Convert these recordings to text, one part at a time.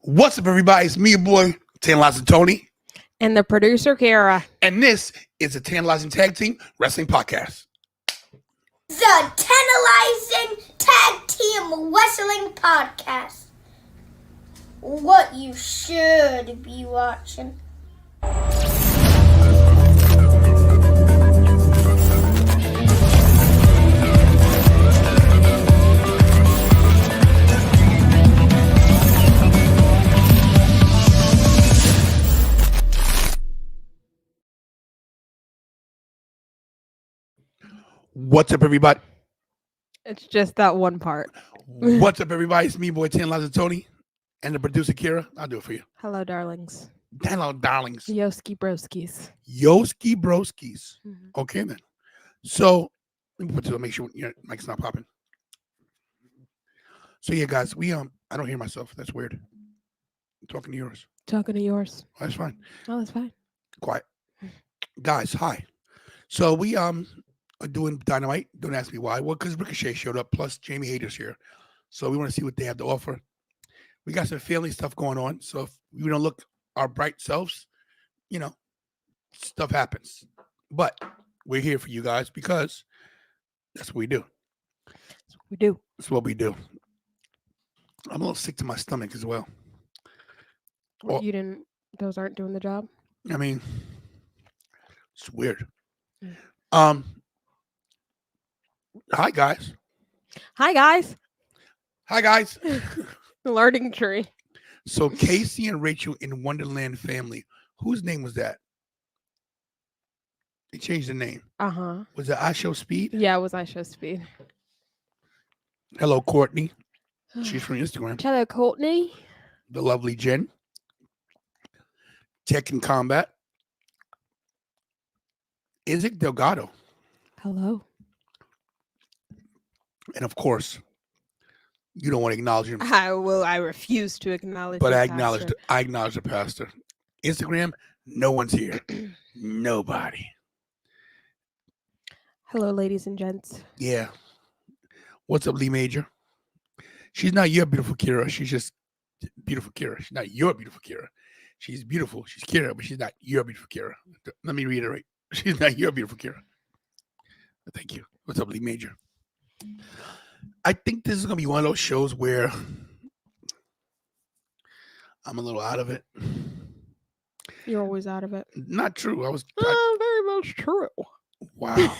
What's up, everybody? It's me, your boy, Tantalizing Tony. And the producer, Kara. And this is the Tantalizing Tag Team Wrestling Podcast. The Tantalizing Tag Team Wrestling Podcast. What you should be watching. What's up, everybody? It's just that one part. What's up, everybody? It's me, boy, Tantalizing Tony. And the producer, Kara. I'll do it for you. Hello, darlings. Hello, darlings. Yoski broskis. Yoski broskis. Mm-hmm. Okay, then. So, let me put this on, make sure your mic's not popping. So, yeah, guys, I don't hear myself. That's weird. I'm talking to yours. Talking to yours. Oh, that's fine. Oh, that's fine. Quiet. Guys, hi. So, we are doing Dynamite. Don't ask me why. Well, because Ricochet showed up, plus Jamie Hayter's here. So, we want to see what they have to offer. We got some family stuff going on. So, if we don't look our bright selves, stuff happens. But we're here for you guys because that's what we do. That's what we do. That's what we do. I'm a little sick to my stomach as well. Well, those aren't doing the job? I mean, it's weird. Mm. Hi, guys. Hi, guys. Hi, guys. Learning tree. So, Casey and Rachel in Wonderland Family. Whose name was that? They changed the name. Uh-huh. Was it I Show Speed? Yeah, it was I Show Speed. Hello, Courtney. She's from Instagram. Hello, Courtney. The lovely Jen. Tech and Combat. Isaac Delgado. Hello. And of course, you don't want to acknowledge him. I refuse to acknowledge. But I acknowledge the pastor. Instagram, no one's here. Nobody. Hello, ladies and gents. Yeah. What's up, Lee Major? She's not your beautiful Kira. She's just beautiful Kira. She's not your beautiful Kira. She's beautiful. She's Kira, but she's not your beautiful Kira. Let me reiterate. She's not your beautiful Kira. Thank you. What's up, Lee Major? I think this is going to be one of those shows where I'm a little out of it. You're always out of it. Not true. Very much true. Wow.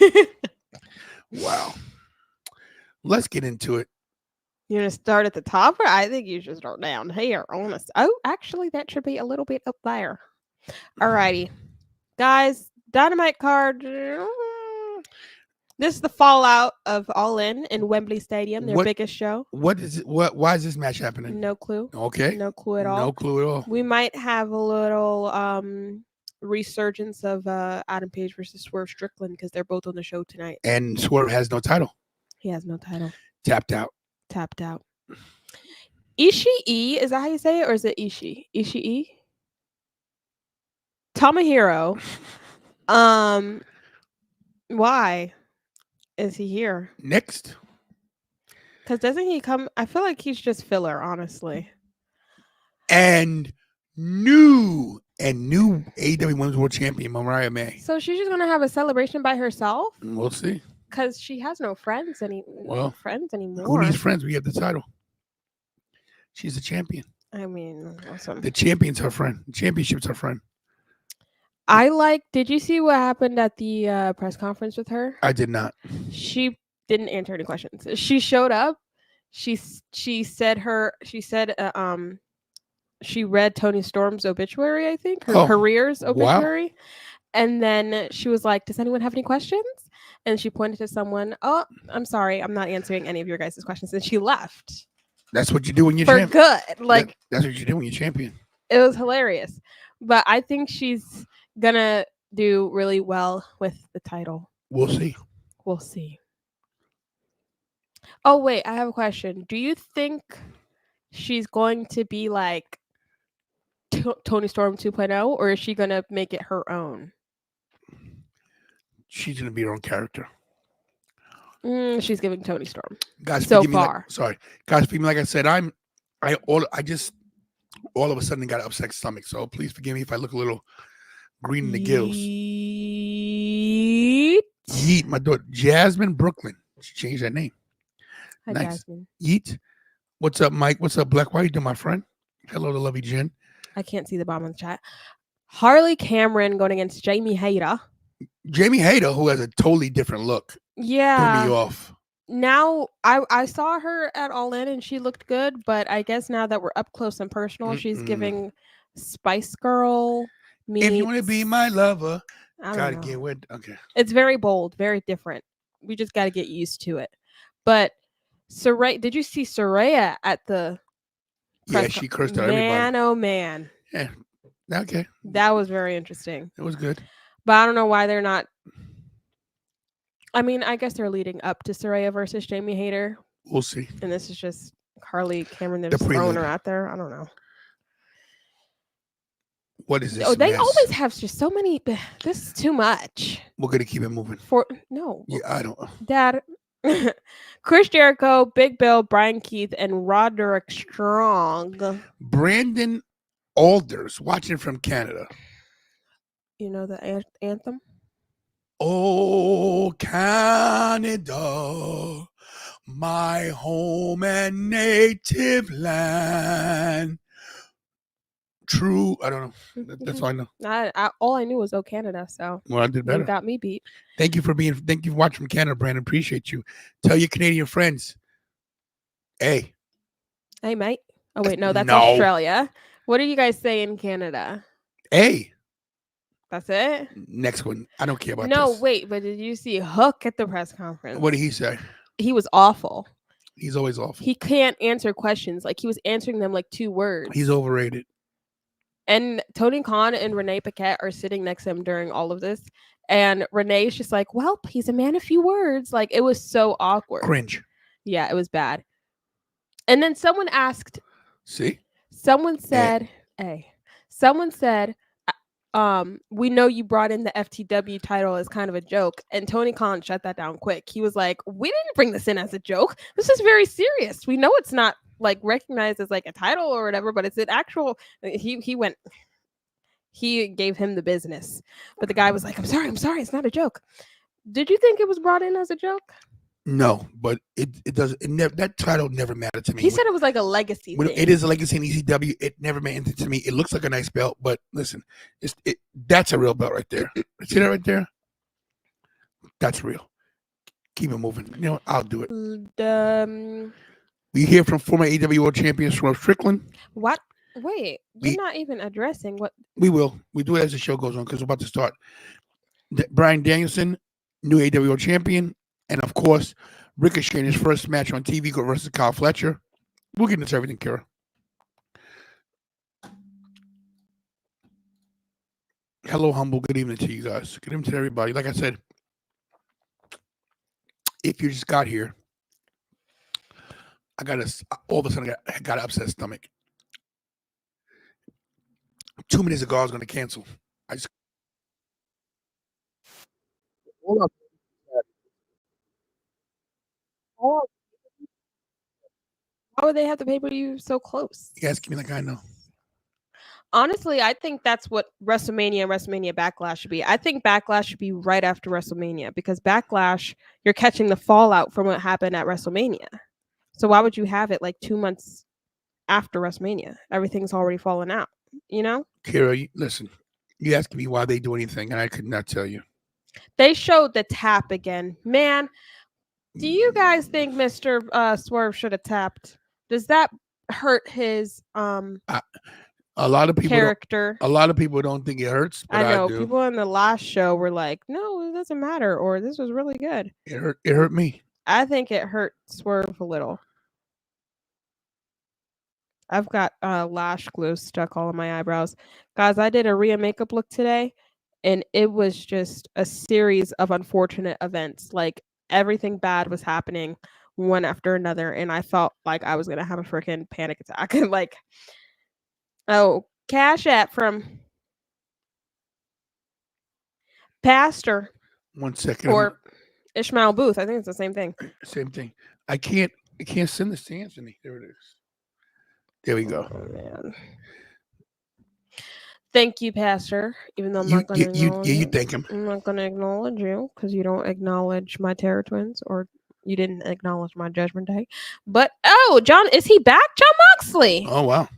Wow. Let's get into it. You're going to start at the top, or I think you should start down here. Honest. Oh, actually, that should be a little bit up there. Alrighty. Guys, Dynamite card. This is the fallout of All In Wembley Stadium, their biggest show. What is it? Why is this match happening? No clue. Okay. No clue at all. No clue at all. We might have a little resurgence of Adam Page versus Swerve Strickland because they're both on the show tonight. And Swerve has no title. He has no title. Tapped out. Ishii, is that how you say it? Or is it Ishii? Ishii? Tomohiro. Why is he here? Next. Because doesn't he come? I feel like he's just filler, honestly. And new AEW Women's World Champion, Mariah May. So she's just going to have a celebration by herself? We'll see. Because she has no friends anymore. Who needs friends? We have the title. She's the champion. I mean, awesome. The champion's her friend. The championship's her friend. Did you see what happened at the press conference with her? I did not. She didn't answer any questions. She showed up. She read Tony Storm's obituary, I think, her career's obituary. Wow. And then she was like, does anyone have any questions? And she pointed to someone. Oh, I'm sorry. I'm not answering any of your guys' questions. And she left. That's what you do when you're champion. For good. That's what you do when you're champion. It was hilarious. But I think she's going to do really well with the title. We'll see. Oh, wait. I have a question. Do you think she's going to be like Tony Storm 2.0, or is she going to make it her own? She's going to be her own character. She's giving Tony Storm. Guys, so far. Guys, forgive me. Like I said, all of a sudden got an upset stomach. So please forgive me if I look a little green in the gills. Yeet, my daughter Jasmine Brooklyn. She changed that name. Hi, Nice. Jasmine. Yeet. What's up, Mike? What's up, Black? Why you doing, my friend? Hello to Lovey Jen. I can't see the bottom of the chat. Harley Cameron going against Jamie Hayter. Jamie Hayter, who has a totally different look, Yeah. threw me off. Now I saw her at All In and she looked good, but I guess now that we're up close and personal, she's giving Spice Girl meets. If you want to be my lover, I gotta don't know. get with. Okay. It's very bold, very different. We just got to get used to it. But Saraya, did you see Saraya at the? Yeah, she cursed out everybody. Man, oh man. Yeah. Okay. That was very interesting. It was good. But I don't know why they're not. I mean, I guess they're leading up to Saraya versus Jamie Hayter. We'll see. And this is just Harley Cameron. They're just throwing her out there. I don't know. What is this? Oh, they mess? always have just so many. This is too much. We're gonna keep it moving. No. Yeah, I don't. Dad. Chris Jericho, Big Bill, Brian Keith, and Roderick Strong. Brandon Alders watching from Canada. You know the anthem? Oh, Canada, my home and native land. True. I don't know. That's all I know. All I knew was "Oh Canada," so well, I did better. You got me beat. Thank you for watching from Canada, Brandon. Appreciate you. Tell your Canadian friends. Hey, mate. Oh wait, no, that's Australia. What do you guys say in Canada? Hey. That's it? Next one. I don't care about this. No, wait, but did you see Hook at the press conference? What did he say? He was awful. He's always awful. He can't answer questions. Like, he was answering them like 2 words. He's overrated. And Tony Khan and Renee Paquette are sitting next to him during all of this. And Renee's just like, well, he's a man of few words. Like, it was so awkward. Cringe. Yeah, it was bad. And then someone asked. See? Someone said, Someone said, we know you brought in the FTW title as kind of a joke. And Tony Khan shut that down quick. He was like, we didn't bring this in as a joke. This is very serious. We know it's not like recognized as like a title or whatever, but it's an actual. He gave him the business, but the guy was like, I'm sorry, it's not a joke. Did you think it was brought in as a joke? No, but it doesn't. That title never mattered to me. He said it was like a legacy thing. It is a legacy in ECW. It never meant anything to me. It looks like a nice belt, but listen, that's a real belt right there. See that right there? That's real. Keep it moving. You know what? I'll do it. We hear from former AEW World Champion Swerve Strickland. What? Wait, we're not even addressing what. We will. We do it as the show goes on because we're about to start. Bryan Danielson, new AEW World Champion. And, of course, Ricochet in his first match on TV versus Kyle Fletcher. We'll get into everything, Kara. Hello, humble. Good evening to you guys. Good evening to everybody. Like I said, if you just got here, all of a sudden I got an upset stomach. 2 minutes ago, I was going to cancel. Hold up. Why would they have the pay-per-view so close? You asking me like I know. Honestly, I think that's what WrestleMania and WrestleMania Backlash should be. I think Backlash should be right after WrestleMania because Backlash, you're catching the fallout from what happened at WrestleMania. So why would you have it like 2 months after WrestleMania? Everything's already fallen out, you know? Kira, listen, you asking me why they do anything, and I could not tell you. They showed the tap again. Man, do you guys think Mr. Swerve should have tapped? Does that hurt his a lot of people character? A lot of people don't think it hurts. But I know do. People in the last show were like, "No, it doesn't matter," or "This was really good." It hurt me. I think it hurt Swerve a little. I've got lash glue stuck all in my eyebrows, guys. I did a Rhea makeup look today, and it was just a series of unfortunate events. Like everything bad was happening one after another, and I felt like I was gonna have a freaking panic attack. Like, oh, Cash App from Pastor. 1 second. Or Ishmael Booth. I think it's the same thing. Same thing. I can't send this to Anthony. There it is. There we go. Oh, man. Thank you, Pastor. Even though I'm You not going to acknowledge you thank him. I'm not going to acknowledge you because you don't acknowledge my Terror Twins, or you didn't acknowledge my Judgment Day. But John, is he back? John Moxley. Oh wow.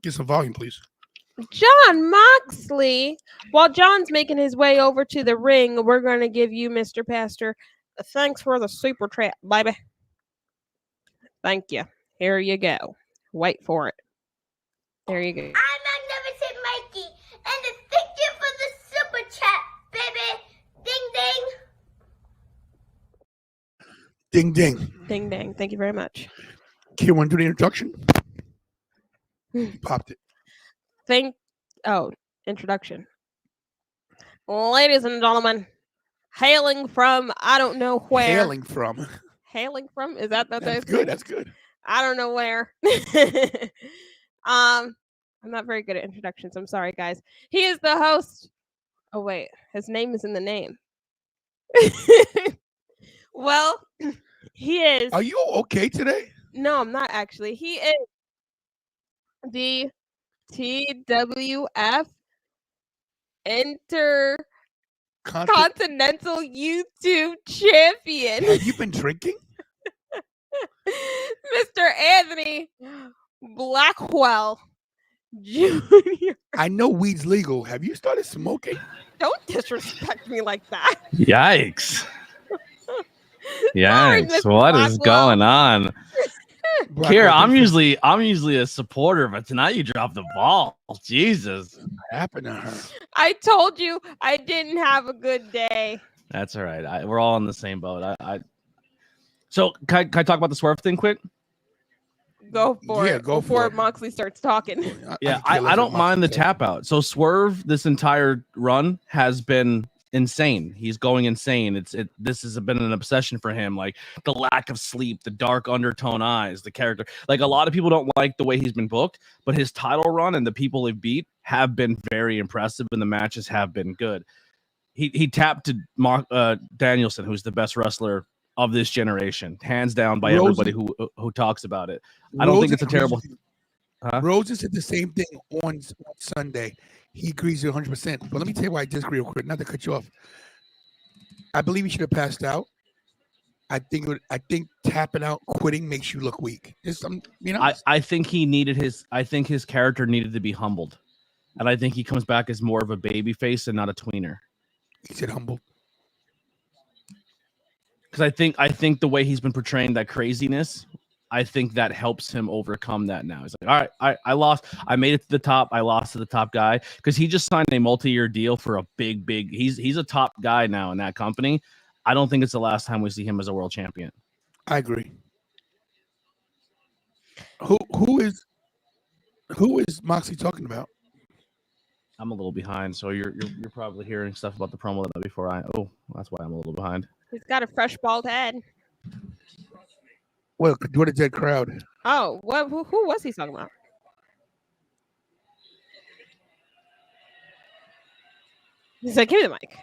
Get some volume, please. John Moxley. While John's making his way over to the ring, we're going to give you, Mr. Pastor, thanks for the super chat, baby. Thank you. Here you go. Wait for it. There you go. I'm Magnificent Mikey, and thank you for the super chat, baby. Ding ding. Ding ding. Ding dang. Thank you very much. Kid, want to do the introduction? Popped it. Introduction. Ladies and gentlemen, hailing from I don't know where. Hailing from. Hailing from? Is that That's good. That's good. I don't know where. I'm not very good at introductions. I'm sorry, guys. He is the host. Oh wait, his name is in the name. Well, he is. Are you okay today? No, I'm not actually. He is the TWF Intercontinental YouTube Champion. Have you been drinking? Mr. Anthony Blackwell Jr. I know weed's legal. Have you started smoking? Don't disrespect me like that. Yikes. Sorry, Yikes. Mr. What is Blackwell. going on? Black Kira, Ops I'm usually a supporter, but tonight you dropped the ball. Jesus. What happened to her? I told you I didn't have a good day. That's all right. We're all in the same boat. So can I talk about the Swerve thing quick? Go for Yeah, it. go before for it. Moxley starts talking. Yeah, could care less I don't what mind the Moxley said. tap out. So Swerve, this entire run has been insane. He's going insane. This has been an obsession for him. Like the lack of sleep, the dark undertone eyes, the character. Like a lot of people don't like the way he's been booked, but his title run and the people he beat have been very impressive, and the matches have been good. He tapped to Danielson, who's the best wrestler of this generation, hands down by everybody who talks about it. I don't think it's a terrible. Rosen said the same thing on Sunday. He agrees 100%. But let me tell you why I disagree real quick. Not to cut you off. I believe he should have passed out. I think tapping out, quitting makes you look weak. I think his character needed to be humbled, and I think he comes back as more of a baby face and not a tweener. He said humble. Because I think the way he's been portraying that craziness, I think that helps him overcome that now. He's like, all right, I lost. I made it to the top. I lost to the top guy because he just signed a multi-year deal for a big. He's a top guy now in that company. I don't think it's the last time we see him as a world champion. I agree. Who is Moxley talking about? I'm a little behind, so you're probably hearing stuff about the promo that before I. Oh, that's why I'm a little behind. He's got a fresh bald head. Well, what a dead crowd. Oh, what? Who was he talking about? He's like, give me the mic.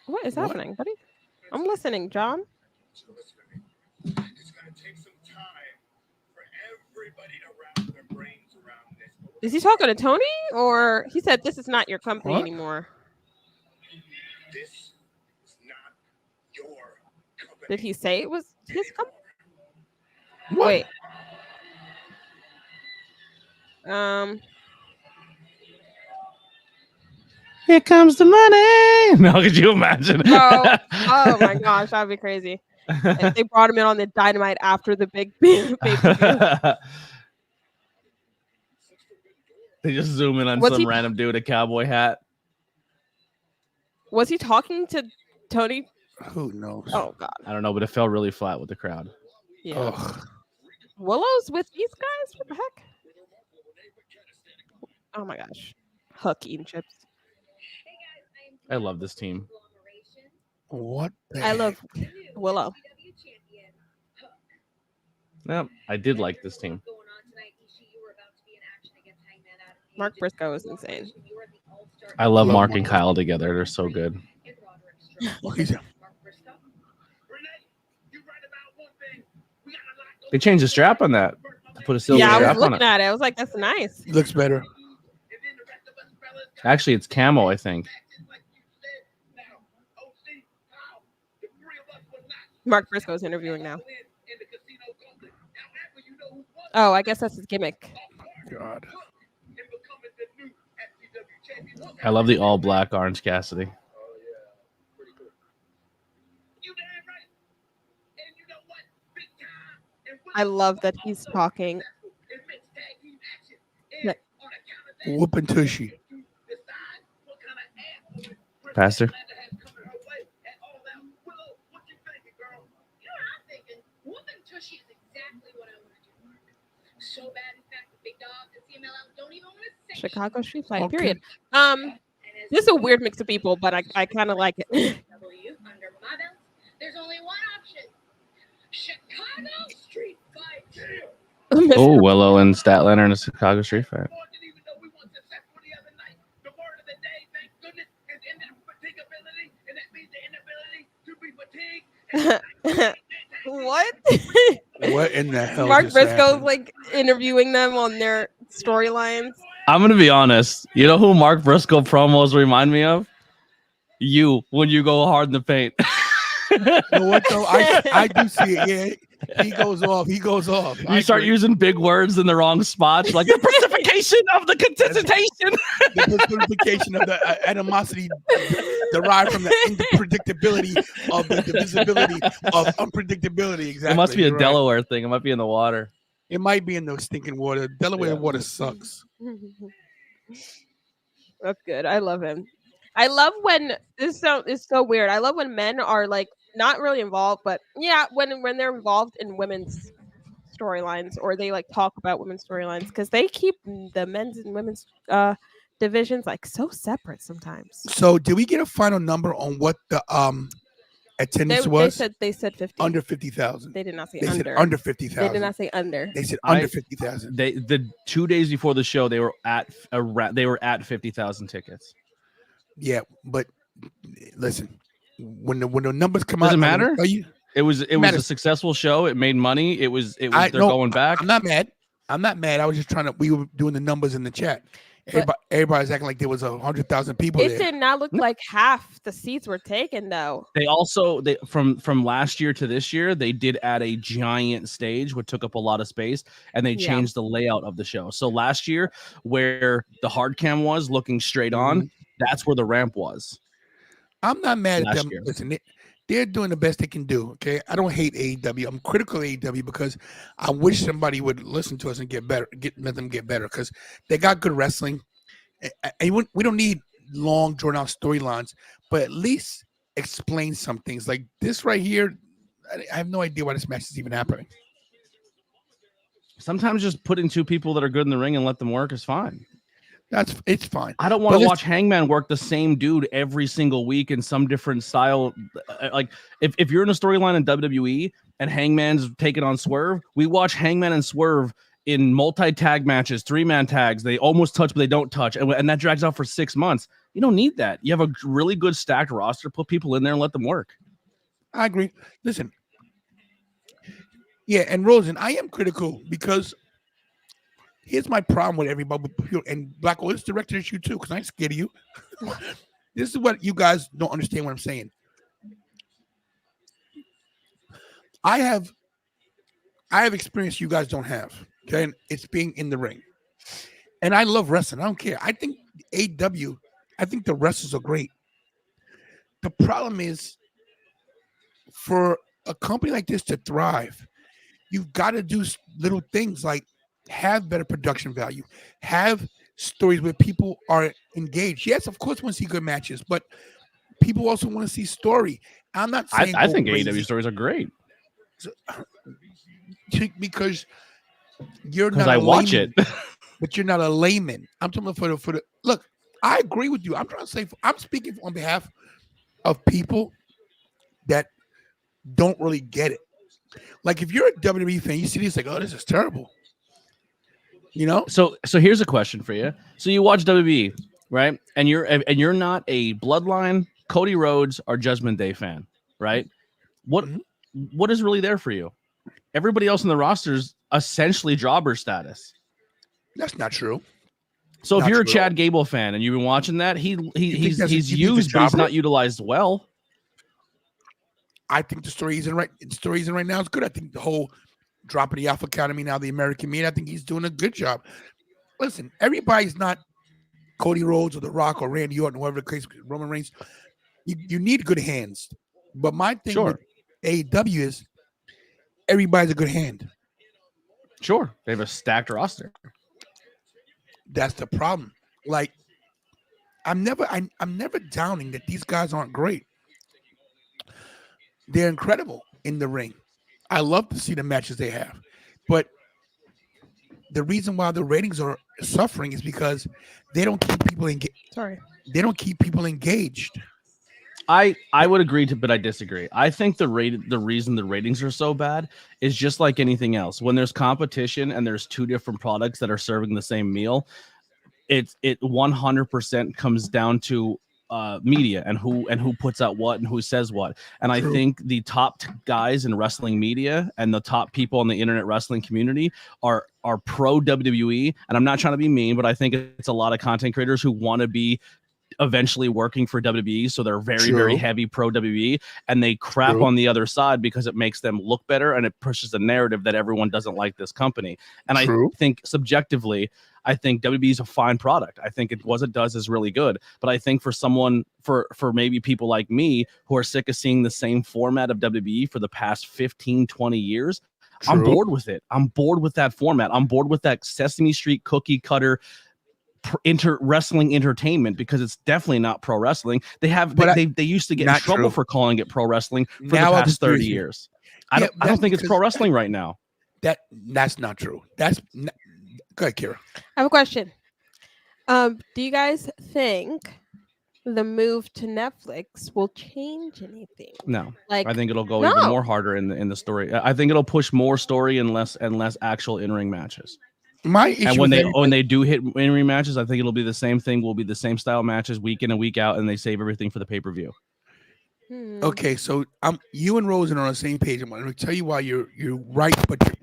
What is happening, buddy? I'm listening, John. It's going to take some time for everybody to wrap their brains around this. Is he talking to Tony, or he said this is not your company What? anymore? This is not your company. Did he say it was his company? What? Wait. Here comes the money. No, could you imagine? Oh my gosh, that'd be crazy. If they brought him in on the Dynamite after the big pay-per-view. They just zoom in on Was some he- random dude with a cowboy hat. Was he talking to Tony? Who knows? Oh god. I don't know, but it fell really flat with the crowd. Yeah. Ugh. Willow's with these guys? What the heck? Oh my gosh. Hook eating chips. I love this team. What? I love Willow. Yep, I did like this team. Mark Briscoe is insane. I love Love Mark Mark. and Kyle together. They're so good. Well, he's a, They changed the strap on that. To put a silver Yeah, I was strap on looking it. at it. I was like, that's nice. he looks better. Actually, it's camo, I think. Mark Briscoe's interviewing now. Oh, I guess that's his gimmick. God. I love the all black Orange Cassidy. I love that he's talking. Whooping Tushy. Pastor. Chicago Street Fight. Okay. Period. This is a weird mix of people, but I kind of like it. There's only one option. Chicago Street Fight. Oh, Willow and Statlander in a Chicago Street Fight. What? What in the hell? Mark just Briscoe's happened? like interviewing them on their storylines. I'm gonna be honest. You know who Mark Briscoe promos remind me of? You when you go hard in the paint. You know what though? I do see it. Yeah, he goes off. He goes off. You start using big words in the wrong spots, like the precipitation of the contestation. the personification of the animosity derived from the unpredictability of the divisibility of unpredictability. Exactly. It must be a You're right. Delaware thing. It might be in the water. It might be in the stinking water. Delaware water sucks. That's good. I love him. I love when it's so weird. I love when men are like not really involved, but yeah, when they're involved in women's storylines or they like talk about women's storylines because they keep the men's and women's divisions like so separate sometimes. So, did we get a final number on what the attendance was? They said 50. Under 50,000. They did not say They under. said under They 50,000. did not say under. They said under 50,000. The 2 days before the show, they were at 50,000 tickets. Yeah, but listen, when the numbers come Does out, it matter? I'm gonna tell you, It was a matters. successful show. It made money. It was they're no, going back. I'm not mad. I was just trying to. We were doing the numbers in the chat. Everybody's acting like there was 100,000 people It there. did not look like half the seats were taken though. They also from last year to this year, they did add a giant stage, which took up a lot of space, and they changed the layout of the show. So last year, where the hard cam was looking straight on, that's where the ramp was. I'm not mad at them. year. Listen, they're doing the best they can do. Okay, I don't hate AEW. I'm critical of AEW because I wish somebody would listen to us and get better, let them get better because they got good wrestling. And we don't need long, drawn out storylines, but at least explain some things. Like this right here, I have no idea why this match is even happening. Sometimes just putting two people that are good in the ring and let them work is fine. It's fine. I don't want to watch Hangman work the same dude every single week in some different style. Like if you're in a storyline in WWE and Hangman's taking on Swerve, we watch Hangman and Swerve in multi-tag matches, 3-man tags. They almost touch, but they don't touch. And that drags out for 6 months. You don't need that. You have a really good stacked roster. Put people in there and let them work. I agree. Listen. Yeah, and Rosen, I am critical because here's my problem with everybody. And Black Oil, this director issue too, because I'm scared of you. This is what you guys don't understand what I'm saying. I have experience you guys don't have. Okay, and it's being in the ring. And I love wrestling. I don't care. I think AEW, I think the wrestlers are great. The problem is for a company like this to thrive, you've got to do little things like have better production value, have stories where people are engaged. Yes, of course, want to see good matches, but people also want to see story. I'm not saying I think AEW stories are great because you're not. I watch it, but you're not a layman. I'm talking for the look. I agree with you. I'm trying to say I'm speaking on behalf of people that don't really get it. Like if you're a WWE fan, you see this like, oh, this is terrible. You know? So here's a question for you. So you watch WWE, right? And you're not a Bloodline, Cody Rhodes, or Judgment Day fan, right? What is really there for you? Everybody else in the roster is essentially jobber status. That's not true. So if Not you're a true. Chad Gable fan and you've been watching that, he's you think he's a used, but he's jobber? not utilized well. I think the story he's in right now is good. I think the whole dropping the Alpha Academy now, the American Meat, I think he's doing a good job. Listen, everybody's not Cody Rhodes or The Rock or Randy Orton, whoever the case, Roman Reigns. You need good hands. But my thing with AEW is everybody's a good hand. Sure. They have a stacked roster. That's the problem. Like, I'm never downing that these guys aren't great. They're incredible in the ring. I love to see the matches they have. But the reason why the ratings are suffering is because they don't keep people engaged. They don't keep people engaged. I would agree but I disagree. I think the reason the ratings are so bad is just like anything else. When there's competition and there's two different products that are serving the same meal, it 100% comes down to media and who puts out what and who says what. And I think the top guys in wrestling media and the top people in the internet wrestling community are pro WWE. And I'm not trying to be mean, but I think it's a lot of content creators who want to be eventually working for WWE, so they're very heavy pro WWE, and they crap on the other side because it makes them look better and it pushes the narrative that everyone doesn't like this company. And I think subjectively, I think WWE is a fine product. I think what it does is really good. But I think for someone, for maybe people like me who are sick of seeing the same format of WWE for the past 15, 20 years, I'm bored with it. I'm bored with that format. I'm bored with that Sesame Street cookie cutter wrestling entertainment, because it's definitely not pro wrestling. They used to get in trouble for calling it pro wrestling for the past 30 years. I don't think it's pro wrestling right now. That's not true. Go ahead, Kira. I have a question. Do you guys think the move to Netflix will change anything? No, I think it'll go even more harder in the story. I think it'll push more story and less actual in-ring matches. My issue, and when they do hit in-ring matches, I think it'll be the same thing. Will be the same style matches week in and week out, and they save everything for the pay-per-view. Okay, so you and Rosen are on the same page. I'm going to tell you why you're right, but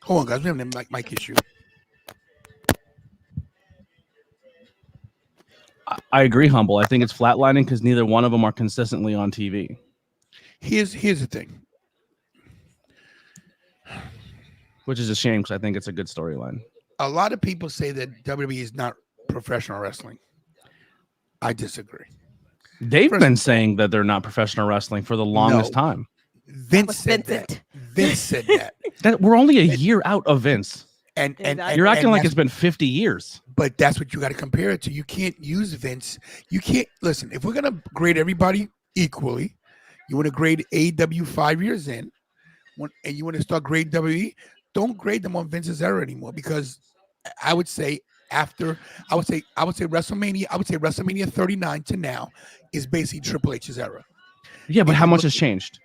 hold on, guys. We have a mic issue. I agree, Humble. I think it's flatlining because neither one of them are consistently on TV. Here's the thing. Which is a shame because I think it's a good storyline. A lot of people say that WWE is not professional wrestling. I disagree. They've been saying that they're not professional wrestling for the longest time. Vince said that. Vince said that. We're only a year out of Vince. And you're acting like it's been 50 years. But that's what you got to compare it to. You can't use Vince. You can't listen. If we're gonna grade everybody equally, you want to grade AEW 5 years in, and you want to start grading WWE. Don't grade them on Vince's era anymore, because I would say WrestleMania 39 to now is basically Triple H's era. Yeah, but how much has changed?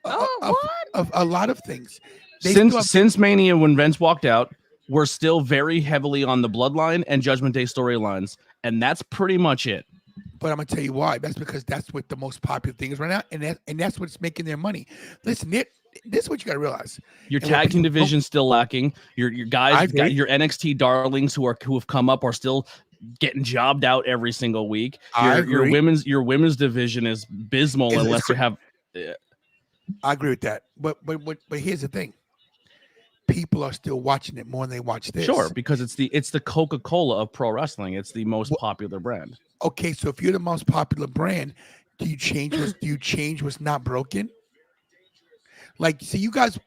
Of a lot of things. Since Mania, when Vince walked out, we're still very heavily on the Bloodline and Judgment Day storylines, and that's pretty much it. But I'm gonna tell you why. That's because that's what the most popular thing is right now, and that's what's making their money. Listen, this is what you gotta realize. Your tag team division still lacking. Your guys, your NXT darlings who have come up are still getting jobbed out every single week. Your women's division is abysmal unless you have. I agree with that, but here's the thing. People are still watching it more than they watch this. Sure, because it's the Coca-Cola of pro wrestling. It's the most popular brand. Okay, so if you're the most popular brand, do you change what's not broken? Like, see, you guys,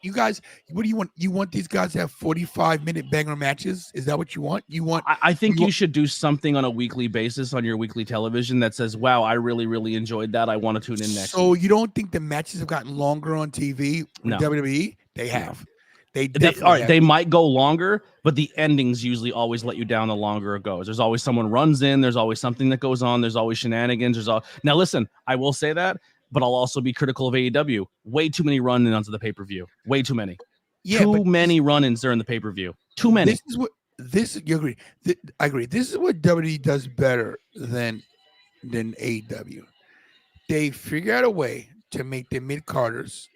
what do you want? You want these guys to have 45-minute banger matches? Is that what you want? I think you should do something on a weekly basis on your weekly television that says, wow, I really, really enjoyed that. I want to tune in next So week. You don't think the matches have gotten longer on TV? No. WWE? They have. They might go longer, but the endings usually always let you down the longer it goes. There's always someone runs in. There's always something that goes on. There's always shenanigans. Now, listen, I will say that, but I'll also be critical of AEW. Way too many run-ins onto the pay-per-view. Way too many. Too many run-ins during the pay-per-view. Too many. You agree. I agree. This is what WWE does better than AEW. They figure out a way to make their mid-carders.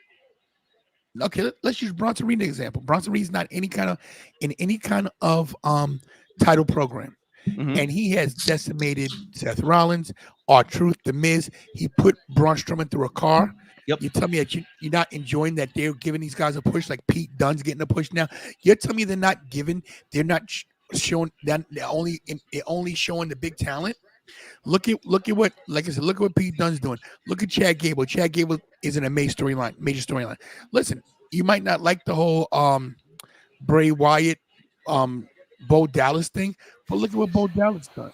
Okay, let's use Bronson Reed as an example. Bronson Reed's not in any kind of title program. Mm-hmm. And he has decimated Seth Rollins, R-Truth, The Miz. He put Braun Strowman through a car. Yep. You tell me that you're not enjoying that they're giving these guys a push, like Pete Dunne's getting a push now. You're telling me they're not showing that they're only showing the big talent. Look at what, like I said, look at what Pete Dunne's doing. Look at Chad Gable. Chad Gable is in a major storyline. Listen, you might not like the whole Bray Wyatt, Bo Dallas thing, but look at what Bo Dallas does.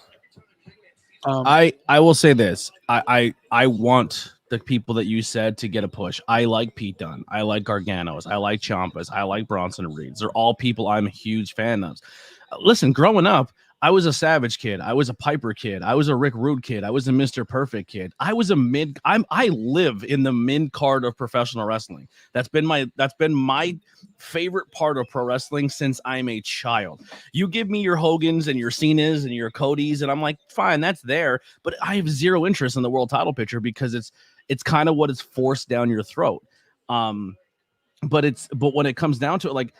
I will say this. I want the people that you said to get a push. I like Pete Dunne. I like Garganos. I like Ciampas. I like Bronson Reed. They're all people I'm a huge fan of. Listen, growing up, I was a Savage kid. I was a Piper kid. I was a Rick Rude kid. I was a Mr. Perfect kid. I was I live in the mid card of professional wrestling. That's been my favorite part of pro wrestling since I'm a child. You give me your Hogans and your Cenas and your Codys, and I'm like, fine, that's there. But I have zero interest in the world title picture because it's kind of what is forced down your throat. But when it comes down to it, like,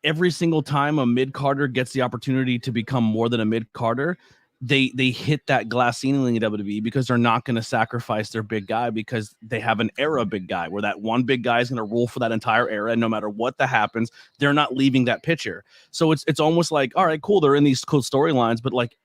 every single time a mid-carder gets the opportunity to become more than a mid-carder, they hit that glass ceiling in WWE because they're not going to sacrifice their big guy because they have an era big guy where that one big guy is going to rule for that entire era, and no matter what that happens, they're not leaving that picture. So it's almost like, all right, cool, they're in these cool storylines, but like,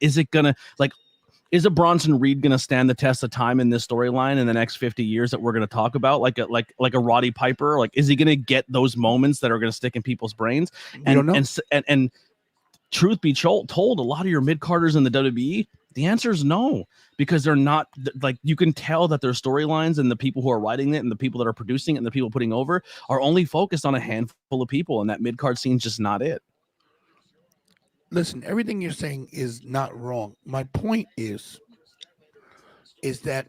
is a Bronson Reed going to stand the test of time in this storyline in the next 50 years that we're going to talk about? Like a Roddy Piper? Like, is he going to get those moments that are going to stick in people's brains? And truth be told, a lot of your mid-carders in the WWE, the answer is no, because they're not, like, you can tell that their storylines and the people who are writing it and the people that are producing it and the people putting over are only focused on a handful of people, and that mid-card scene's just not it. Listen, everything you're saying is not wrong. My point is that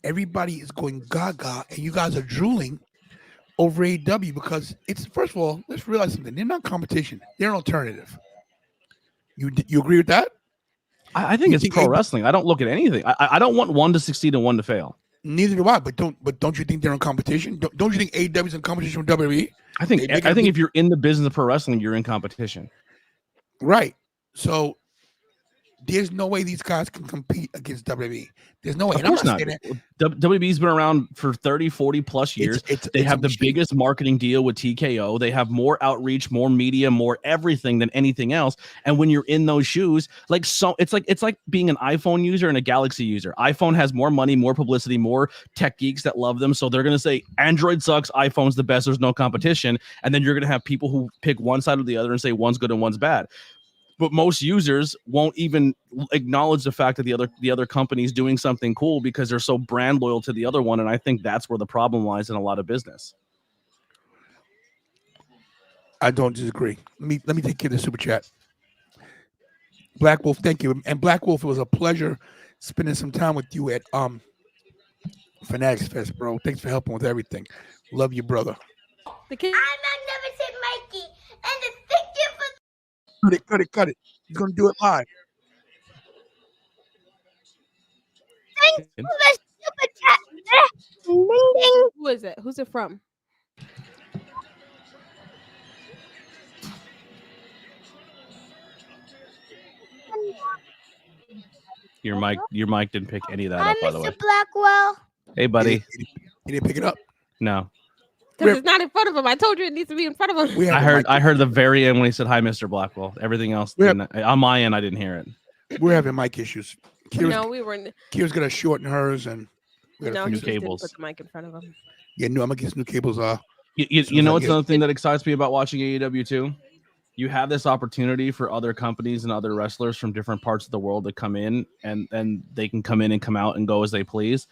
everybody is going gaga, and you guys are drooling over AEW because it's, first of all, let's realize something. They're not competition. They're an alternative. You agree with that? I think it's pro wrestling. I don't look at anything. I don't want one to succeed and one to fail. Neither do I. But don't you think they're in competition? Don't you think AEW is in competition with WWE? I think if you're in the business of pro wrestling, you're in competition. Right. So there's no way these guys can compete against WWE. There's no way. Of course not. WWE's been around for 30, 40 plus years. They have the biggest marketing deal with TKO. They have more outreach, more media, more everything than anything else. And when you're in those shoes, like, so it's like being an iPhone user and a Galaxy user. iPhone has more money, more publicity, more tech geeks that love them. So they're going to say Android sucks, iPhone's the best, there's no competition. And then you're going to have people who pick one side or the other and say one's good and one's bad. But most users won't even acknowledge the fact that the other company's doing something cool because they're so brand loyal to the other one. And I think that's where the problem lies in a lot of business. I don't disagree. Let me take care of the super chat. Black Wolf, thank you. And Black Wolf, it was a pleasure spending some time with you at Fanatics Fest, bro. Thanks for helping with everything. Love you, brother. I'm Magnificent Mikey, and thank you for. Cut it. He's going to do it live. Thanks for the super chat. Ding, ding. Who is it? Who's it from? Your mic didn't pick any of that Hi, up, by the way. Mr. Blackwell. Hey, buddy. He didn't pick it up. No. Because it's not in front of him. I told you it needs to be in front of him. I heard the very end when he said hi, Mr. Blackwell. Everything else on my end, I didn't hear it. We're having mic issues. We were. Kira's gonna shorten hers, and We got new cables. Put the mic in front of him. Yeah, no, I'm gonna get some new cables. You know what's another thing that excites me about watching AEW too? You have this opportunity for other companies and other wrestlers from different parts of the world to come in, and they can come in and come out and go as they please.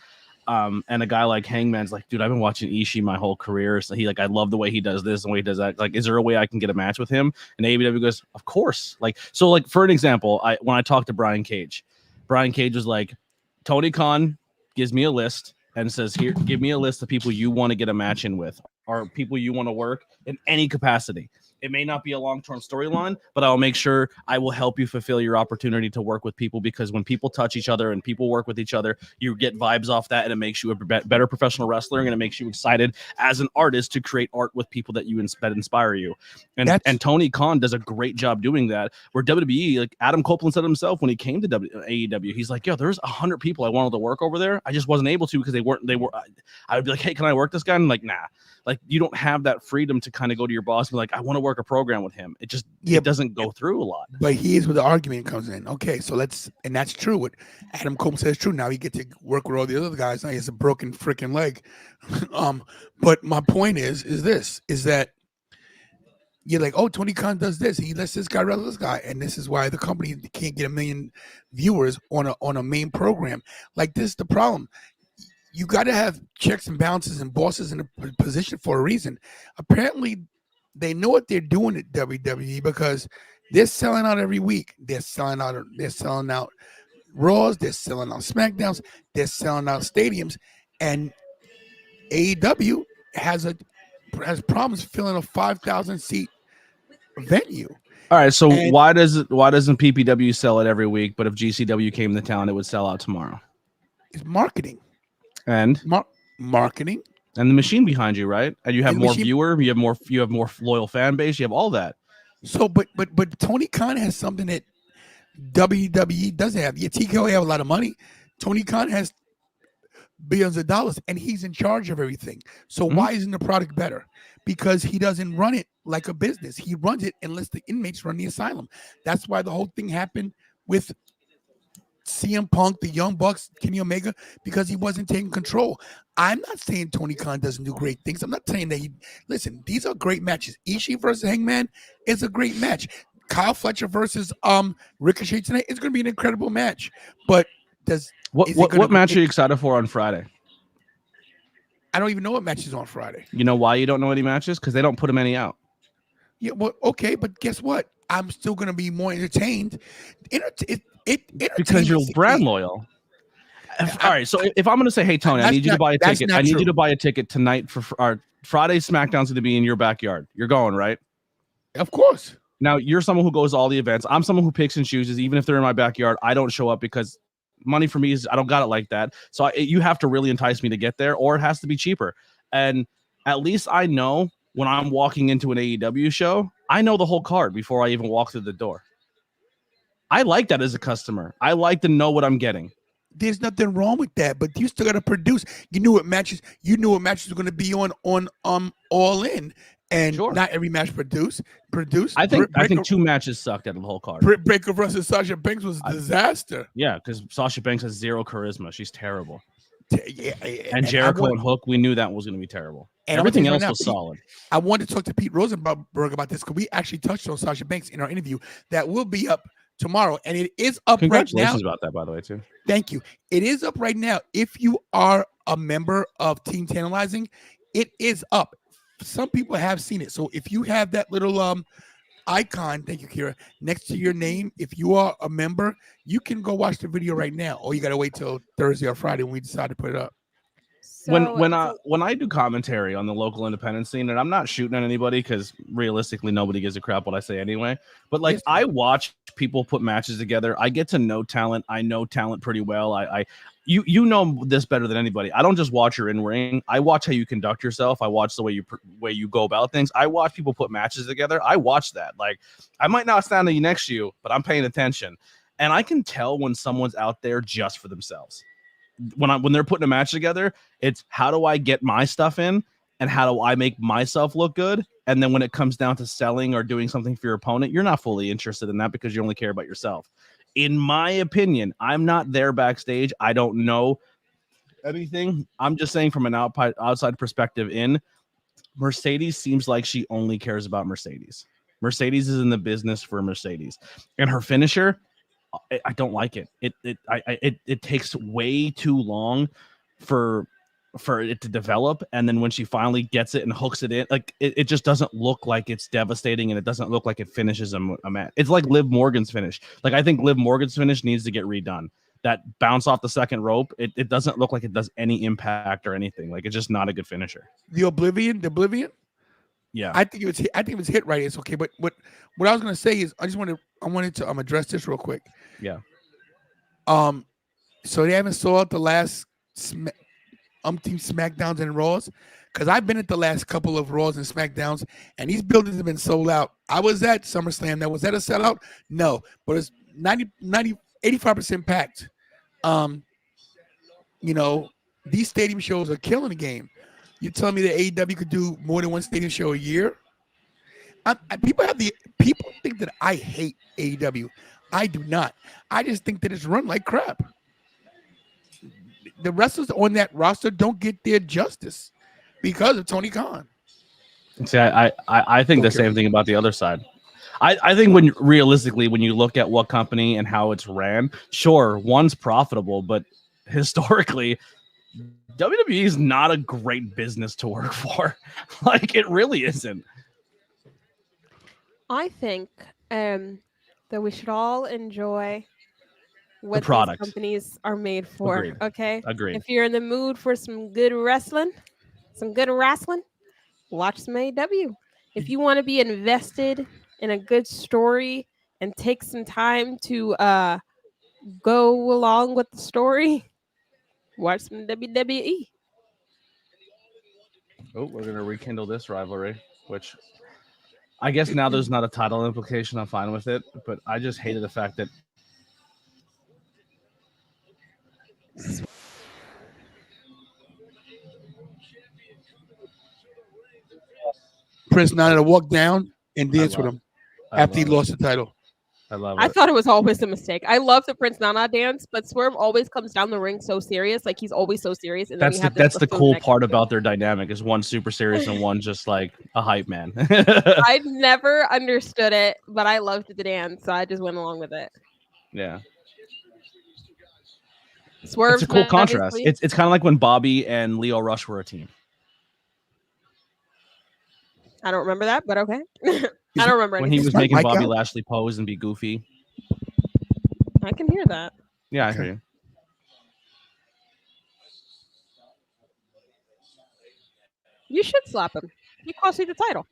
And a guy like Hangman's like, dude, I've been watching Ishii my whole career. So I love the way he does this and the way he does that. Like, is there a way I can get a match with him? And AEW goes, of course. So for an example, when I talked to Brian Cage was like, Tony Khan gives me a list and says, here, give me a list of people you want to get a match in with. are people you want to work in any capacity. It may not be a long-term storyline, but I'll make sure I will help you fulfill your opportunity to work with people, because when people touch each other and people work with each other, you get vibes off that, and it makes you a better professional wrestler, and it makes you excited as an artist to create art with people that inspire you. And Tony Khan does a great job doing that. Where WWE, like Adam Copeland said himself when he came to AEW, he's like, yo, there's 100 people I wanted to work over there. I just wasn't able to because they were. I would be like, hey, can I work this guy? And I'm like, nah. Like, you don't have that freedom to kind of go to your boss and be like, I want to work a program with him. It just it doesn't go through a lot. But here's where the argument comes in. Okay, so and that's true. What Adam Copeland says is true. Now he gets to work with all the other guys. Now he has a broken freaking leg. But my point is that you're like, oh, Tony Khan does this. He lets this guy wrestle this guy, and this is why the company can't get 1 million viewers on a main program. Like, this is the problem. You got to have checks and balances and bosses in a position for a reason. Apparently, they know what they're doing at WWE because they're selling out every week. They're selling out Raws. They're selling out SmackDowns. They're selling out stadiums, and AEW has problems filling a 5,000 seat venue. All right, so why doesn't PPW sell it every week? But if GCW came to town, it would sell out tomorrow. It's marketing. And marketing and the machine behind you, right? And you have more viewer, you have more loyal fan base, you have all that. So, but Tony Khan has something that WWE doesn't have. Yeah, TKO have a lot of money. Tony Khan has billions of dollars, and he's in charge of everything. So why isn't the product better? Because he doesn't run it like a business. He runs it and lets the inmates run the asylum. That's why the whole thing happened with CM Punk, the Young Bucks, Kenny Omega, because he wasn't taking control. I'm not saying Tony Khan doesn't do great things. I'm not saying that listen, these are great matches. Ishii versus Hangman is a great match. Kyle Fletcher versus Ricochet tonight is going to be an incredible match. But what match are you excited for on Friday? I don't even know what match is on Friday. You know why you don't know any matches? Because they don't put them any out. Yeah, well, okay, but guess what? I'm still going to be more entertained. Because you're brand loyal. All right, so if I'm going to say, hey, Tony, I need you to buy a ticket. I need you to buy a ticket tonight for our Friday SmackDown's going to be in your backyard. You're going, right? Of course. Now, you're someone who goes to all the events. I'm someone who picks and chooses. Even if they're in my backyard, I don't show up because money for me is I don't got it like that. So you have to really entice me to get there, or it has to be cheaper. And at least I know when I'm walking into an AEW show, I know the whole card before I even walk through the door. I like that as a customer. I like to know what I'm getting. There's nothing wrong with that, but you still got to produce. You knew what matches were going to be on All In, and not every match produced. I think 2 matches sucked out of the whole card. Britt Baker versus Sasha Banks was a disaster. Yeah, because Sasha Banks has 0 charisma. She's terrible. Yeah, and Jericho and Hook, we knew that was going to be terrible. And everything else was solid. I wanted to talk to Pete Rosenberg about this because we actually touched on Sasha Banks in our interview. That will be up tomorrow, and it is up right now. Congratulations about that, by the way, too. Thank you. It is up right now. If you are a member of Team Tantalizing, it is up. Some people have seen it. So if you have that little icon, thank you, Kira, next to your name, if you are a member, you can go watch the video right now. Or you got to wait till Thursday or Friday when we decide to put it up. So, when I do commentary on the local independent scene, and I'm not shooting at anybody because realistically nobody gives a crap what I say anyway, but like I watch people put matches together. I get to know talent. I know talent pretty well. You know this better than anybody. I don't just watch your in ring. I watch how you conduct yourself. I watch the way you go about things. I watch people put matches together. I watch that. Like, I might not stand next to you, but I'm paying attention, and I can tell when someone's out there just for themselves. When they're putting a match together, it's how do I get my stuff in and how do I make myself look good? And then when it comes down to selling or doing something for your opponent, you're not fully interested in that because you only care about yourself. In my opinion, I'm not there backstage. I don't know anything. I'm just saying from an outside perspective Mercedes seems like she only cares about Mercedes. Mercedes is in the business for Mercedes. And her finisher, I don't like it. It takes way too long for it to develop, and then when she finally gets it and hooks it in, like it just doesn't look like it's devastating, and it doesn't look like it finishes a match. It's like Liv Morgan's finish. Like I think Liv Morgan's finish needs to get redone. that bounce off the second rope, it doesn't look like it does any impact or anything. Like, it's just not a good finisher. The Oblivion. Yeah. I think it was hit right. It's okay. But what I was gonna say is I wanted to address this real quick. Yeah. So they haven't saw the last umpteen SmackDowns and Raws, because I've been at the last couple of Raws and SmackDowns, and these buildings have been sold out. I was at SummerSlam. Was that a sellout? No, but it's 85% packed. These stadium shows are killing the game. You tell me that AEW could do more than one stadium show a year? People think that I hate AEW. I do not. I just think that it's run like crap. The wrestlers on that roster don't get their justice because of Tony Khan. See, I think the same thing about the other side. I think when you look at what company and how it's ran, sure, one's profitable, but historically, WWE is not a great business to work for. Like, it really isn't. I think that we should all enjoy what the these companies are made for. Agreed. Okay. Agreed. If you're in the mood for some good wrestling, watch some AEW. If you want to be invested in a good story and take some time to go along with the story, watch some WWE. Oh, we're gonna rekindle this rivalry, which I guess now there's not a title implication. I'm fine with it, but I just hated the fact that Prince Nana to walk down and dance with him after he lost the title. I love it. I thought it was always a mistake. I love the Prince Nana dance, but Swerve always comes down the ring so serious. Like, he's always so serious. And that's the cool part about their dynamic is one super serious and one just like a hype man. I never understood it, but I loved the dance, so I just went along with it. Yeah. Swerve. It's a cool contrast. It's kind of like when Bobby and Leo Rush were a team. I don't remember that, but okay. I don't remember when he was making Bobby Lashley pose and be goofy. I can hear that. Yeah, I hear you. You should slap him. He cost you the title.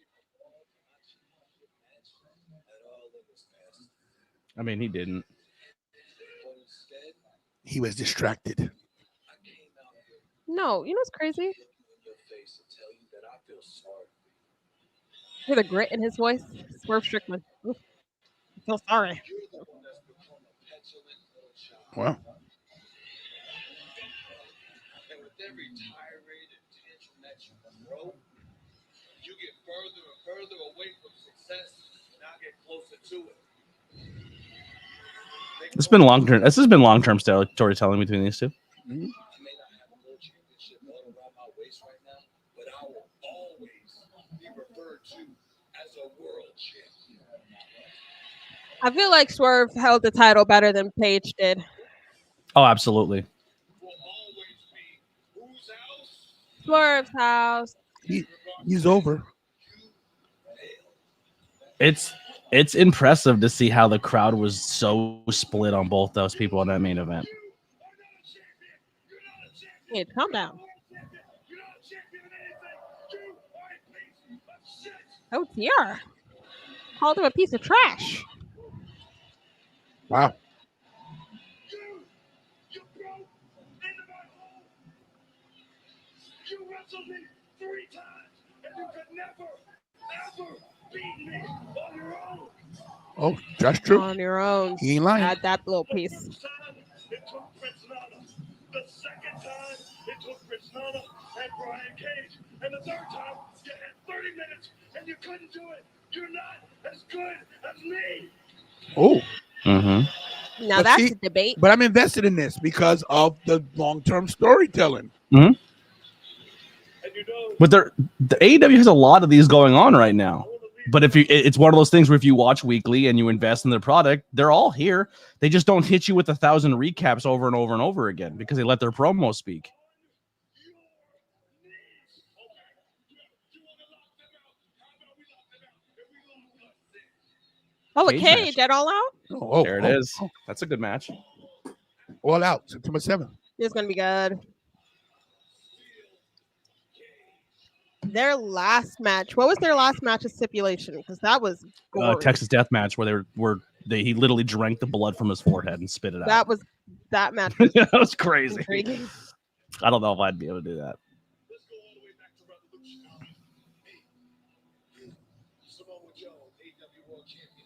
I mean, he didn't. He was distracted. No, you know what's crazy? Hear the grit in his voice. Swerve Strickland. Oof. I feel sorry. Wow. And with every tirade and tantrum that you throw, you get further and further away from success, and I get closer to it. This has been long-term storytelling between these two. I may not have a world championship all around my waist right now, but I will always be referred to as a world champion. I feel like Swerve held the title better than Paige did. Oh, absolutely. Will always be whose house? Swerve's house. He's over. It's impressive to see how the crowd was so split on both those people in that main event. Hey, calm down. Oh, TR. Called him a piece of trash. Wow. You broke into my home. You wrestled me 3 times, and you could never, ever beat me on your own. Oh, that's true. On your own. He ain't lying. Add that little piece. First time, it took Prince Nana. The second time, it took Prince Nana and Brian Cage. And the third time, you had 30 minutes, and you couldn't do it. You're not as good as me. Oh. Mm-hmm. Now that's a debate. But I'm invested in this because of the long-term storytelling. Mm-hmm. And you know, But the AEW has a lot of these going on right now. But it's one of those things where if you watch weekly and you invest in their product, they're all here. They just don't hit you with 1,000 recaps over and over and over again because they let their promos speak. Oh, a Cage cage match. at All Out? Oh, There it is. That's a good match. All Out, September 7th. It's gonna be good. Their last match. What was their last match of stipulation? Because that was gory. Texas Death Match where he literally drank the blood from his forehead and spit it out. That match was that was crazy. intriguing. I don't know if I'd be able to do that.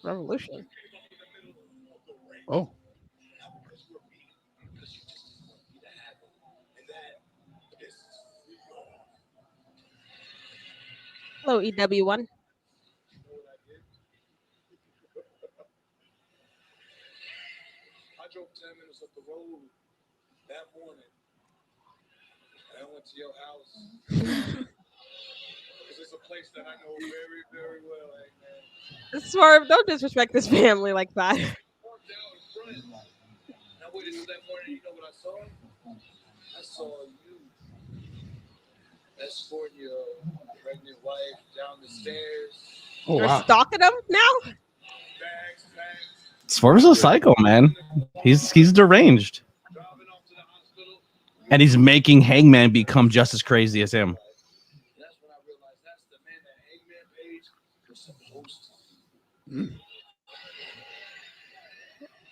Revolution. Oh. Hello, EW1. I drove 10 minutes up the road that morning, and I went to your house because it's a place that I know very, very well. Hey, man. Swerve, don't disrespect this family like that. Parked out in front. And I waited till that morning. You know what I saw? I saw you escorting your pregnant wife down the stairs. Oh, You're wow. stalking them now? Bags. Swerve's a psycho, man. He's deranged. Driving off to the hospital. And he's making Hangman become just as crazy as him. That's when I realized that's the man that Hangman Page was supposed to.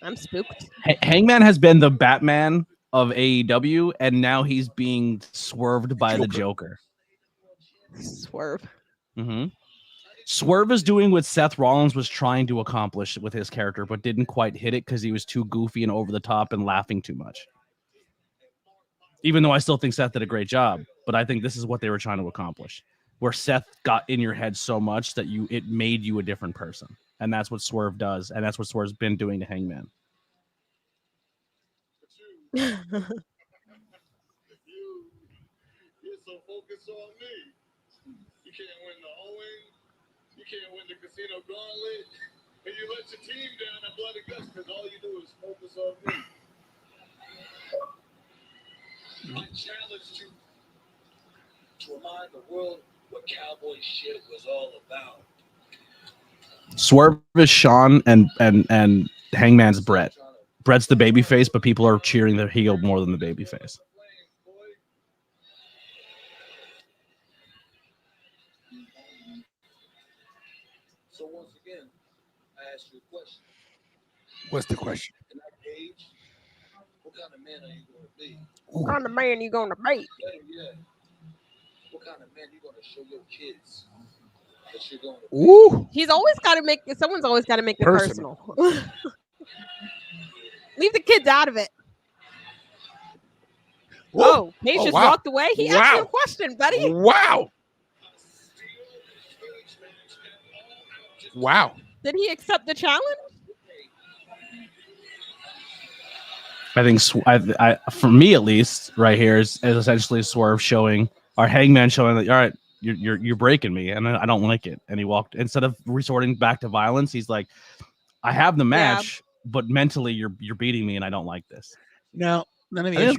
I'm spooked. Hangman has been the Batman of AEW, and now he's being swerved by the Joker. Swerve. Mm-hmm. Swerve is doing what Seth Rollins was trying to accomplish with his character, but didn't quite hit it because he was too goofy and over the top and laughing too much. Even though I still think Seth did a great job, but I think this is what they were trying to accomplish, where Seth got in your head so much that it made you a different person. And that's what Swerve does, and that's what Swerve's been doing to Hangman. You're so focused on me. You can't win the Owen. You can't win the Casino Gauntlet. And you let your team down at Blood and Guts because all you do is focus on me. I challenged you to remind the world what cowboy shit was all about. Swerve is Sean and Hangman's Brett. Brett's the babyface, but people are cheering the heel more than the babyface. So once again, I ask you a question. What's the question? In that age, what kind of man are you going to be? What kind of man you gonna be? Better yet, what kind of man you going to show your kids that you're going to be? Ooh. Someone's always got to make it Personal. personal. Leave the kids out of it. Whoa. Oh, Paige just wow. walked away. He asked you a question, buddy. Wow. Wow. Did he accept the challenge? I think for me at least, right here is essentially Swerve showing, or Hangman showing that, all right, you're breaking me, and I don't like it. And he walked, instead of resorting back to violence, he's like, I have the match, but mentally you're beating me, and I don't like this. Now, none of That's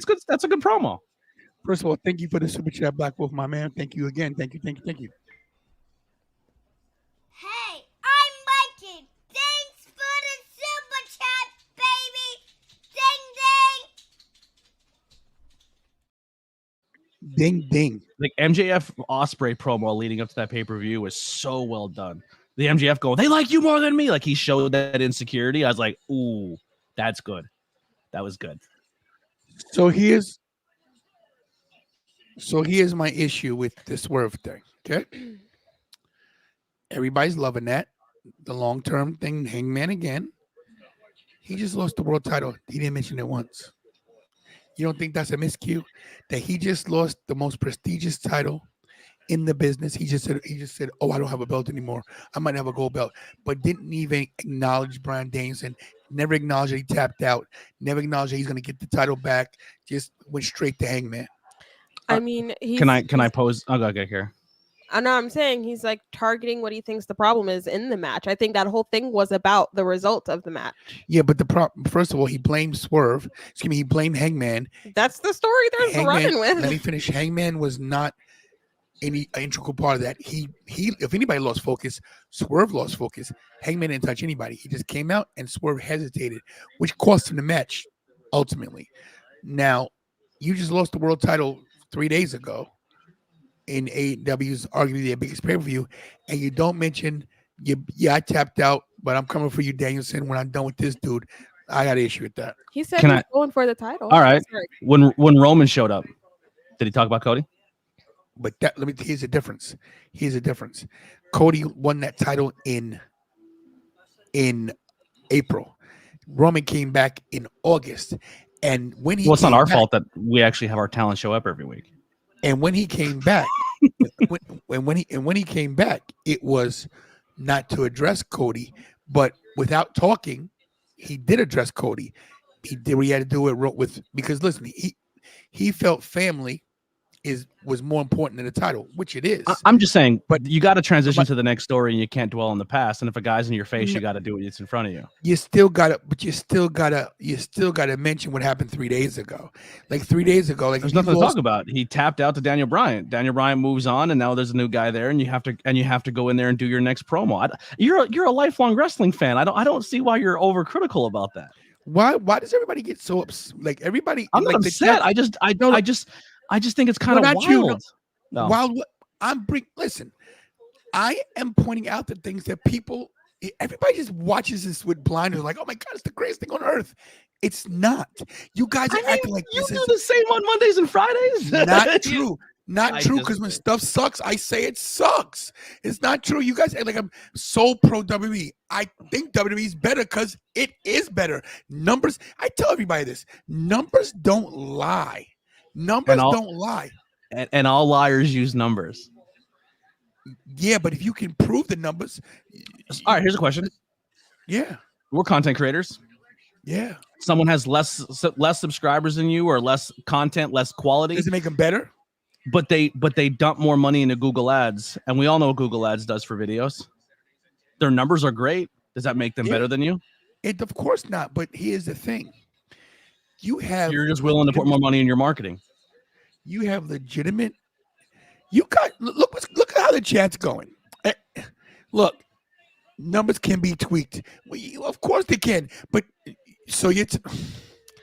good. That's a good promo. First of all, thank you for the super chat, Black Wolf, my man. Thank you again. Thank you. Hey, I'm Mikey. Thanks for the super chat, baby. Ding, ding. Ding, ding. Like MJF Ospreay promo leading up to that pay-per-view was so well done. The MJF going, they like you more than me. Like he showed that insecurity. I was like, ooh, that's good. That was good. So here's my issue with the Swerve thing. Okay. Everybody's loving that. The long-term thing, Hangman again. He just lost the world title. He didn't mention it once. You don't think that's a miscue? That he just lost the most prestigious title in the business. He just said, oh, I don't have a belt anymore. I might have a gold belt. But didn't even acknowledge Bryan Danielson. Never acknowledged that he tapped out. Never acknowledged that he's going to get the title back. Just went straight to Hangman. I mean, Can I pose? Oh, okay, here. I know I'm saying he's like targeting what he thinks the problem is in the match. I think that whole thing was about the result of the match. Yeah, but the problem, first of all, he blamed Swerve. Excuse me, he blamed Hangman. That's the story they're running with. Let me finish. Hangman was not any integral part of that. He if anybody lost focus, Swerve lost focus. Hangman didn't touch anybody. He just came out and Swerve hesitated, which cost him the match. ultimately. Now, you just lost the world title 3 days ago in AEW's arguably their biggest pay-per-view, and you don't mention I tapped out, but I'm coming for you, Danielson. When I'm done with this dude, I got an issue with that. He said he's going for the title. All right. When Roman showed up, did he talk about Cody? But here's the difference. Cody won that title in April. Roman came back in August. And when he it's not our fault that we actually have our talent show up every week. And when he came back, when he came back, it was not to address Cody, but without talking, he did address Cody. He did what he had to do it because listen, he felt family was more important than the title, which it is. I'm just saying, but you got to transition to the next story, and you can't dwell on the past. And if a guy's in your face, you got to do what's in front of you. You still gotta mention what happened 3 days ago. Like 3 days ago, like there's nothing to talk about. He tapped out to Daniel Bryan. Daniel Bryan moves on, and now there's a new guy there, and you have to go in there and do your next promo. You're a lifelong wrestling fan. I don't see why you're overcritical about that. Why does everybody get so upset? Like everybody, I'm not upset. I just think it's kind of wild. Wild. Listen, I am pointing out the things that everybody just watches this with blinders, like, oh my God, it's the greatest thing on earth. It's not. You guys are acting like you do the same on Mondays and Fridays. Not true. Not true, because when stuff sucks, I say it sucks. It's not true. You guys act like I'm so pro WWE. I think WWE is better because it is better. Numbers, I tell everybody this, numbers don't lie. Numbers don't lie. And all liars use numbers. Yeah, but if you can prove the numbers. All right, here's a question. Yeah. We're content creators. Yeah. Someone has less subscribers than you, or less content, less quality. Does it make them better? But they dump more money into Google Ads, and we all know what Google Ads does for videos. Their numbers are great. Does that make them better than you? Of course not. But here's the thing. You're just willing to put more money in your marketing. You have legitimate. You got look at how the chat's going. Look, numbers can be tweaked. Of course they can. But so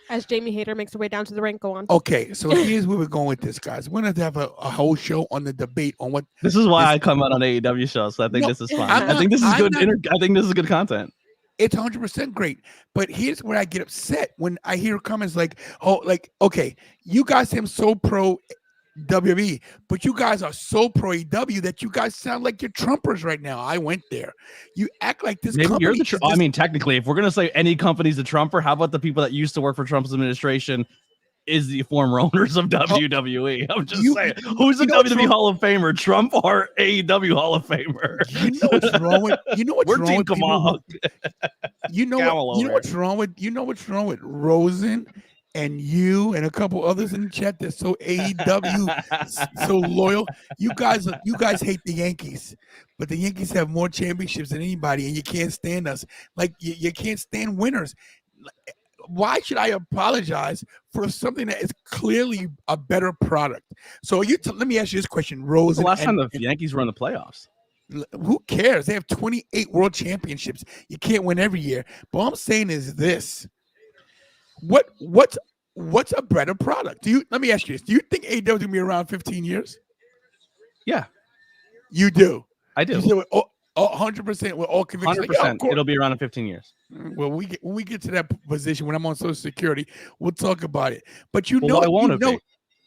as Jamie Hayter makes her way down to the ring, go on. Okay, so here's where we're going with this, guys. We're going to have a whole show on the debate on what. This is why I come out on AEW shows. So I think this is fun. I think this is good. I think this is good content. It's 100% great. But here's where I get upset when I hear comments like, oh, like, okay, you guys seem so pro WWE, but you guys are so pro AEW that you guys sound like you're Trumpers right now. I went there. You act like this. Maybe you're the I mean, technically, if we're going to say any company's a Trumper, how about the people that used to work for Trump's administration is the former owners of WWE? I'm just saying. Who's the WWE Hall of Famer, Trump or AEW Hall of Famer? You know what's wrong with what's wrong with Rosen and you and a couple others in the chat that's so AEW so loyal. You guys hate the Yankees, but the Yankees have more championships than anybody, and you can't stand us. Like you can't stand winners. Why should I apologize for something that is clearly a better product? So let me ask you this question, Rose. The last time the Yankees were in the playoffs. Who cares? They have 28 world championships. You can't win every year. But all I'm saying is this. What's a better product? Let me ask you this. Do you think AEW is going to be around 15 years? Yeah. You do? I do. 100% with all conviction. 100%. It'll be around in 15 years. Well, when we get to that position, when I'm on Social Security, we'll talk about it. But why won't it be?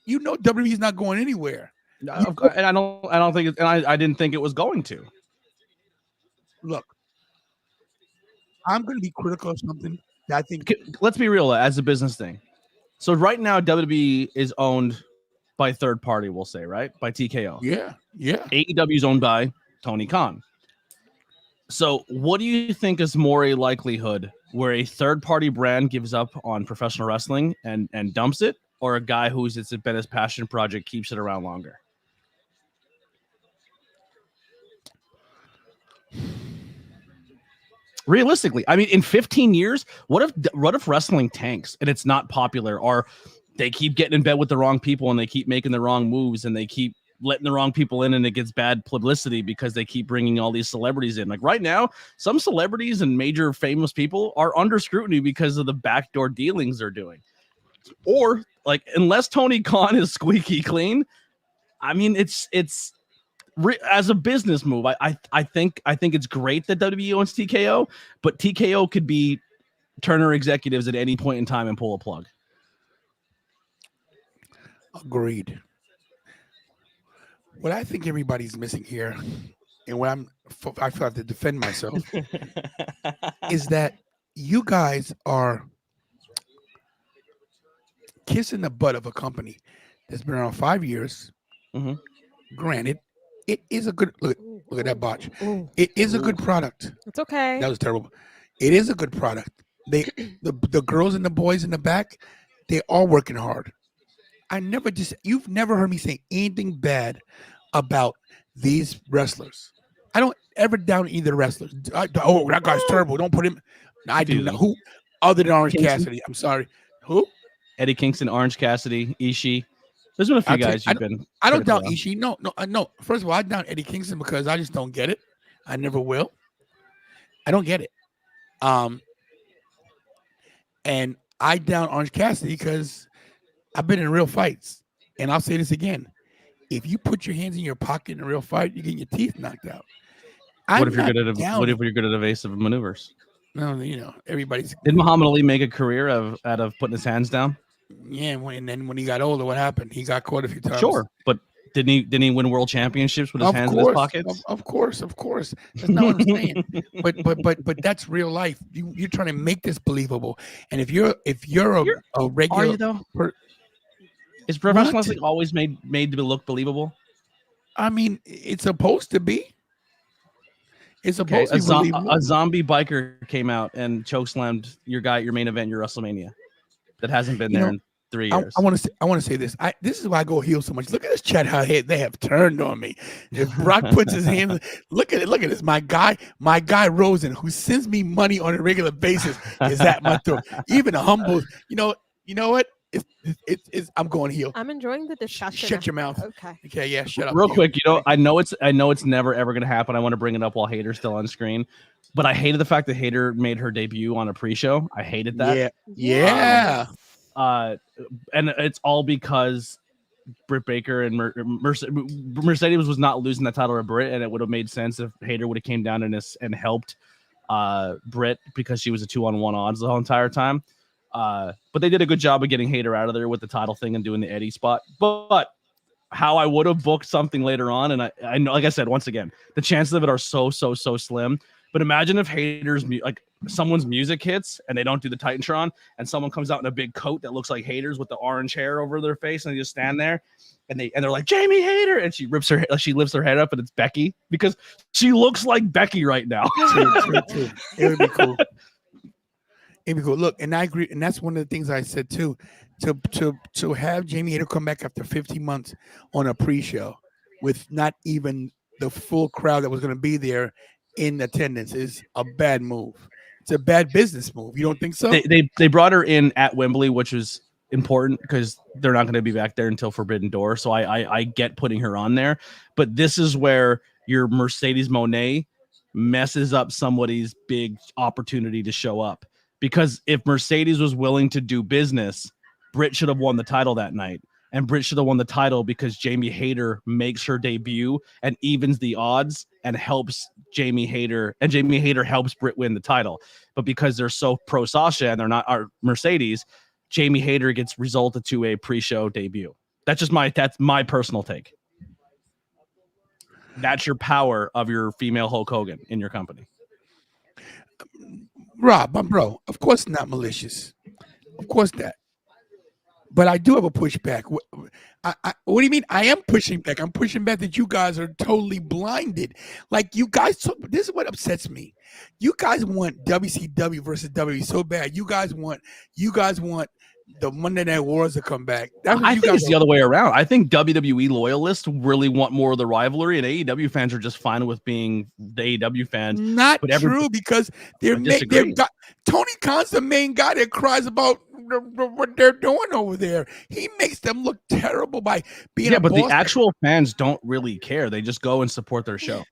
You know WWE's not going anywhere. And I don't think I didn't think it was going to. Look, I'm going to be critical of something that I think. Let's be real, as a business thing. So right now, WWE is owned by third party, we'll say, right? By TKO. Yeah. AEW is owned by Tony Khan. So what do you think is more a likelihood, where a third-party brand gives up on professional wrestling and dumps it, or a guy who's it's been his passion project keeps it around longer? Realistically, I mean, in 15 years, what if wrestling tanks and it's not popular, or they keep getting in bed with the wrong people and they keep making the wrong moves and they keep letting the wrong people in and it gets bad publicity because they keep bringing all these celebrities in. Like right now, some celebrities and major famous people are under scrutiny because of the backdoor dealings they're doing. Or like, unless Tony Khan is squeaky clean, I mean, it's as a business move. I think it's great that WWE owns TKO, but TKO could be Turner executives at any point in time and pull a plug. Agreed. What I think everybody's missing here, and what I feel I have to defend myself, is that you guys are kissing the butt of a company that's been around 5 years. Mm-hmm. Granted, it is a good look at that botch. It is a good product. It's okay. That was terrible. It is a good product. The girls and the boys in the back, they're all working hard. You've never heard me say anything bad about these wrestlers. I don't ever down either wrestlers. That guy's terrible. Don't put him. I do not. Who other than Orange Cassidy? I'm sorry. Who? Eddie Kingston, Orange Cassidy, Ishii. There's been a few guys you've been. I don't doubt Ishii. No. First of all, I doubt Eddie Kingston because I just don't get it. I never will. I don't get it. And I down Orange Cassidy because I've been in real fights. And I'll say this again. If you put your hands in your pocket in a real fight, you're getting your teeth knocked out. What if you're good at evasive maneuvers? No, everybody's. Did Muhammad Ali make a career out of putting his hands down? Yeah, and then when he got older, what happened? He got caught a few times. Sure, but didn't he win world championships with his hands in his pockets? Of course. That's not what I'm saying. But that's real life. You're trying to make this believable. And if you're a regular, are you though? Is professional wrestling always made to look believable? I mean, it's supposed to be. It's supposed to be believable. A zombie biker came out and chokeslammed your main event, your WrestleMania. That hasn't been there in 3 years. I want to say this. This is why I go heel so much. Look at this chat. How they have turned on me. If Brock puts his hands, look at it. Look at this. My guy Rosen, who sends me money on a regular basis, is at my door. Even a humble. You know what? It's I'm going heel. I'm enjoying the discussion. Shut your mouth. Okay. Yeah. Shut up. Real quick. I know it's never ever going to happen. I want to bring it up while Hayter's still on screen. But I hated the fact that Hayter made her debut on a pre-show. I hated that. Yeah. And it's all because Britt Baker and Mercedes was not losing that title to Britt, and it would have made sense if Hayter would have came down and helped Britt because she was a 2-on-1 odds the whole entire time. But they did a good job of getting Hayter out of there with the title thing and doing the Eddie spot. But how I would have booked something later on, and I know, like I said, once again, the chances of it are so slim. But imagine if Hayter's someone's music hits and they don't do the Titantron, and someone comes out in a big coat that looks like Hayter's with the orange hair over their face, and they just stand there, and they're like Jamie Hayter, and she lifts her head up, and it's Becky because she looks like Becky right now. True. It would be cool. It'd be cool. Look, and I agree, and that's one of the things I said too. To have Jamie Hayter come back after 50 months on a pre-show with not even the full crowd that was going to be there in attendance is a bad move. It's a bad business move. You don't think so? They brought her in at Wembley, which was important because they're not going to be back there until Forbidden Door. So I get putting her on there, but this is where your Mercedes Moné messes up somebody's big opportunity to show up. Because if Mercedes was willing to do business, Britt should have won the title that night. And Britt should have won the title because Jamie Hayter makes her debut and evens the odds and helps Jamie Hayter. And Jamie Hayter helps Britt win the title. But because they're so pro Sasha and they're not our Mercedes, Jamie Hayter gets resulted to a pre-show debut. That's my personal take. That's your power of your female Hulk Hogan in your company. Rob, my bro, of course not malicious. Of course not. But I do have a pushback. What do you mean? I am pushing back. I'm pushing back that you guys are totally blinded. Like you guys, this is what upsets me. You guys want WCW versus WWE so bad. You guys want the Monday Night Wars to come back. I think it's the other way around. I think WWE loyalists really want more of the rivalry, and AEW fans are just fine with being the AEW fans. Not true, because Tony Khan's the main guy that cries about what they're doing over there. He makes them look terrible by being but boss. the actual fans don't really care. They just go and support their show.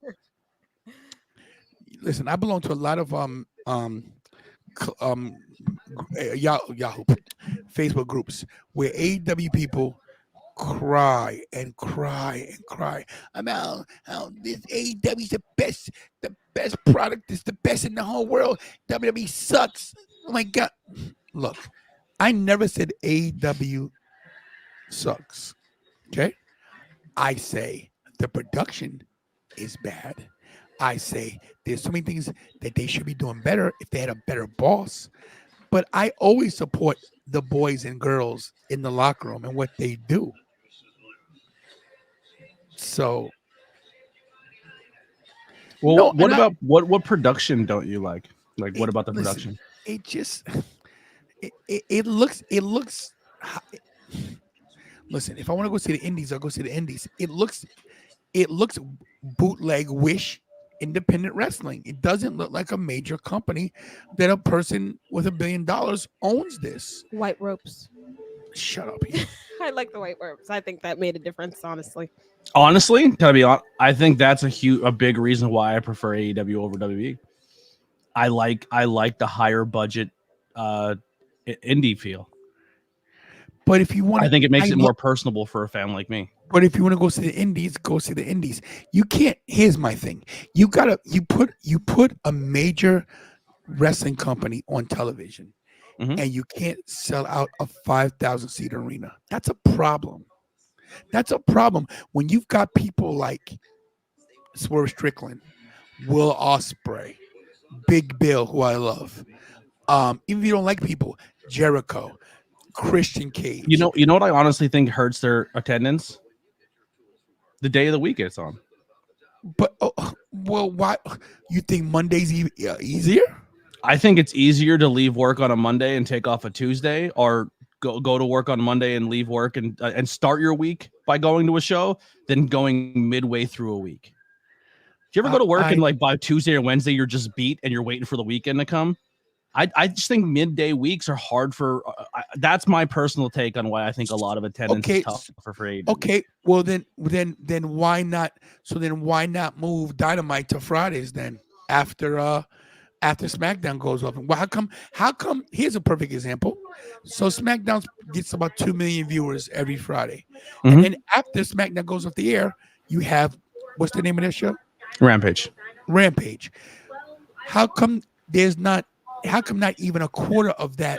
Listen, I belong to a lot of Yahoo Facebook groups where AEW people cry and cry and cry about how this AEW is the best product, is the best in the whole world. WWE sucks. Oh my God. Look, I never said AEW sucks. Okay? I say the production is bad. I say there's so many things that they should be doing better if they had a better boss. But I always support the boys and girls in the locker room and what they do. So, well, no, what about what production don't you like? Like, what about the listen, production? It just it looks. Listen, if I want to go see the Indies, I'll go see the Indies. It looks bootleg Wish independent wrestling. It doesn't look like a major company that a person with $1 billion owns this. White ropes. Shut up. I like the white ropes. I think that made a difference, honestly. Honestly, to be honest, I think that's a big reason why I prefer AEW over WWE. I like the higher budget indie feel. But if you want, I think it makes it more personable for a fan like me. But if you want to go see the Indies, go see the Indies. You can't. Here's my thing. You put a major wrestling company on television, and you can't sell out a 5,000 seat arena. That's a problem. That's a problem when you've got people like Swerve Strickland, Will Ospreay, Big Bill, who I love. Even if you don't like people, Jericho, Christian Cage. You know what I honestly think hurts their attendance? The day of the week it's on. But well, why you think Monday's easier? I think it's easier to leave work on a Monday and take off a Tuesday, or go to work on Monday and leave work and start your week by going to a show than going midway through a week. Do you ever go to work and like by Tuesday or Wednesday you're just beat and you're waiting for the weekend to come? I just think midday weeks are hard for. That's my personal take on why I think a lot of attendance is tough for AEW. Okay, well then why not? So then why not move Dynamite to Fridays then after SmackDown goes off? Well, how come? Here's a perfect example. So SmackDown gets about 2 million viewers every Friday, and then after SmackDown goes off the air, you have what's the name of that show? Rampage. How come there's not? How come not even a quarter of that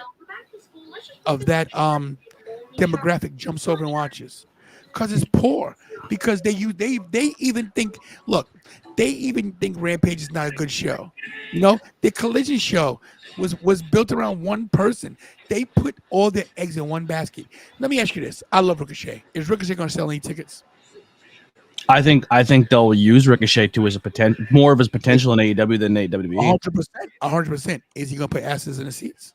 demographic jumps over and watches? Because it's poor. Because they even think, look, they even think Rampage is not a good show. You know, the Collision show was built around one person. They put all their eggs in one basket. Let me ask you this: I love Ricochet. Is Ricochet going to sell any tickets? I think they'll use Ricochet to his more of his potential in AEW than WWE. 100%. Is he going to put asses in the seats?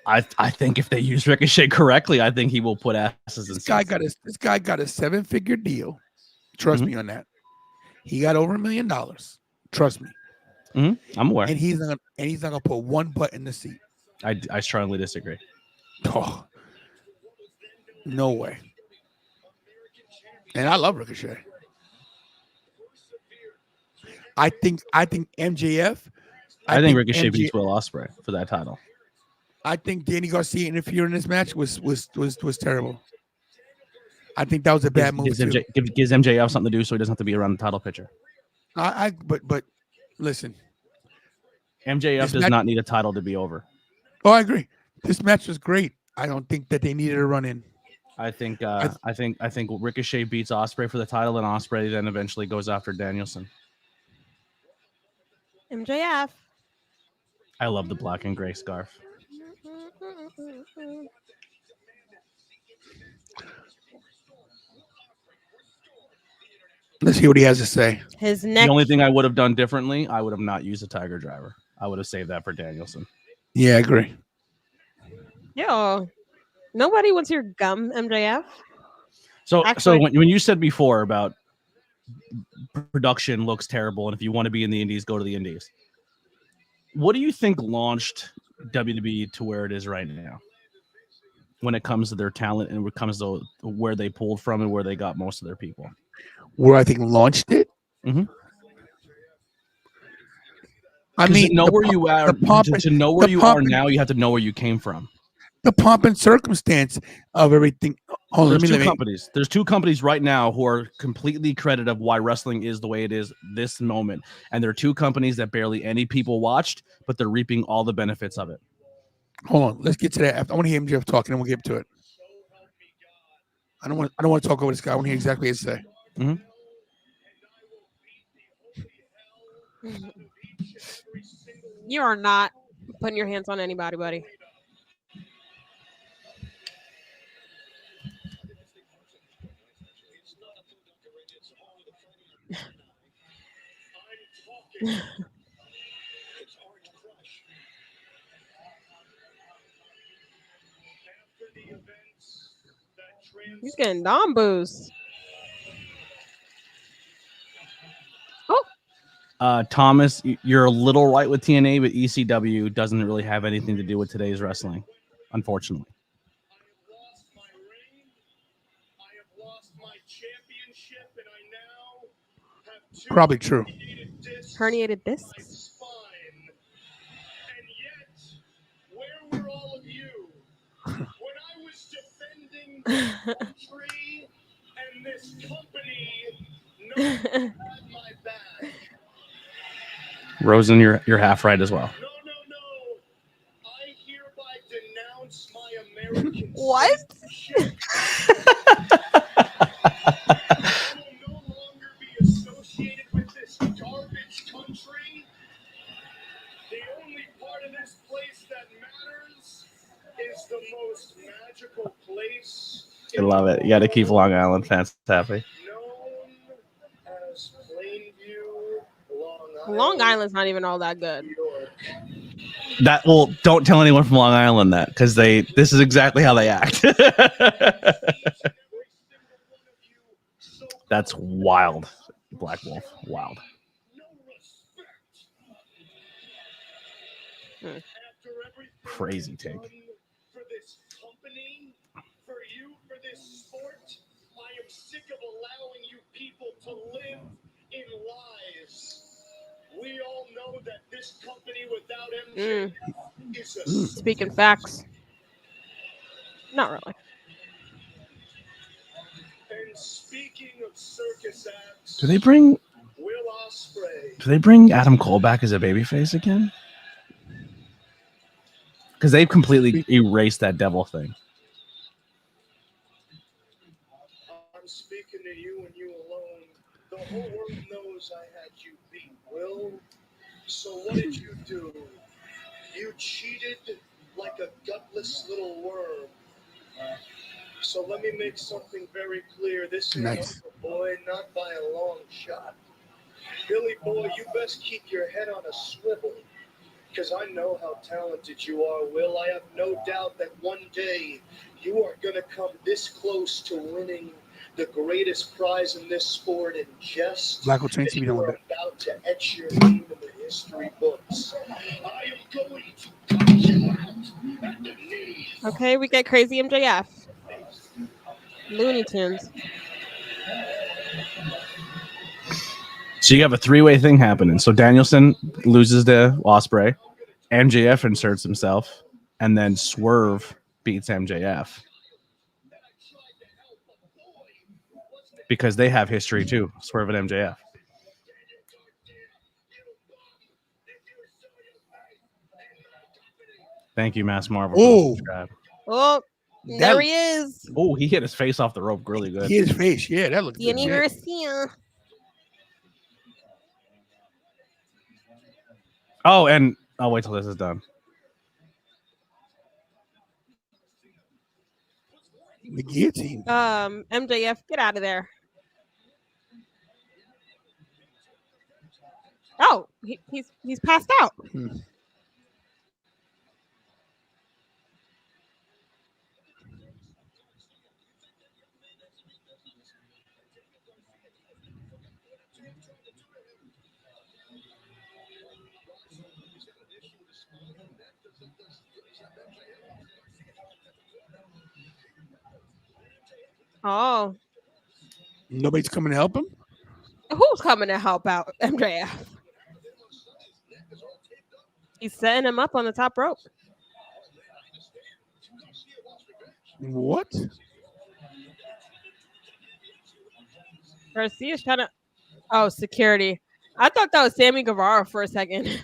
I think if they use Ricochet correctly, I think he will put asses in the seats. This guy got a 7-figure deal. Trust me on that. He got over $1 million. Trust me. I'm aware. And he's not going to put one butt in the seat. I strongly disagree. Oh, no way. And I love Ricochet. I think MJF. I think Ricochet beats Will Ospreay for that title. I think Danny Garcia interfering in this match was terrible. I think that was a bad move. Gives MJF something to do so he doesn't have to be around the title picture. But listen, MJF does not need a title to be over. Oh, I agree. This match was great. I don't think that they needed a run in. I think Ricochet beats Ospreay for the title, and Ospreay then eventually goes after Danielson. MJF. I love the black and gray scarf. Let's hear what he has to say. His next. The only thing I would have done differently, I would have not used a Tiger Driver. I would have saved that for Danielson. Yeah, I agree. Yo, nobody wants your gum, MJF. So when you said before about production looks terrible, and if you want to be in the Indies, go to the Indies. What do you think launched WWE to where it is right now? when it comes to their talent and when it comes to where they pulled from and where they got most of their people. Where I think launched it. Mm-hmm. I mean, to know where you are, to know where you are now, you have to know where you came from. The pomp and circumstance of everything. Oh, There's two companies right now who are completely credited of why wrestling is the way it is this moment. And there are two companies that barely any people watched, but they're reaping all the benefits of it. Hold on, let's get to that. I want to hear MJF talking, and we'll get to it. I don't want to talk over this guy. I want to hear exactly what he has to say. Mm-hmm. You are not putting your hands on anybody, buddy. He's getting Dombos. Thomas, you're a little right with TNA, but ECW doesn't really have anything to do with today's wrestling, unfortunately. Probably true. Herniated discs. And yet, where were all of you when I was defending this country and this company? No one had my back. Rosen, you're half right as well. No. I hereby denounce my American What? citizenship. I will no longer be associated with this garbage country. The only part of this place that matters is the most magical place. I love it. You got to keep Long Island fans happy. Known as Plainview, Long Island's not even all that good. New York. Don't tell anyone from Long Island that, because this is exactly how they act. That's wild, Black Wolf. Wild. Crazy take. For this company, for you, for this sport, I am sick of allowing you people to live in lies. We all know that this company without MJ is a Speaking facts. Not really. And speaking of circus acts, Do they bring Will Ospreay. Adam Cole back as a babyface again? Because they've completely erased that devil thing. I'm speaking to you and you alone. The whole world knows I had you beat, Will. So what did you do? You cheated like a gutless little worm. So let me make something very clear. This is Nice. over, boy, not by a long shot. Billy boy, you best keep your head on a swivel. Because I know how talented you are, Will. I have no doubt that one day you are going to come this close to winning the greatest prize in this sport, and just Black will change TV you a are bit. about to etch your name in the history books. I am going to cut you out at the knees. Okay, we get crazy MJF. Looney Tunes. So you have a three-way thing happening. So Danielson loses to Ospreay, MJF inserts himself, and then Swerve beats MJF. Because they have history too, Swerve and MJF. Thank you, Mass Marvel. Oh. Oh, there he is. Oh, he hit his face off the rope really good. His face, yeah, that looked Danny good. Garcia. Oh, and I'll wait till this is done. The guillotine. MJF, get out of there. Oh, he's passed out. Oh, Nobody's coming to help him? who's coming to help out MJF? He's setting him up on the top rope. What? Garcia's trying to. Oh, security. I thought that was Sammy Guevara for a second.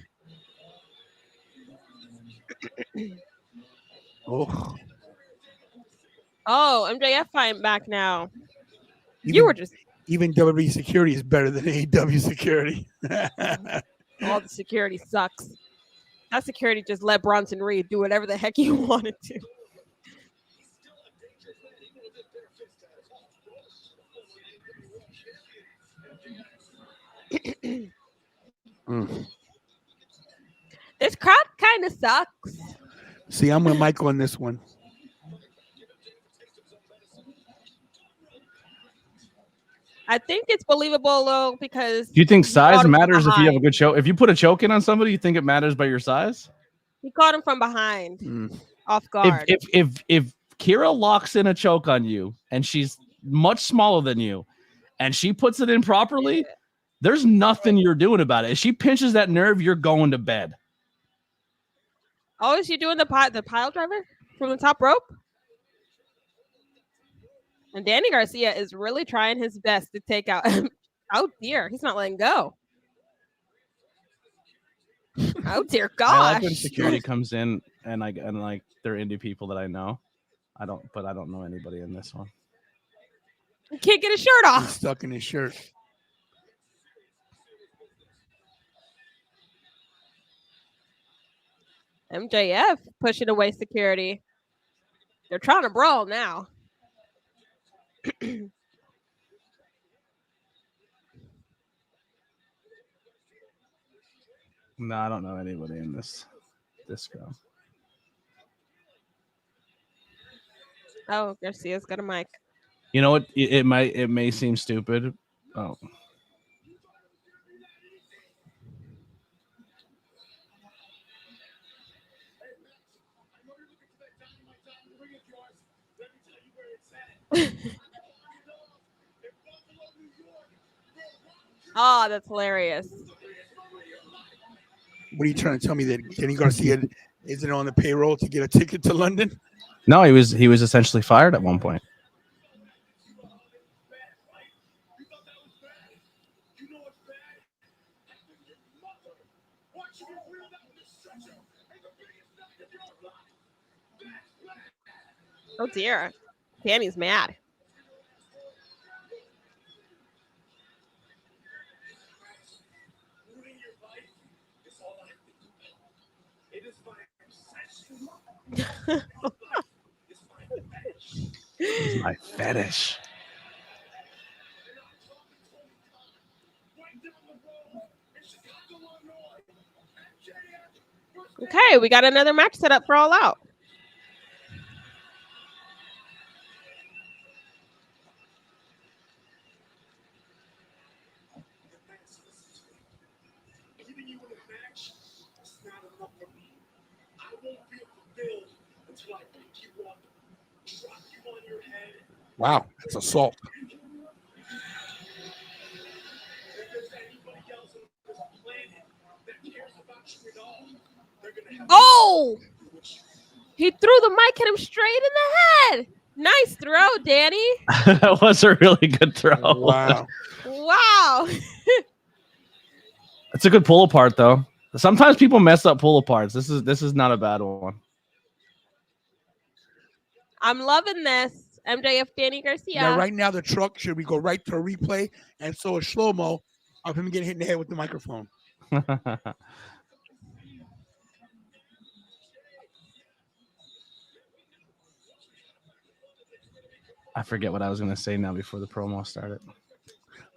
Oh. Oh, MJF fighting back now. Even, You were just. Even WWE security is better than AEW security. All the security sucks. That security just let Bronson Reed do whatever the heck he wanted to. This crowd kind of sucks. See, I'm with Michael on this one. I think it's believable though because. Do you think size him matters from if you have a behind. good choke? If you put a choke in on somebody, you think it matters by your size? He caught him from behind, Mm. off guard. If Kira locks in a choke on you and she's much smaller than you, and she puts it in properly, there's nothing you're doing about it. If she pinches that nerve, you're going to bed. Oh, is she doing the pile driver from the top rope? And Danny Garcia is really trying his best to take out. Oh dear, he's not letting go. Oh dear I like when gosh. security comes in and like they're indie people that I know. I don't know anybody in this one. He can't get his shirt He's off. stuck in his shirt. MJF pushing away security. They're trying to brawl now. No, I don't know anybody in this crowd. Oh, Garcia's got a mic. You know what? It may seem stupid. Oh. Oh, that's hilarious. What are you trying to tell me that Danny Garcia isn't on the payroll to get a ticket to London? No, he was essentially fired at one point. Oh dear. Danny's mad. It's my fetish. Okay, we got another match set up for All Out. Wow, that's assault. Oh! He threw the mic at him straight in the head. Nice throw, Danny. That was a really good throw. Wow. Wow. It's a good pull apart though. Sometimes people mess up pull aparts. This is not a bad one. I'm loving this. MJF Danny Garcia. Now, right now, the truck, should we go right to a replay and so a slow-mo of him getting hit in the head with the microphone? I forget what I was going to say now before the promo started.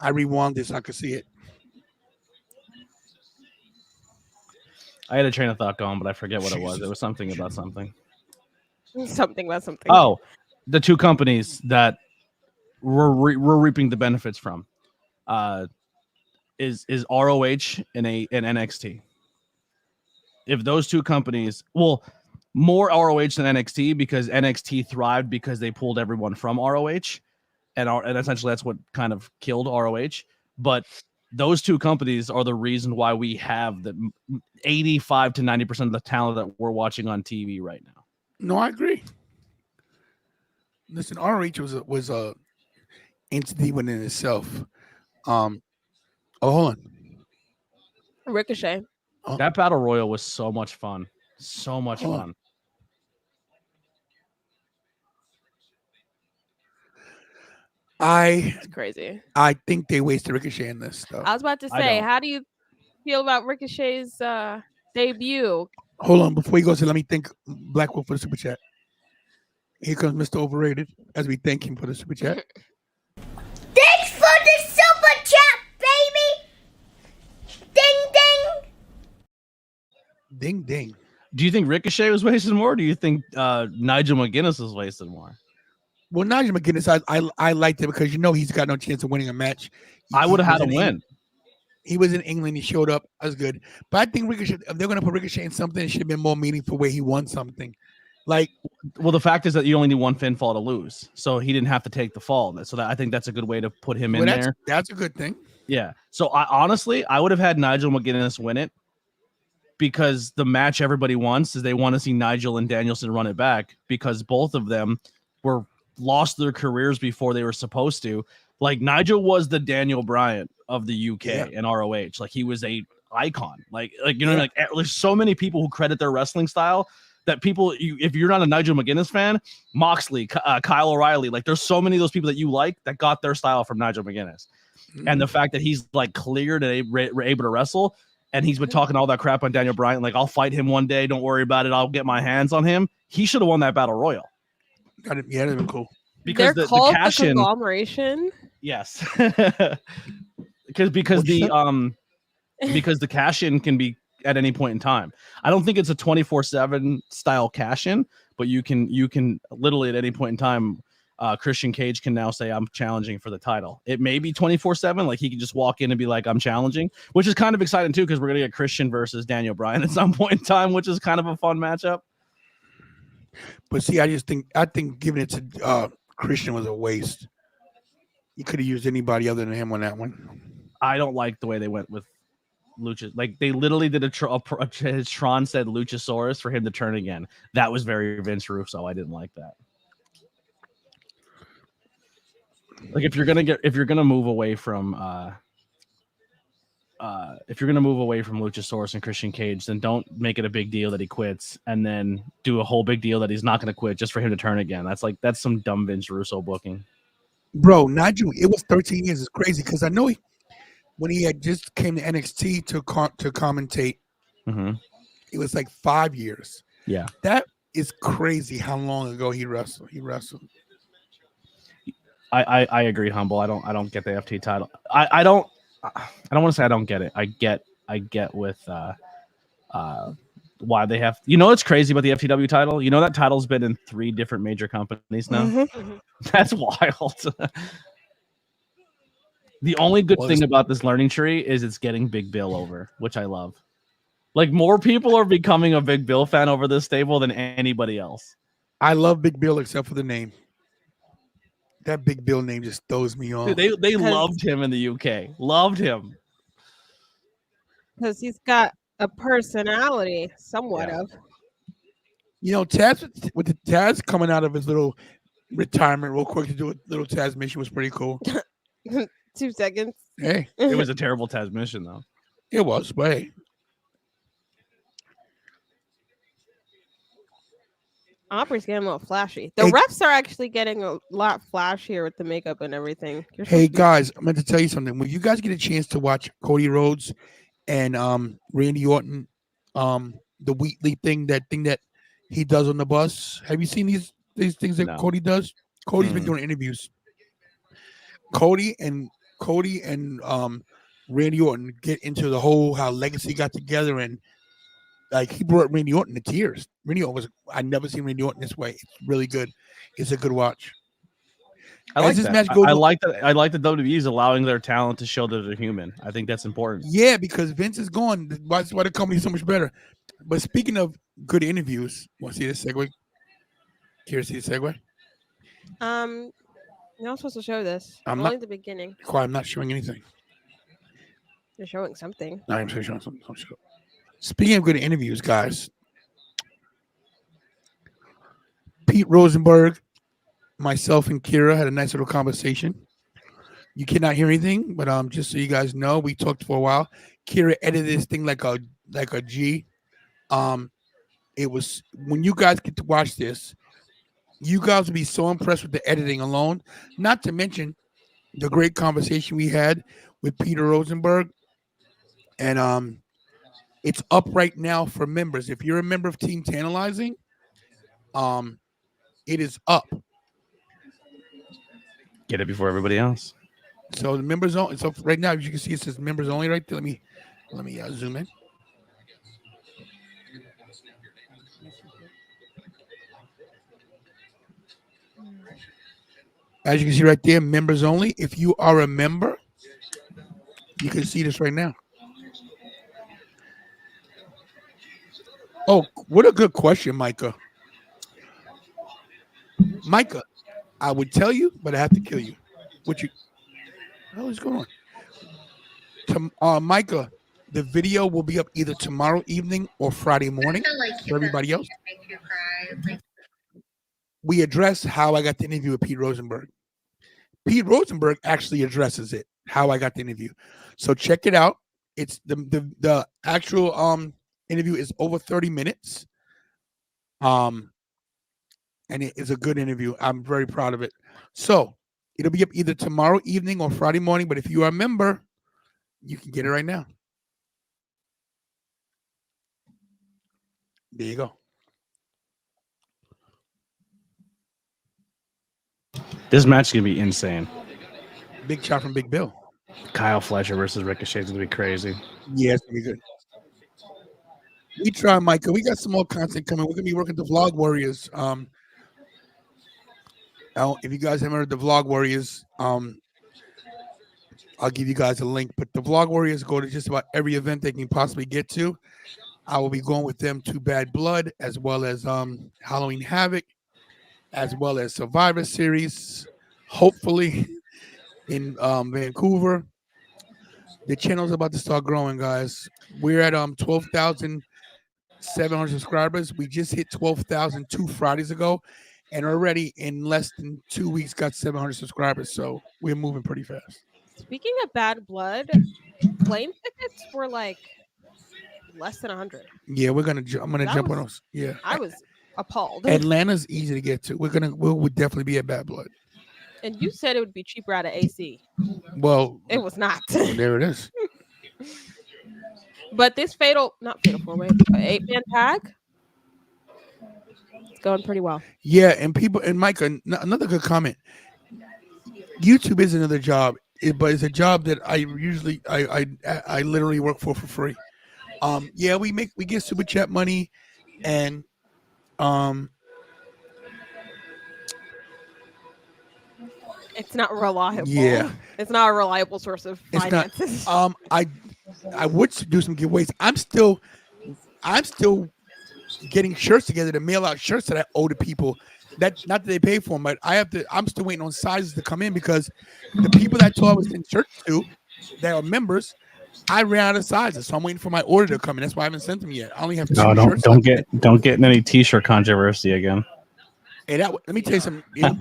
I rewound this. I could see it. I had a train of thought going, but I forget what it was. It was something about something. Something about something. Oh, the two companies that we're reaping the benefits from is ROH and NXT. If those two companies, well, more ROH than NXT because NXT thrived because they pulled everyone from ROH. and essentially that's what kind of killed ROH. But those two companies are the reason why we have the 85 to 90% of the talent that we're watching on TV right now. No, I agree. Listen, ROH was a entity within itself. Hold on. Ricochet. That battle royal was so much fun. So much fun. It's crazy. I think they wasted Ricochet in this stuff. I was about to say, how do you feel about Ricochet's debut? Hold on, before you go, so let me thank Blackwolf for the super chat. Here comes Mr. Overrated as we thank him for the super chat. Thanks for the super chat, baby. Ding ding. Ding ding. Do you think Ricochet was wasted more? Or do you think Nigel McGuinness was wasted more? Well, Nigel McGuinness, I liked it because he's got no chance of winning a match. I would have had him win. He was in England. He showed up. That was good. But I think Ricochet, if they're going to put Ricochet in something, it should have been more meaningful where he won something. Like, well, the fact is that you only need one pinfall to lose, so he didn't have to take the fall. So I think that's a good way to put him in there. That's a good thing. Yeah. So I would have had Nigel McGuinness win it because the match everybody wants is they want to see Nigel and Danielson run it back because both of them were lost their careers before they were supposed to. Like Nigel was the Daniel Bryan of the UK and ROH. Like he was a icon. Like there's so many people who credit their wrestling style that people, if you're not a Nigel McGuinness fan, Moxley, Kyle O'Reilly, like there's so many of those people that you like that got their style from Nigel McGuinness. And the fact that he's like cleared and able to wrestle, and he's been talking all that crap on Daniel Bryan, like I'll fight him one day, don't worry about it, I'll get my hands on him. He should have won that battle royal. Yeah, that'd been cool. Because they're called the conglomeration. Yes, because the cash in can be at any point in time. I don't think it's a 24/7 style cash in, but you can literally at any point in time. Christian Cage can now say I'm challenging for the title. It may be 24/7, like he can just walk in and be like I'm challenging, which is kind of exciting too because we're gonna get Christian versus Daniel Bryan at some point in time, which is kind of a fun matchup. But see, I think giving it to Christian was a waste. You could have used anybody other than him on that one. I don't like the way they went with Lucha. Like they literally did his Tron said Luchasaurus for him to turn again. That was very Vince Russo. I didn't like that. Like if you're gonna move away from Luchasaurus and Christian Cage, then don't make it a big deal that he quits and then do a whole big deal that he's not gonna quit just for him to turn again. That's some dumb Vince Russo booking. Bro, Nigel, it was 13 years. It's crazy because I know when he had just came to NXT to commentate, it was like 5 years. Yeah, that is crazy. How long ago he wrestled? I agree, Humble. I don't get the FT title. I don't want to say I don't get it. I get with why they have. You know what's crazy about the FTW title? You know that title's been in 3 different major companies now. That's wild. The only good thing about this learning tree is it's getting Big Bill over, which I love. Like more people are becoming a Big Bill fan over this stable than anybody else. I love Big Bill except for the name. That Big Bill name just throws me off. Dude, they loved him in the UK. Loved him. Because he's got a personality, somewhat of. You know, Taz with the Taz coming out of his little retirement real quick to do a little Taz mission was pretty cool. 2 seconds. Hey. It was a terrible Taz mission, though. It was, but hey. Aubrey's getting a little flashy. The refs are actually getting a lot flashier with the makeup and everything. Hey guys, I meant to tell you something. When you guys get a chance to watch Cody Rhodes and Randy Orton, the Wheatley thing that he does on the bus. Have you seen these things that Cody does? Cody's been doing interviews. Cody and Randy Orton get into the whole how Legacy got together and like he brought Randy Orton to tears. Randy Orton I've never seen Randy Orton this way. It's really good. It's a good watch. I like that. I like that. I like the WWE's allowing their talent to show that they're human. I think that's important. Yeah, because Vince is gone. That's why the company's so much better. But speaking of good interviews, want to see this segue? Care to see the segue? You're not supposed to show this. I'm Only not- the beginning. Quiet, I'm not showing anything. You're showing something. I'm showing something. Don't show. Speaking of good interviews, guys, Pete Rosenberg, myself, and Kira had a nice little conversation. You cannot hear anything, but just so you guys know, we talked for a while. Kira edited this thing like a G. It was, when you guys get to watch this, you guys will be so impressed with the editing alone. Not to mention the great conversation we had with Peter Rosenberg, and it's up right now for members. If you're a member of Team Tantalizing, it is up. Get it before everybody else. So the members only. So right now, as you can see, it says members only right there. Let me zoom in. As you can see right there, members only. If you are a member, you can see this right now. Oh, what a good question, Micah. Micah, I would tell you, but I have to kill you. What hell is going on? Micah, the video will be up either tomorrow evening or Friday morning for everybody else. We address how I got the interview with Pete Rosenberg. Pete Rosenberg actually addresses it, how I got the interview. So check it out. It's the actual interview is over 30 minutes. And it is a good interview. I'm very proud of it. So it'll be up either tomorrow evening or Friday morning. But if you are a member, you can get it right now. There you go. This match is gonna be insane. Big shot from Big Bill. Kyle Fletcher versus Ricochet is gonna be crazy. Yeah, it's gonna be good. We try, Micah. We got some more content coming. We're gonna be working the Vlog Warriors. If you guys haven't heard the Vlog Warriors, I'll give you guys a link. But the Vlog Warriors go to just about every event they can possibly get to. I will be going with them to Bad Blood, as well as Halloween Havoc, as well as Survivor Series, hopefully in Vancouver. The channel's about to start growing, guys. We're at 12,700 subscribers. We just hit 12,000 2 Fridays ago, and already in less than 2 weeks got 700 subscribers. So we're moving pretty fast. Speaking of Bad Blood, plane tickets were like less than 100. Yeah, I'm gonna jump on those. Yeah, I was appalled. Atlanta's we'll definitely be at Bad Blood. And you said it would be cheaper out of AC. Well, It was not. there it is. But this not fatal 4-way, 8-man tag, it's going pretty well. Yeah, and Mike, another good comment. YouTube is another job, but it's a job that I usually I literally work for free. Yeah, we get super chat money, and it's not reliable. Yeah, it's not a reliable source of finances. I would do some giveaways. I'm still getting shirts together to mail out shirts that I owe to people. That not that they pay for them, but I'm still waiting on sizes to come in because the people that I told I was sending shirts to that are members, I ran out of sizes, so I'm waiting for my order to come in. That's why I haven't sent them yet. I only have 2 shirts. Don't get in any t-shirt controversy again. Hey, let me tell you something. I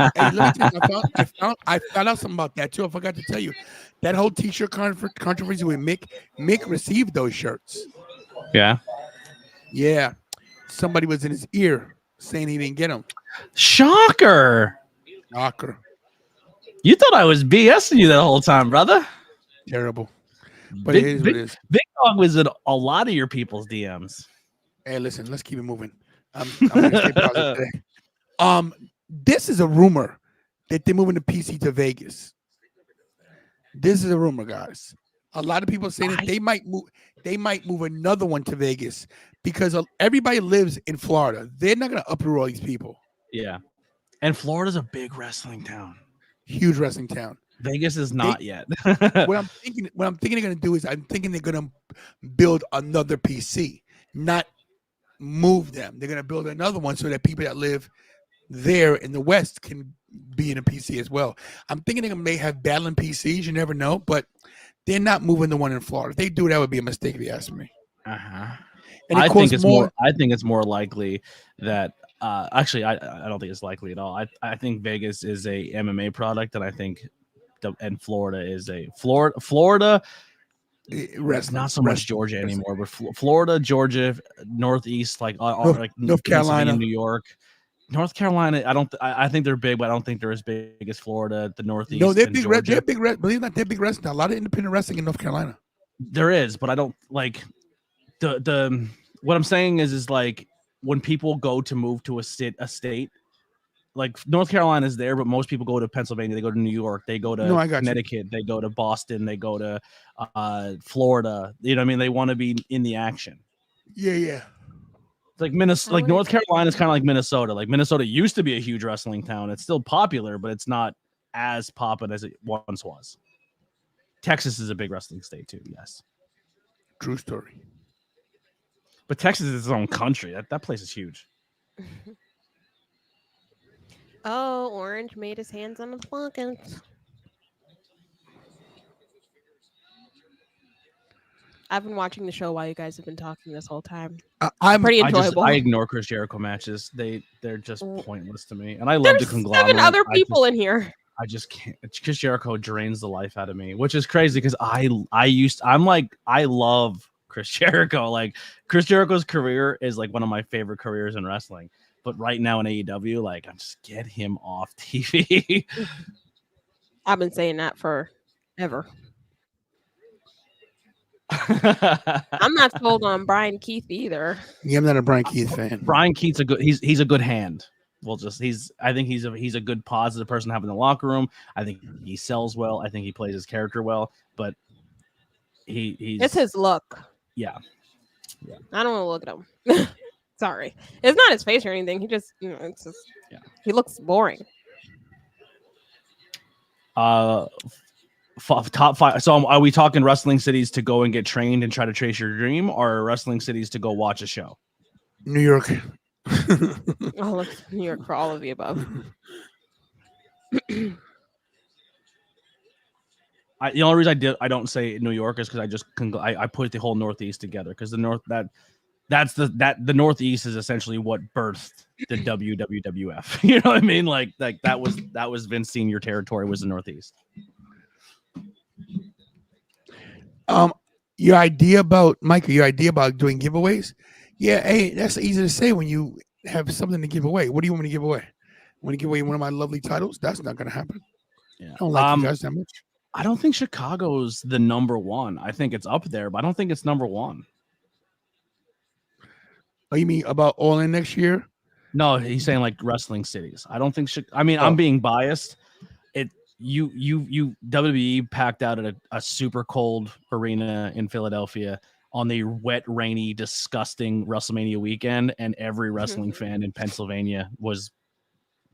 found out something about that too. I forgot to tell you. That whole t-shirt controversy with Mick received those shirts. Yeah. Yeah. Somebody was in his ear saying he didn't get them. Shocker. You thought I was BSing you that whole time, brother. Terrible. But it is what it is. Big Dog was in a lot of your people's DMs. Hey, listen, let's keep it moving. I'm gonna stay positive today. This is a rumor that they're moving the PC to Vegas. This is a rumor, guys. A lot of people are saying that they might move another one to Vegas because everybody lives in Florida. They're not going to uproot all these people. Yeah. And Florida's a big wrestling town. Huge wrestling town. Vegas is not yet. What I'm thinking they're going to do is they're going to build another PC, not move them. They're going to build another one so that people that live there in the West can be in a PC as well. I'm thinking they may have battling PCs. You never know, but they're not moving the one in Florida. If they do, that would be a mistake if you ask me. And I think it's more. I think it's more likely that. Actually, I don't think it's likely at all. I think Vegas is a MMA product, and I think, and Florida is a Florida. Wrestling, not so much Georgia anymore, but Florida, Georgia, Northeast, like North Carolina, New York, North Carolina. I think they're big, but I don't think they're as big as Florida, the Northeast. No, they're big. They're big. Believe it or not, they're big wrestling. A lot of independent wrestling in North Carolina. There is, but I don't like the. What I'm saying is like when people go to move to a state. Like North Carolina is there, but most people go to Pennsylvania. They go to New York. They go to Connecticut. They go to Boston. They go to Florida. You know what I mean? They want to be in the action. Yeah. It's like Minnesota. Like North Carolina is kind of like Minnesota. Like Minnesota used to be a huge wrestling town. It's still popular, but it's not as poppin' as it once was. Texas is a big wrestling state too. Yes. True story. But Texas is its own country. That place is huge. Oh, Orange made his hands on the Falcons. I've been watching the show while you guys have been talking this whole time. I'm pretty enjoyable. I ignore Chris Jericho matches. They're just pointless to me. And I love the conglomerate. There's 7 other people in here. I just can't. Chris Jericho drains the life out of me, which is crazy because I love Chris Jericho. Like Chris Jericho's career is like one of my favorite careers in wrestling. But right now in AEW, like I'm just get him off TV. I've been saying that forever. I'm not sold on Brian Keith either. Yeah, I'm not a Brian Keith fan. Brian Keith's he's a good hand. I think he's a good positive person to have in the locker room. I think he sells well. I think he plays his character well. But it's his look. Yeah. I don't want to look at him. Sorry, it's not his face or anything. He just, it's just, he looks boring. Top 5. So are we talking wrestling cities to go and get trained and try to chase your dream, or wrestling cities to go watch a show? New York. I'll look to New York for all of the above. The only reason I don't say New York is because I put the whole Northeast together because the Northeast is essentially what birthed the WWF. You know what I mean? Like that was Vince Senior territory was the Northeast. Your idea about doing giveaways? Yeah, hey, that's easy to say when you have something to give away. What do you want me to give away? Want to give away one of my lovely titles? That's not going to happen. Yeah. I don't like you guys that much. I don't think Chicago's the number one. I think it's up there, but I don't think it's number one. Oh, you mean about All In next year? No, he's saying like wrestling cities. I don't think. I'm being biased. WWE packed out at a super cold arena in Philadelphia on the wet, rainy, disgusting WrestleMania weekend, and every wrestling fan in Pennsylvania was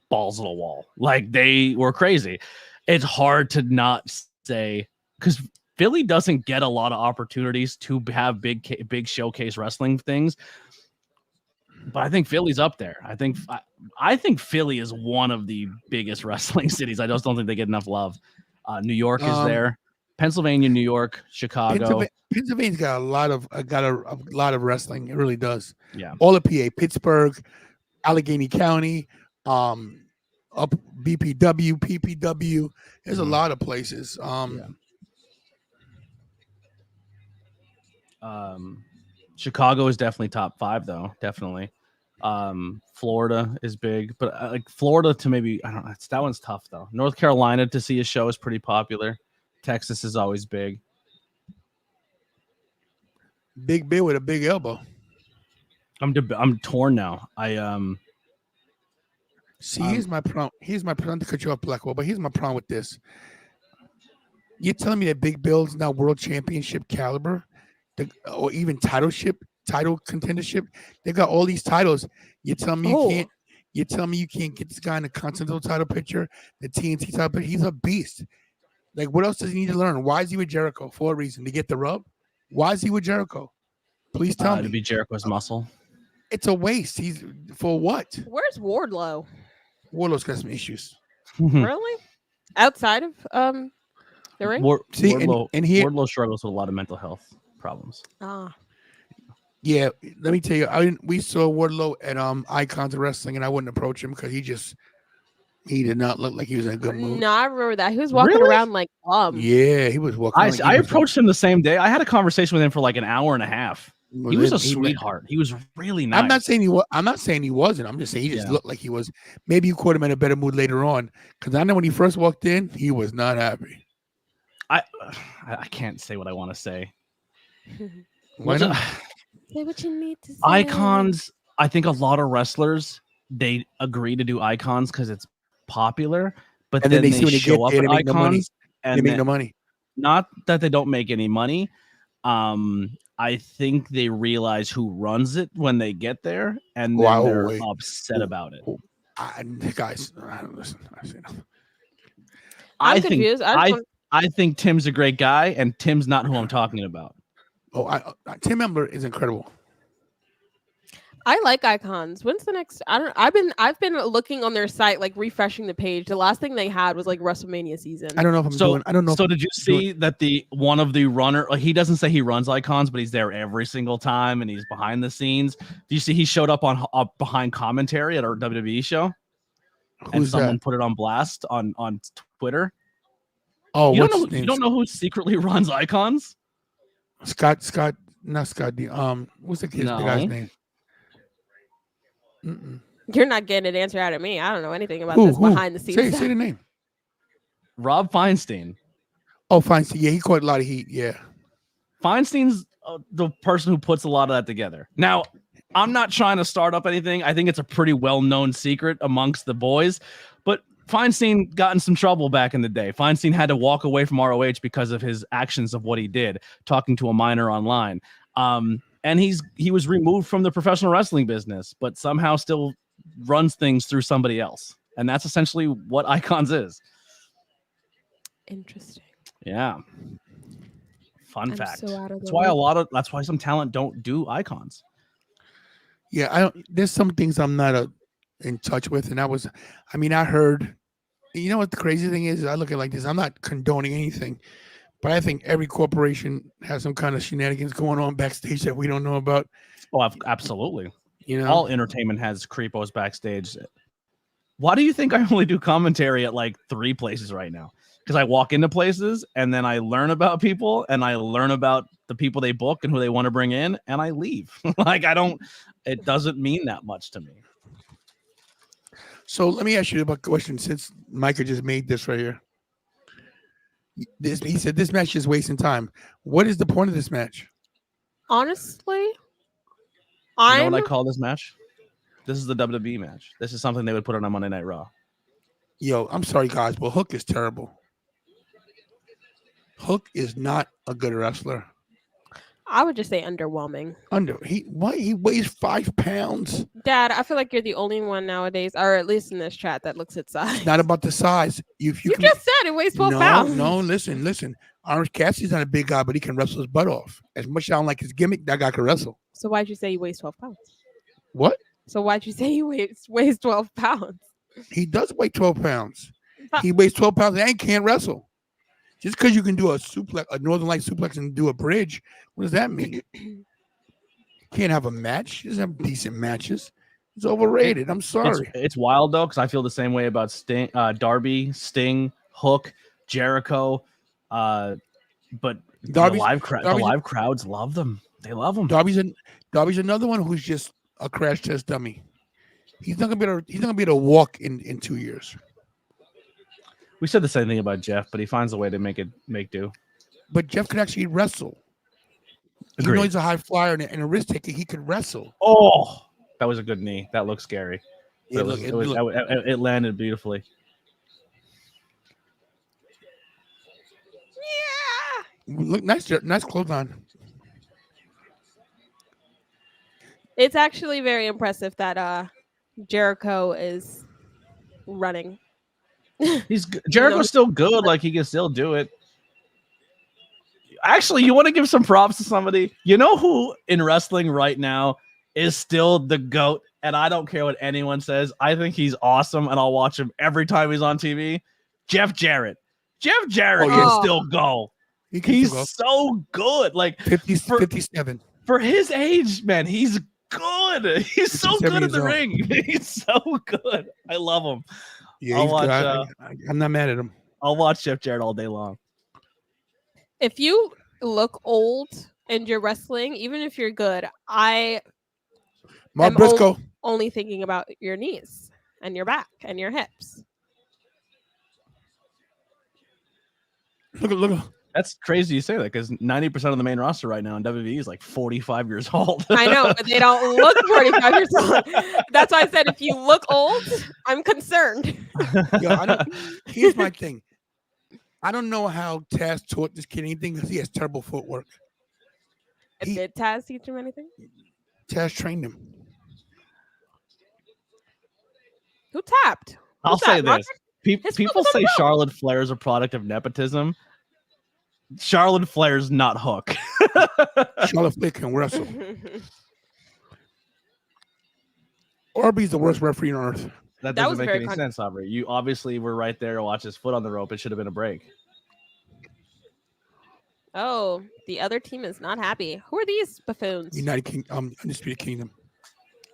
balls to the wall. Like they were crazy. It's hard to not say because Philly doesn't get a lot of opportunities to have big showcase wrestling things. But I think Philly's up there. I think Philly is one of the biggest wrestling cities. I just don't think they get enough love. New York is there. Pennsylvania, New York, Chicago. Pennsylvania's got a lot of wrestling. It really does. Yeah. All of PA, Pittsburgh, Allegheny County, up BPW, PPW. There's a lot of places. Chicago is definitely top 5 though. Definitely. Florida is big, but like Florida to maybe, I don't know. That one's tough though. North Carolina to see a show is pretty popular. Texas is always big. Big Bill with a big elbow. I'm torn now. See, here's my problem. Not to cut you off, Blackwell, but here's my problem with this. You're telling me that Big Bill's not world championship caliber, or even title contendership? They got all these titles. You tell me you can't. You tell me you can't get this guy in the Continental title picture, the TNT title picture. He's a beast. Like, what else does he need to learn? Why is he with Jericho? For a reason, to get the rub. Why is he with Jericho? Please tell me. To be Jericho's muscle. It's a waste. He's for what? Where's Wardlow? Wardlow's got some issues. Really? Outside of the ring? See, Wardlow, and here, Wardlow struggles with a lot of mental health problems. yeah, let me tell you, we saw Wardlow at Icons of Wrestling, and I wouldn't approach him because he did not look like he was in a good mood. No, I remember that. He was walking around like Yeah, he was walking. I approached him the same day. I had a conversation with him for like an hour and a half. He was a sweetheart. He was really nice. I'm not saying he wasn't. I'm just saying he just looked like he was. Maybe you caught him in a better mood later on, because I know when he first walked in, he was not happy. I can't say what I want to say. Why not? Say what you need to say. Icons. I think a lot of wrestlers they agree to do icons because it's popular, but and then they see when show up at icons and they make no money. Not that they don't make any money. I think they realize who runs it when they get there, and then they're upset about it. Guys, listen. I'm confused. I think Tim's a great guy, and Tim's not who I'm talking about. Tim Embler is incredible. I like Icons. When's the next? I've been looking on their site, like refreshing the page. The last thing they had was like WrestleMania season. I don't know if I'm doing. I don't know. So did you see that one of the runner? Like he doesn't say he runs Icons, but he's there every single time, and he's behind the scenes. Do you see he showed up behind commentary at our WWE show? And someone put it on blast on Twitter. Oh, you don't know who secretly runs Icons? Scott, not Scott. What's the guy's name? You're not getting an answer out of me. I don't know anything about this behind the scenes. Say the name. Rob Feinstein. Oh, Feinstein. Yeah, he caught a lot of heat. Yeah. Feinstein's the person who puts a lot of that together. Now, I'm not trying to start up anything. I think it's a pretty well-known secret amongst the boys, but Feinstein got in some trouble back in the day. Feinstein had to walk away from ROH because of his actions of what he did, talking to a minor online. And he was removed from the professional wrestling business, but somehow still runs things through somebody else. And that's essentially what Icons is. Interesting. Yeah. Fun fact. So that's why some talent don't do Icons. Yeah, there's some things I'm not in touch with, and I heard. You know what the crazy thing is? I look at it like this. I'm not condoning anything, but I think every corporation has some kind of shenanigans going on backstage that we don't know about. Oh, absolutely. You know, all entertainment has creepos backstage. Why do you think I only do commentary at like 3 places right now? Because I walk into places and then I learn about people and I learn about the people they book and who they want to bring in, and I leave. It doesn't mean that much to me. So let me ask you about a question, since Micah just made this right here. He said this match is wasting time. What is the point of this match? Honestly, you know what I call this match? This is the WWE match. This is something they would put on Monday Night Raw. Yo, I'm sorry, guys, but Hook is terrible. Hook is not a good wrestler. I would just say underwhelming. He weighs 5 pounds. Dad, I feel like you're the only one nowadays, or at least in this chat, that looks at size. It's not about the size. You just said it weighs 12 pounds. No, listen. Orange Cassidy's not a big guy, but he can wrestle his butt off. As much as I don't like his gimmick, that guy can wrestle. So why'd you say he weighs 12 pounds? What? So why'd you say he weighs 12 pounds? He does weigh 12 pounds. He weighs 12 pounds and can't wrestle. Just because you can do a Northern Light suplex and do a bridge, what does that mean? Can't have a match. He doesn't have decent matches. It's overrated. I'm sorry. It's wild though, because I feel the same way about Sting, Darby, Sting, Hook, Jericho. But the live crowds love them. They love them. Darby's another one who's just a crash test dummy. He's not gonna be able to walk in 2 years. We said the same thing about Jeff, but he finds a way to make do. But Jeff could actually wrestle. Agreed. Even though he's a high flyer and a risk taker, he could wrestle. Oh, that was a good knee. That looked scary. Yeah, it landed beautifully. Yeah. Look, nice clothes on. It's actually very impressive that Jericho is running. Jericho's still good. Like he can still do it. Actually, you want to give some props to somebody? You know who in wrestling right now is still the GOAT and I don't care what anyone says. I think he's awesome, and I'll watch him every time he's on TV. Jeff Jarrett. Jeff Jarrett can still go. He's so good. Like 57. For his age, man, he's good. He's so good in the ring. He's so good. I love him. Yeah, I'm not mad at him. I'll watch Jeff Jarrett all day long. If you look old and you're wrestling, even if you're good, I Mark Briscoe only thinking about your knees and your back and your hips. Look. That's crazy you say that because 90% of the main roster right now in WWE is like 45 years old. I know, but they don't look 45 years old. That's why I said if you look old, I'm concerned. Here's my thing. I don't know how Taz taught this kid anything because he has terrible footwork. Did Taz teach him anything? Taz trained him. Who tapped? I'll say this. People say Charlotte Flair is a product of nepotism. Charlotte Flair's not Hook. Charlotte Flair can wrestle. Arby's the worst referee on earth. That doesn't make any sense, Aubrey. You obviously were right there to watch his foot on the rope. It should have been a break. Oh, the other team is not happy. Who are these buffoons? Undisputed Kingdom.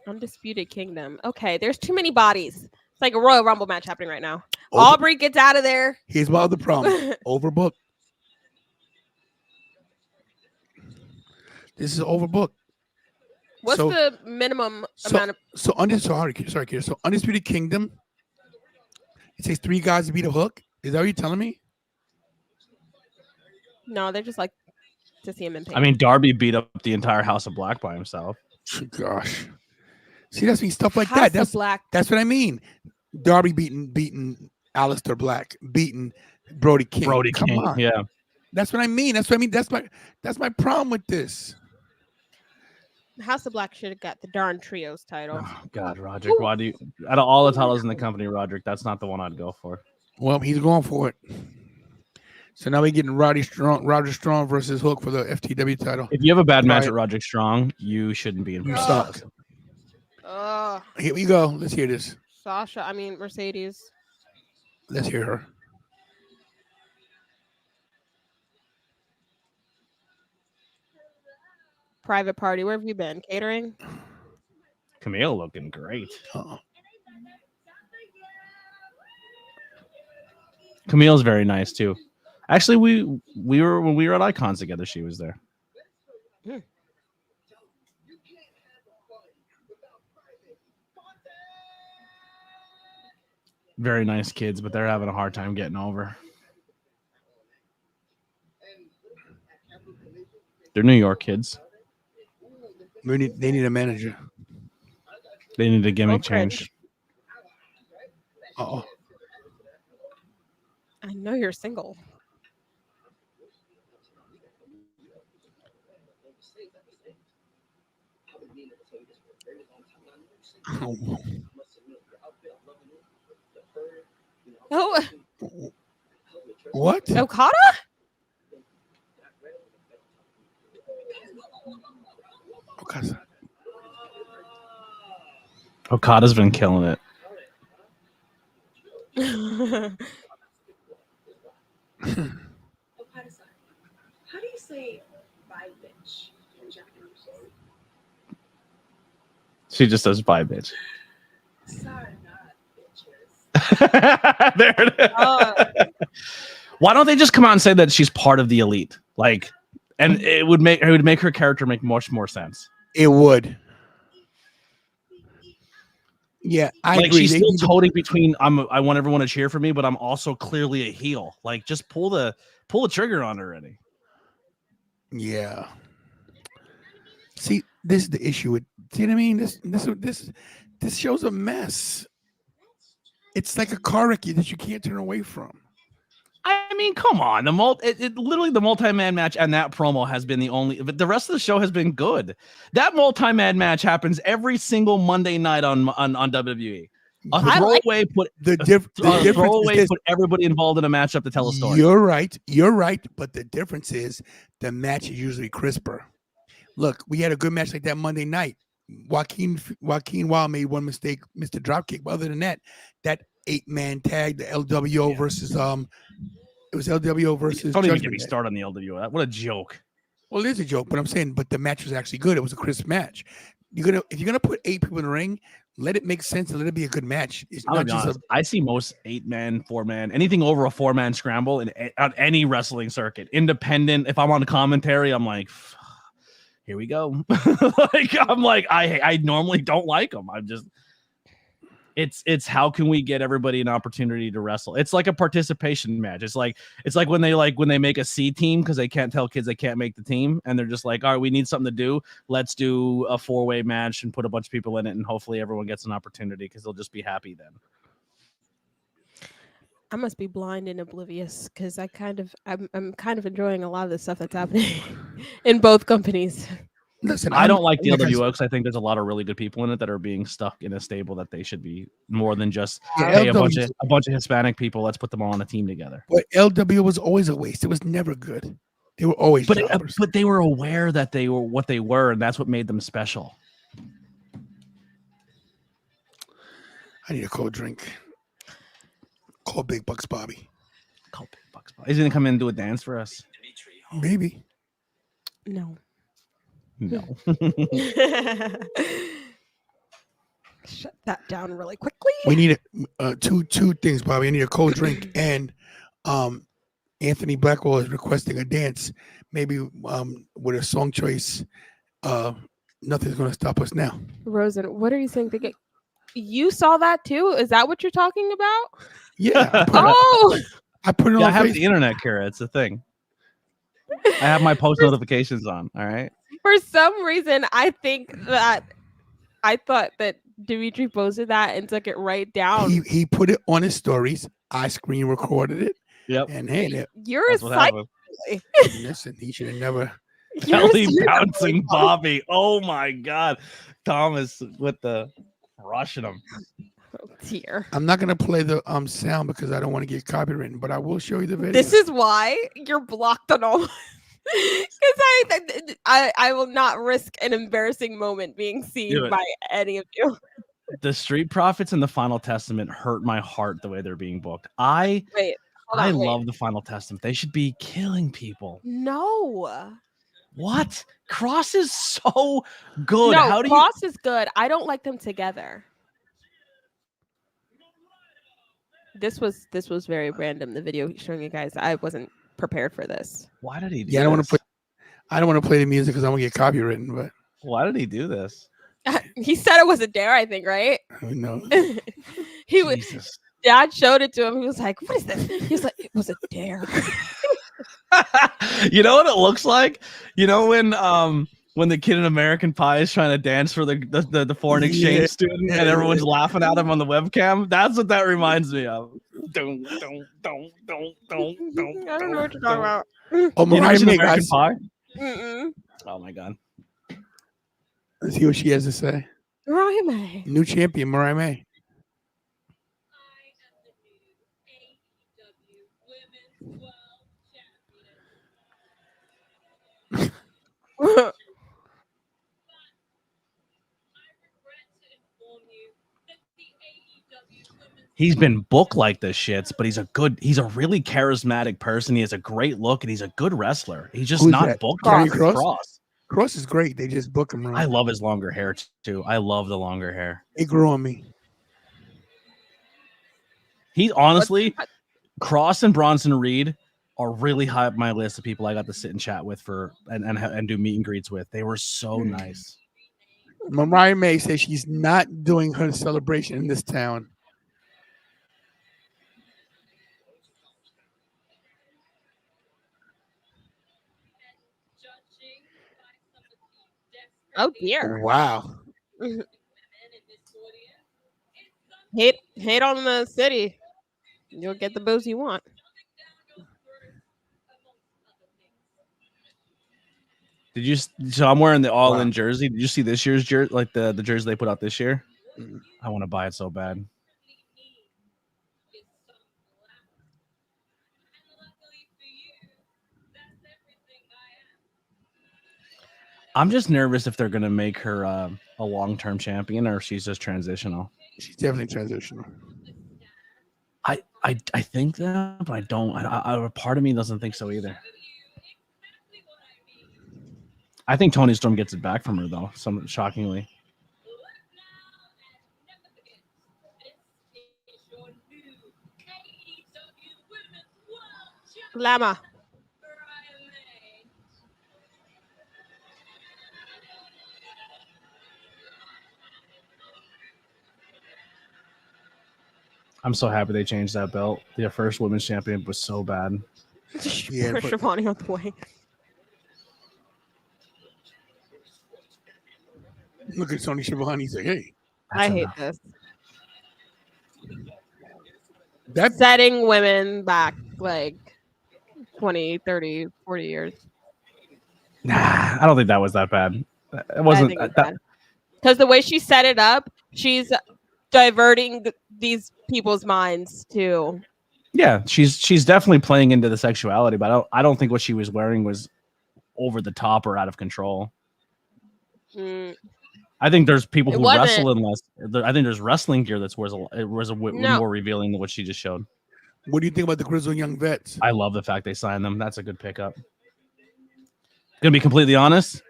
Undisputed Kingdom. Okay, there's too many bodies. It's like a Royal Rumble match happening right now. Aubrey gets out of there. Here's my other problem. Overbooked. This is overbooked. What's the minimum amount of? So Undisputed Kingdom. It takes 3 guys to beat a Hook. Is that what you're telling me? No, they're just like to see him in pain. I mean, Darby beat up the entire House of Black by himself. Gosh, see, that's stuff like that. That's what I mean. Darby beating Aleister Black, beating Brody King. Come on. Yeah. That's what I mean. That's my problem with this. House of Black should have got the darn trios title. Oh God, Roderick, why do you? Out of all the titles in the company, Roderick, that's not the one I'd go for. Well, he's going for it. So now we're getting Roger Strong versus Hook for the FTW title. If you have a bad match at Roderick Strong, you shouldn't be in. You suck. Here we go. Let's hear this. Mercedes. Let's hear her. Private party. Where have you been? Catering? Camille looking great. Camille's very nice too. Actually, we were when we were at Icons together. She was there. Very nice kids, but they're having a hard time getting over. They're New York kids. They need a manager. They need a gimmick change. Uh-oh. I know you're single. Oh. What? Okada? Okada's been killing it. Okada-san, how do you say bye bitch in Japanese? She just says bye bitch. Sorry, not bitches. There it is. Why don't they just come out and say that she's part of the elite? Like, and it would make her character make much more sense. It would. Yeah, I agree. She's still toting between I want everyone to cheer for me, but I'm also clearly a heel. Like, just pull the trigger on her already. Yeah. See, this is the issue with. See what I mean? This show's a mess. It's like a car wreck that you can't turn away from. I mean, come on. Literally the multi-man match and that promo has been the only, but the rest of the show has been good. That multi-man match happens every single Monday night on WWE. A throwaway put everybody involved in a matchup to tell a story. You're right. But the difference is the match is usually crisper. Look, we had a good match like that Monday night. Joaquin Wild made one mistake, missed a dropkick. But other than that 8-man tag, the LWO versus it was LWO versus Don't even get Judgment me Day. started on the LWO. What a joke. Well, it is a joke, but I'm saying, but the match was actually good. It was a crisp match. If you're gonna put 8 people in the ring, let it make sense and let it be a good match. It's I'm not gonna be just honest. I see most 8-man, 4-man, anything over a 4-man scramble on any wrestling circuit. Independent. If I'm on commentary, I'm like, here we go. I normally don't like them. I'm just. It's how can we get everybody an opportunity to wrestle? It's like a participation match. It's like when they make a C team because they can't tell kids they can't make the team, and they're just like, all right, we need something to do. Let's do a 4-way match and put a bunch of people in it, and hopefully everyone gets an opportunity because they'll just be happy then. I must be blind and oblivious because I'm kind of enjoying a lot of the stuff that's happening in both companies. Listen, I don't like the LWO because I think there's a lot of really good people in it that are being stuck in a stable that they should be more than just hey, a bunch of Hispanic people. Let's put them all on a team together. But LWO was always a waste. It was never good. They were always jobbers. But they were aware that they were what they were, and that's what made them special. I need a cold drink. Call Big Bucks Bobby. Call Big Bucks Bobby. He's gonna come in and do a dance for us. Maybe. No. Shut that down really quickly. We need two things, Bobby. I need a cold drink, and Anthony Blackwell is requesting a dance. Maybe with a song choice. Nothing's gonna stop us now. Rosen, what are you saying? You saw that too? Is that what you're talking about? Yeah. I put it on. I have the internet, Kara. It's a thing. I have my post notifications on. All right. For some reason, I thought that Dimitri posted that and took it right down. He put it on his stories. I screen recorded it. Yep. And hey, you're a psycho. Listen, he should have never. Kelly bouncing Bobby. Oh my God, Thomas with the rushing him. Oh dear. I'm not gonna play the sound because I don't want to get copywritten, but I will show you the video. This is why you're blocked on all. Because I will not risk an embarrassing moment being seen by any of you. The Street Profits and the Final Testament hurt my heart the way they're being booked. I love the Final Testament. They should be killing people. No. What? Cross is so good. No, Cross is good. I don't like them together. This was very random. The video showing you guys. I wasn't prepared for this. Why did he do I don't want to play. I don't want to play the music because I'm gonna get copywritten. But why did he do this? He said it was a dare, I think, right? No. He was. Dad showed it to him. He was like, "What is this?" He was like, "It was a dare." You know what it looks like? You know when the kid in American Pie is trying to dance for the foreign exchange student and everyone's laughing at him on the webcam? That's what that reminds me of. I don't know what you're talking about. Oh, Mariah May, American guys. Pie? Mm-mm. Oh my God. Let's see what she has to say. Mariah May. New champion, Mariah May. He's been booked like this shits, but he's a really charismatic person. He has a great look and he's a good wrestler. He's just not booked. Cross is great. They just book him wrong. I love his longer hair too. I love the longer hair. It grew on me. He's honestly, Cross and Bronson Reed are really high up my list of people I got to sit and chat with and do meet and greets with. They were so nice. Mariah May says she's not doing her celebration in this town. Oh dear! Wow. Hate on the city. You'll get the boos you want. Did you? So I'm wearing the all-in jersey. Did you see this year's jersey, like the jersey they put out this year? I want to buy it so bad. I'm just nervous if they're gonna make her a long-term champion or if she's just transitional. She's definitely transitional. I think that, but I don't. A part of me doesn't think so either. I think Toni Storm gets it back from her though. Some shockingly. Llama. I'm so happy they changed that belt. The first women's champion was so bad. Yeah, Push but- Shivani out the way. Look at Tony Schiavone. He's like, hey, I hate this. that Setting women back like 20, 30, 40 years. Nah, I don't think that was that bad. It wasn't. Because the way she set it up, she's diverting these people's minds to. Yeah, she's definitely playing into the sexuality, but I don't think what she was wearing was over the top or out of control. I think there's people who wrestle in less. I think there's wrestling gear that's more revealing than what she just showed. What do you think about the Grizzled Young Vets? I love the fact they signed them. That's a good pickup. Gonna be completely honest.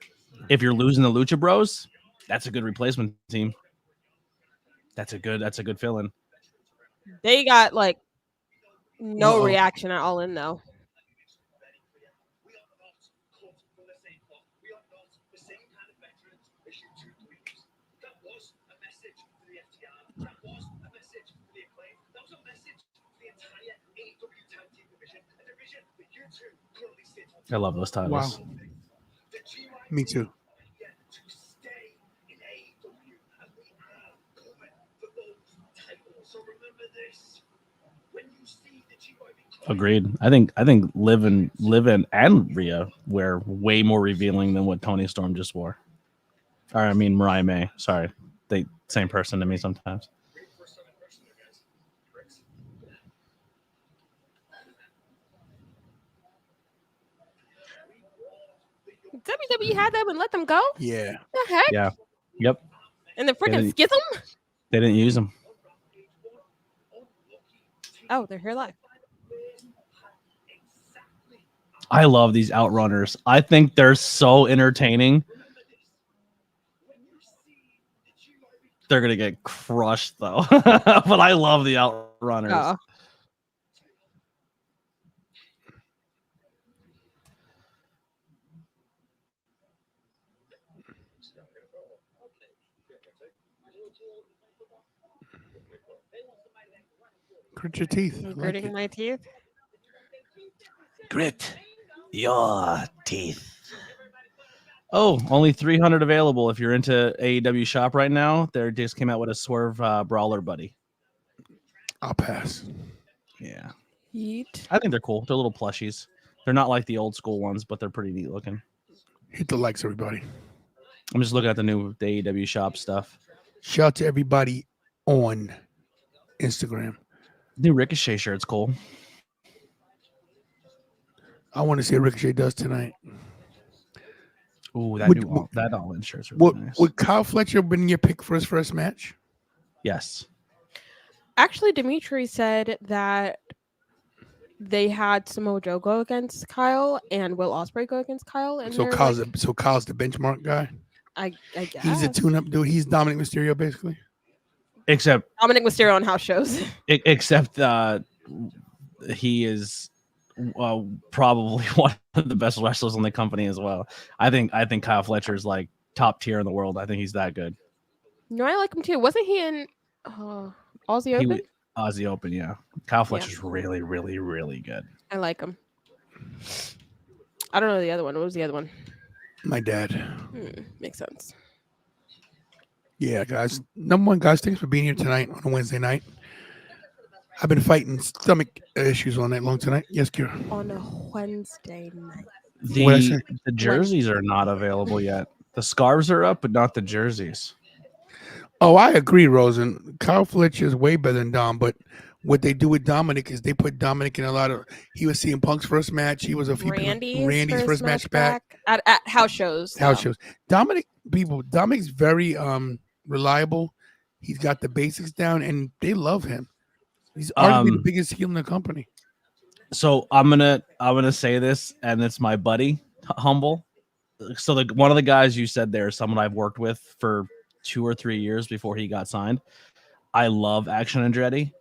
If you're losing the Lucha Bros, that's a good replacement team. That's a good fill-in. They got like no reaction at all in though. I love those titles. Wow. Me too. Agreed. I think Liv and Rhea were way more revealing than what Toni Storm just wore. Or I mean Mariah May. Sorry, they same person to me sometimes. WWE had them and let them go? Yeah. The heck? Yeah. Yep. And the freaking schism? They didn't use them. Oh, they're here live. I love these outrunners. I think they're so entertaining. They're gonna get crushed though. But I love the outrunners. Oh. Grit your teeth. I'm gritting my teeth. Grit your teeth. Oh, only 300 available. If you're into AEW shop right now, they just came out with a Swerve Brawler buddy. I'll pass. Yeah. Yeet. I think they're cool. They're little plushies. They're not like the old school ones, but they're pretty neat looking. Hit the likes, everybody. I'm just looking at the AEW shop stuff. Shout out to everybody on Instagram. New Ricochet shirt's cool. I want to see what Ricochet does tonight. Ooh, that all-in shirt's really nice. Would Kyle Fletcher been your pick for his first match? Yes. Actually, Dimitri said that they had Samoa Joe go against Kyle and Will Ospreay go against Kyle. And So Kyle's the benchmark guy. I guess He's a tune-up dude. He's Dominic Mysterio, basically. Except Dominic Mysterio on house shows. Except he is probably one of the best wrestlers in the company as well. I think Kyle Fletcher is like top tier in the world. I think he's that good. No, I like him too. Wasn't he in Aussie Open? Aussie Open, yeah. Kyle Fletcher's really, really, really good. I like him. I don't know the other one. What was the other one? My dad. Makes sense. Yeah, guys. Number one, guys, thanks for being here tonight on a Wednesday night. I've been fighting stomach issues all night long tonight. Yes, Kira. On a Wednesday night. The jerseys are not available yet. The scarves are up, but not the jerseys. Oh, I agree, Rosen. Kyle Fletcher is way better than Dom, but what they do with Dominic is they put Dominic in a lot of. He was CM Punk's first match. He was a few Randy's first match back at house shows. House shows. Dominic's very reliable. He's got the basics down, and they love him. He's arguably the biggest heel in the company. So I'm gonna say this, and it's my buddy Humble. So one of the guys you said there is someone I've worked with for 2 or 3 years before he got signed. I love Action Andretti.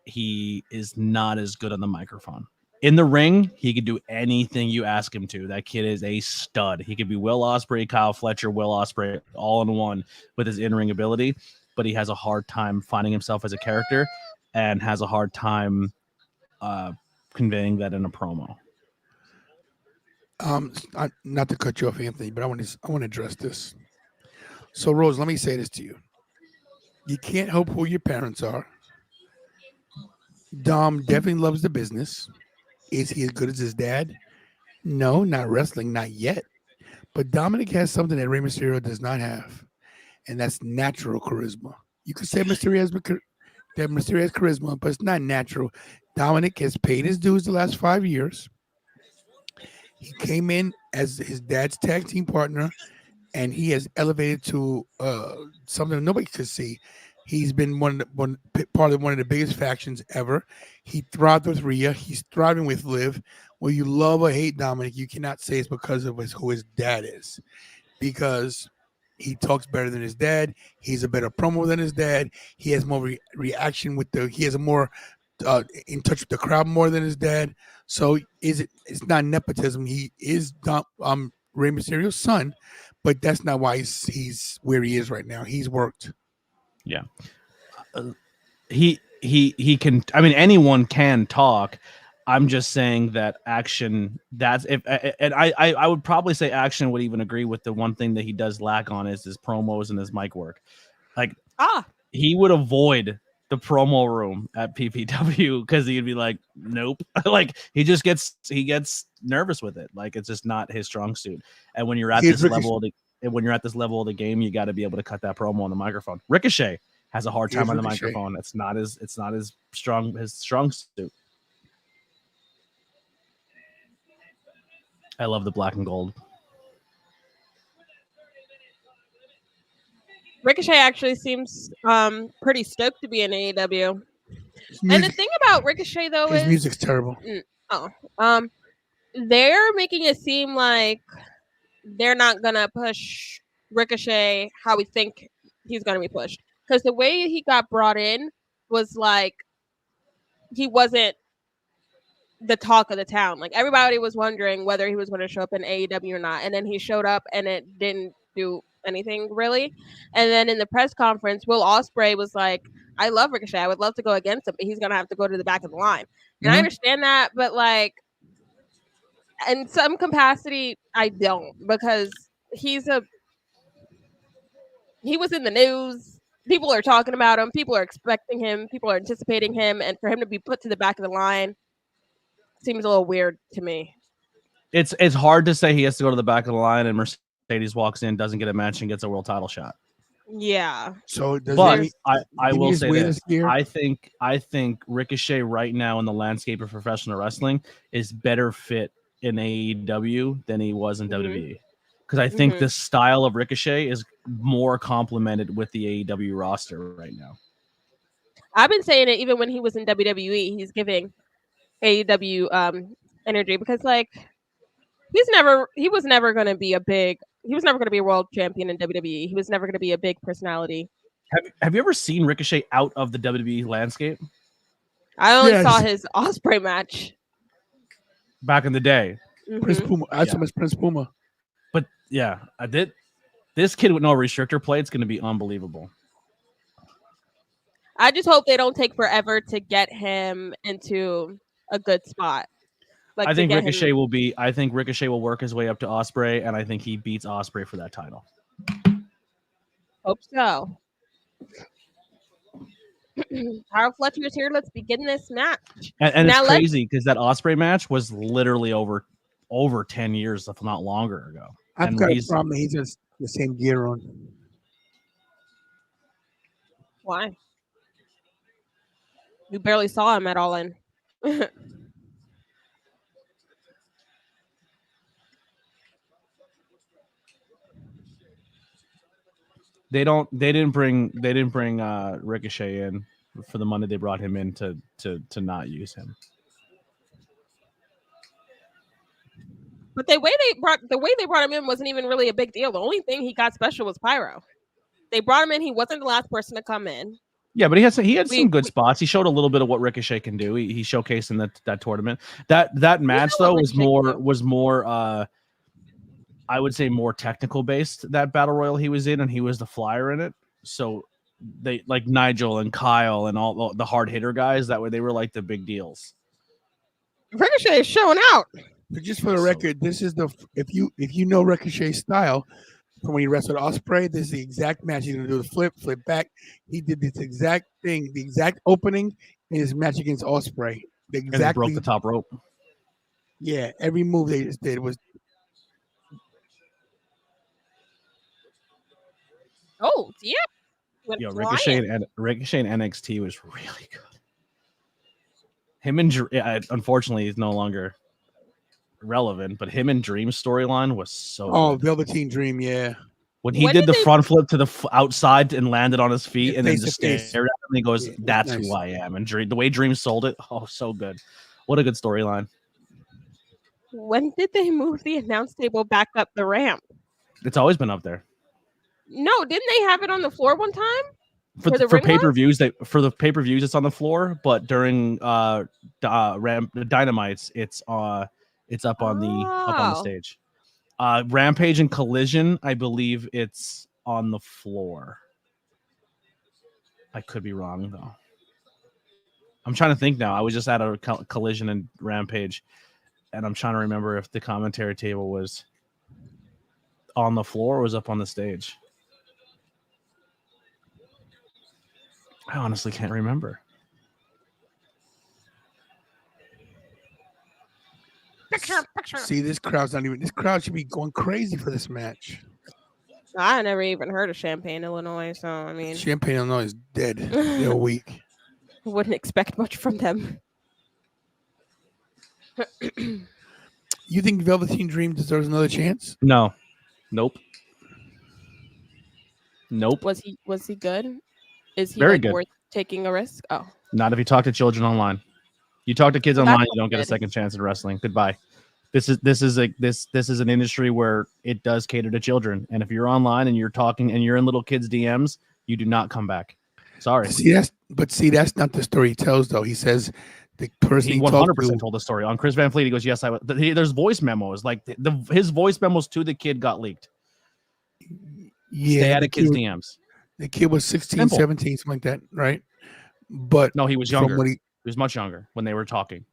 He is not as good on the microphone. In the ring, he could do anything you ask him to. That kid is a stud. He could be Will Ospreay, Kyle Fletcher, Will Ospreay, all in one with his in-ring ability, but he has a hard time finding himself as a character and has a hard time conveying that in a promo. Not to cut you off, Anthony, but I want to address this. So, Rose, let me say this to you. You can't help who your parents are. Dom definitely loves the business. Is he as good as his dad? No, not wrestling, not yet. But Dominic has something that Rey Mysterio does not have, and that's natural charisma. You could say Mysterio has charisma, but it's not natural. Dominic has paid his dues the last 5 years. He came in as his dad's tag team partner, and he has elevated to something nobody could see. He's been part of one of the biggest factions ever. He thrived with Rhea. He's thriving with Liv. Whether you love or hate Dominic, you cannot say it's because of who his dad is. Because he talks better than his dad. He's a better promo than his dad. He has more reaction with he has a more in touch with the crowd more than his dad. So it's not nepotism. He is Rey Mysterio's son, but that's not why he's where he is right now. He's worked. Yeah. He can, I mean, anyone can talk. I'm just saying that Action, I would probably say Action would even agree with the one thing that he does lack on is his promos and his mic work. Like, he would avoid the promo room at PPW because he'd be like, nope. Like he gets nervous with it. Like it's just not his strong suit. And when you're at this level of the game, you got to be able to cut that promo on the microphone. Ricochet has a hard time on the microphone. It's not as strong his strong suit. I love the black and gold. Ricochet actually seems pretty stoked to be in AEW. And the thing about Ricochet though his is music's terrible. They're making it seem like they're not gonna push Ricochet how we think he's gonna be pushed. Because the way he got brought in was like he wasn't the talk of the town. Like everybody was wondering whether he was going to show up in AEW or not, and then he showed up and it didn't do anything really. And then in the press conference, Will Ospreay was like, "I love Ricochet. I would love to go against him, but he's going to have to go to the back of the line." And I understand that, but like in some capacity, I don't, because he was in the news. People are talking about him. People are expecting him. People are anticipating him, and for him to be put to the back of the line seems a little weird to me. It's hard to say he has to go to the back of the line and Mercedes walks in, doesn't get a match, and gets a world title shot. Yeah. So I will say this. I think Ricochet right now in the landscape of professional wrestling is better fit in AEW than he was in WWE. Because I think the style of Ricochet is more complemented with the AEW roster right now. I've been saying it even when he was in WWE. He's giving AEW energy because like he was never going to be a world champion in WWE. He was never going to be a big personality. Have you ever seen Ricochet out of the WWE landscape? I only saw his Ospreay match back in the day. Prince Puma. I saw Prince Puma. But yeah, I did. This kid with no restrictor plate is going to be unbelievable. I just hope they don't take forever to get him into a good spot. Like I think Ricochet will work his way up to Ospreay, and I think he beats Ospreay for that title. Hope so. Kyle Fletcher is here. Let's begin this match. And it's crazy because that Ospreay match was literally over 10 years, if not longer ago. I've got a problem. He's just the same gear on. Why? We barely saw him at All In. They didn't bring Ricochet in for the money they brought him in to not use him. But the way they brought him in wasn't even really a big deal. The only thing he got special was pyro. They brought him in. He wasn't the last person to come in. Yeah, but he had some good spots. He showed a little bit of what Ricochet can do. He showcased in that tournament. That match though was more I would say more technical based, that battle royal he was in, and he was the flyer in it. So they like Nigel and Kyle and all the hard hitter guys, that way they were like the big deals. Ricochet is showing out. But just for the record, this is if you know Ricochet's style from when he wrestled Ospreay, this is the exact match. He's gonna do the flip back. He did this exact thing, the exact opening in his match against Ospreay. Exactly broke the top rope. Yeah, every move they just did was. Oh, yeah. Yo, Ricochet and NXT was really good. Him and unfortunately he's no longer relevant, but him and Dream's storyline was so good. Velveteen Dream, yeah. When he did the front flip to the outside and landed on his feet and then just stared at him, and he goes, "That's nice. Who I am." And Dream, the way Dream sold it, so good. What a good storyline. When did they move the announce table back up the ramp? It's always been up there. No, didn't they have it on the floor one time? For pay-per-views, it's on the floor, but during Dynamites, it's up on the stage. Rampage and Collision, I believe it's on the floor. I could be wrong though. I'm trying to think now. I was just at a Collision and Rampage, and I'm trying to remember if the commentary table was on the floor or was up on the stage. I honestly can't remember. Picture. See, this crowd should be going crazy for this match. I never even heard of Champaign, Illinois, so I mean, Champaign, Illinois is dead. They're weak. Wouldn't expect much from them. You think Velveteen Dream deserves another chance? No. Nope. Was he good? Is he very good? Worth taking a risk? Oh, not if you talk to children online. You talk to kids online, you don't get a second chance in wrestling. Goodbye. This is an industry where it does cater to children, and if you're online and you're talking and you're in little kids' DMs, you do not come back. Sorry. That's not the story he tells though. He says the person he 100% told the story on Chris Van Fleet. He goes, "Yes, I would." There's voice memos, like his voice memos to the kid got leaked. Yeah, stay out of kids' DMs. The kid was 16, 17, something like that, right? But no, he was younger. He was much younger when they were talking.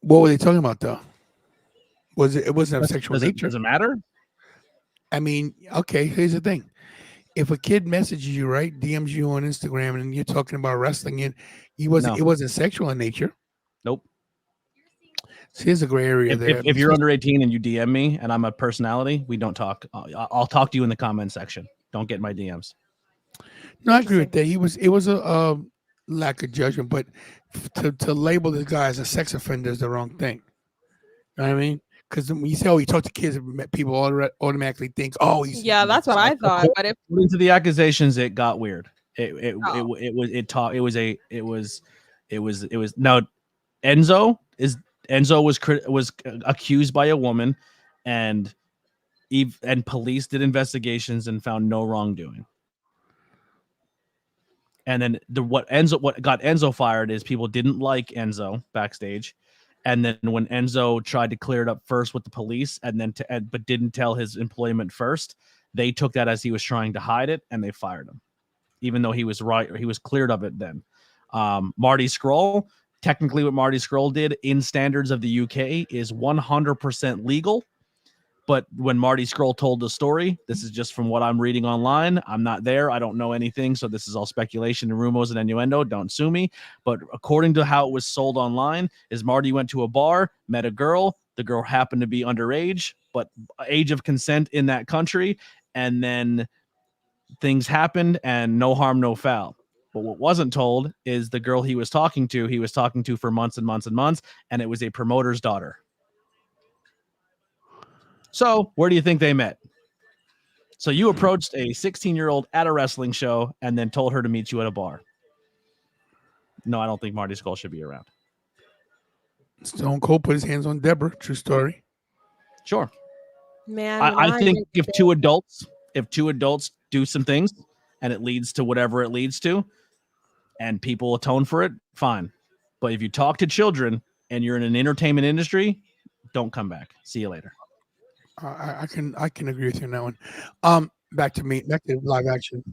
What were they talking about though? It wasn't of sexual nature. Does it matter? I mean, okay, here's the thing. If a kid messages you, right, DMs you on Instagram and you're talking about wrestling, and it wasn't sexual in nature. Nope. So here's a gray area there. If you're under 18 and you DM me and I'm a personality, we don't talk. I'll talk to you in the comment section. Don't get in my DMs. No, I agree with that. It was a lack of judgment, but to label this guy as a sex offender is the wrong thing. You know what I mean? Because when you say, "Oh, you talk to kids," people automatically think, "Oh, he's." Yeah, that's what I thought. But according to the accusations, it got weird. Enzo was accused by a woman, and police did investigations and found no wrongdoing. And then what got Enzo fired is people didn't like Enzo backstage. And then when Enzo tried to clear it up first with the police but didn't tell his employment first, they took that as he was trying to hide it and they fired him, even though he was right. He was cleared of it then. Marty Scurll, technically what Marty Scurll did in standards of the UK is 100% legal. But when Marty Scurll told the story, this is just from what I'm reading online. I'm not there. I don't know anything. So this is all speculation and rumors and innuendo. Don't sue me. But according to how it was sold online, is Marty went to a bar, met a girl. The girl happened to be underage, but age of consent in that country. And then things happened and no harm, no foul. But what wasn't told is the girl he was talking to for months and months and months, and it was a promoter's daughter. So where do you think they met? So you approached a 16-year-old at a wrestling show and then told her to meet you at a bar. No, I don't think Marty Scurll should be around. Stone Cold put his hands on Deborah. True story. Sure. Man, I think if two adults do some things and it leads to whatever it leads to and people atone for it, fine. But if you talk to children and you're in an entertainment industry, don't come back. See you later. I can agree with you on that one. Back to live action.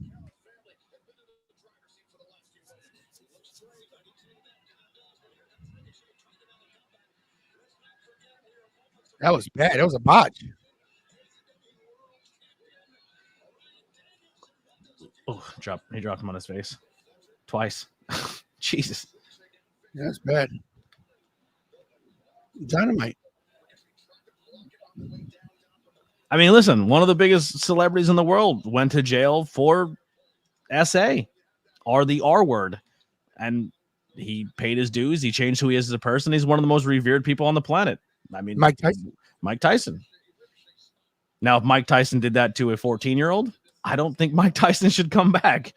That was bad. That was a botch. Oh, he dropped him on his face twice. Jesus. Yeah, that's bad. Dynamite. I mean, listen, one of the biggest celebrities in the world went to jail for SA or the R word. And he paid his dues. He changed who he is as a person. He's one of the most revered people on the planet. I mean, Mike Tyson. Mike Tyson. Now, if Mike Tyson did that to a 14-year-old, I don't think Mike Tyson should come back.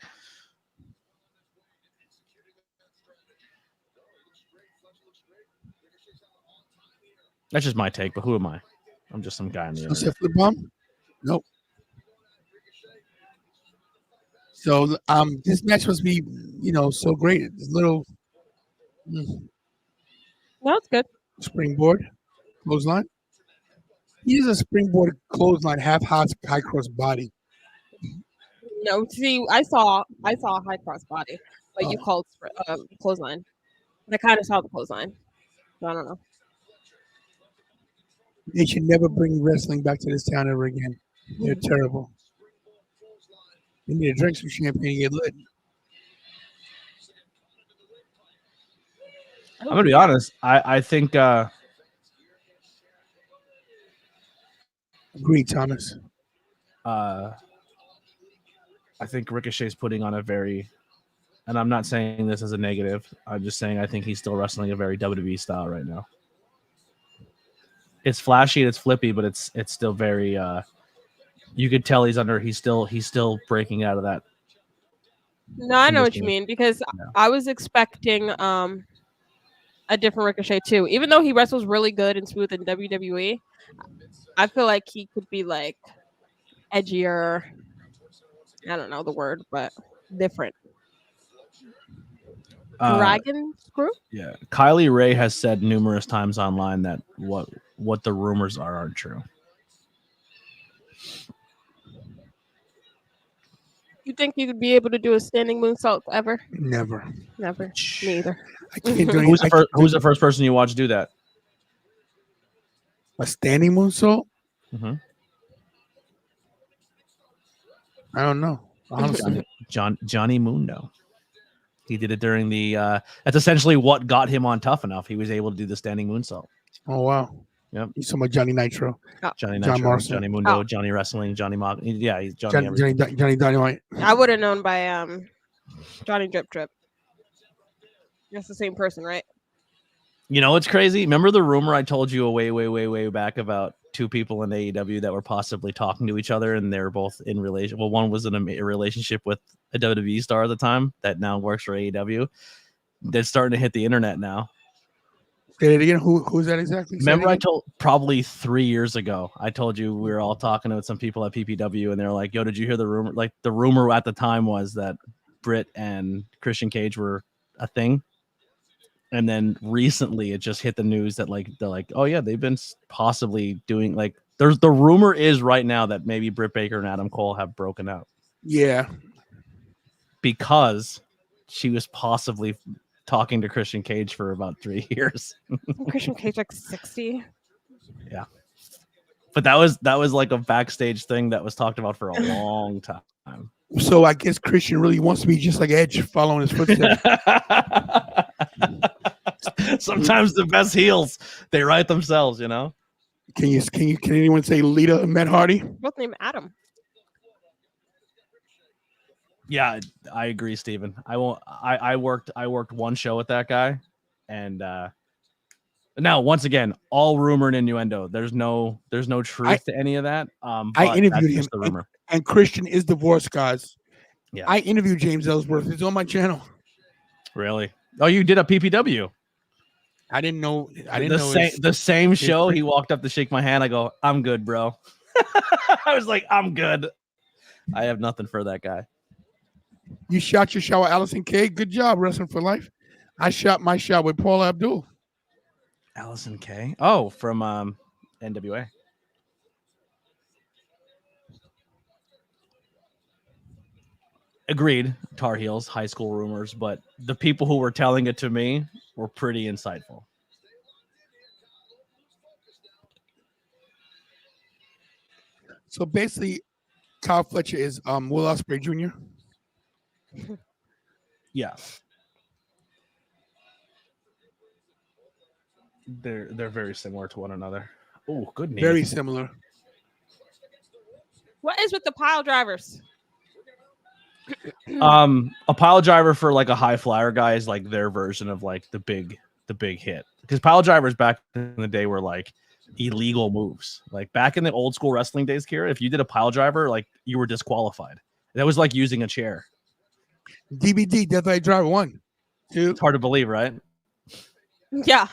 That's just my take, but who am I? I'm just some guy on the internet. Flip bomb? Nope. So this match must be, so great. It's little No, it's good. springboard, clothesline. He is a springboard clothesline, half high cross body. No, see, I saw a high cross body, but you called clothesline. I kind of saw the clothesline. So I don't know. They should never bring wrestling back to this town ever again. They're terrible. They need to drink some champagne and get lit. I'm gonna be honest. I think Agreed, Thomas. I think Ricochet's putting on a very, and I'm not saying this as a negative. I'm just saying I think he's still wrestling a very WWE style right now. It's flashy and it's flippy, but it's still very. You could tell he's still breaking out of that. No, I know what you mean because I was expecting a different Ricochet too. Even though he wrestles really good and smooth in WWE, I feel like he could be like edgier. I don't know the word, but different. Dragon screw? Yeah. Kylie Ray has said numerous times online that what the rumors aren't true. You think you could be able to do a standing moonsault ever? Never. Never. Me either. I can't do Who's the first person you watched do that? A standing moonsault? Mm-hmm. I don't know. Honestly. Johnny Mundo. He did it during the that's essentially what got him on Tough Enough. He was able to do the standing moonsault. Oh wow. Yep. He's talking about Johnny Nitro. Johnny John Nitro, Morrison. Johnny Mundo, Johnny Wrestling, Johnny Mock. Yeah, he's Johnny Johnny Dynamite. I would have known by Johnny Drip Drip. That's the same person, right? You know what's crazy? Remember the rumor I told you way back about two people in AEW that were possibly talking to each other and they're both in relation. Well, one was in a relationship with a WWE star at the time that now works for AEW. They're starting to hit the internet now. Say it again. Who's that exactly? Remember, I told probably 3 years ago. I told you we were all talking to some people at PPW, and they're like, "Yo, did you hear the rumor?" Like the rumor at the time was that Britt and Christian Cage were a thing, and then recently it just hit the news that they're like, "Oh yeah, they've been possibly doing like." There's the rumor is right now that maybe Britt Baker and Adam Cole have broken up. Yeah, because she was possibly talking to Christian Cage for about 3 years. Christian Cage like 60. Yeah. But that was like a backstage thing that was talked about for a long time. So I guess Christian really wants to be just like Edge, following his footsteps. Sometimes the best heels, they write themselves, you know. Can anyone say Lita and Matt Hardy? Both named Adam. Yeah, I agree, Steven. I worked one show with that guy, and now once again, all rumor and innuendo. There's no truth to any of that. I But interviewed that's him, just the rumor. and Christian is divorced, guys. Yeah. I interviewed James Ellsworth. It's on my channel. Really? Oh, you did a PPW. I didn't know. The same show. He walked up to shake my hand. I go, I'm good, bro. I was like, I'm good. I have nothing for that guy. You shot your shot with Allison Kay. Good job, Wrestling for Life. I shot my shot with Paul Abdul. Allison Kay? Oh, from NWA. Agreed. Tar Heels, high school rumors, but the people who were telling it to me were pretty insightful. So basically, Kyle Fletcher is Will Ospreay Jr. Yeah. They're very similar to one another. Oh, good name. Very similar. What is with the pile drivers? A pile driver for like a high flyer guy is like their version of like the big hit. Because pile drivers back in the day were like illegal moves. Like back in the old school wrestling days, Kira, if you did a pile driver, like you were disqualified. That was like using a chair. DVD, Death Eye Driver 1. 2. It's hard to believe, right? Yeah.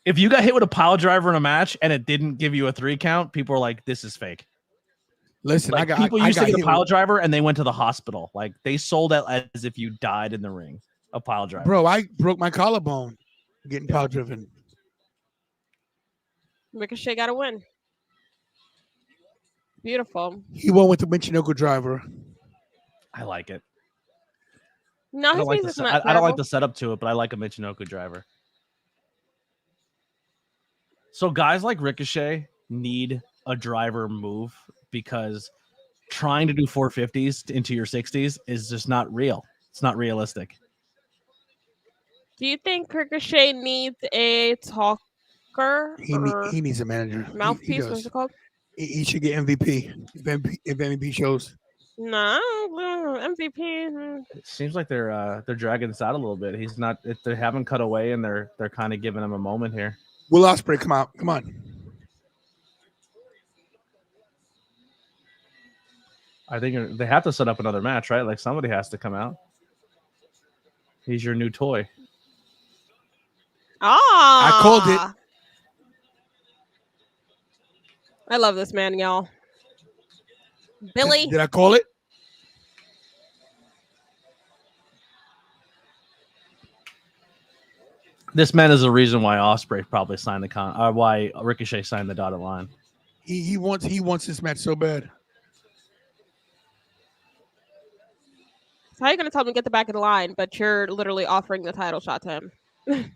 If you got hit with a pile driver in a match and it didn't give you a 3 count, people are like, this is fake. Listen, like, people used to get a pile driver and they went to the hospital. Like they sold it as if you died in the ring. A pile driver. Bro, I broke my collarbone getting pile driven. Ricochet got a win. Beautiful. He won with the Michinoku driver. I like it. No, I don't like the setup to it, but I like a Michinoku driver. So guys like Ricochet need a driver move because trying to do 450s into your 60s is just not real. It's not realistic. Do you think Ricochet needs a talker? He needs a manager. Mouthpiece, what's it called? He should get MVP if MVP shows. No, MVP. It seems like they're dragging this out a little bit. He's not. They haven't cut away, and they're kind of giving him a moment here. Will Ospreay, come out, come on. I think they have to set up another match, right? Like somebody has to come out. He's your new toy. Ah, I called it. I love this man, y'all. Billy. Did I call it? This man is the reason why Ospreay probably signed the why Ricochet signed the dotted line. He wants this match so bad. So how are you going to tell him to get the back of the line, but you're literally offering the title shot to him?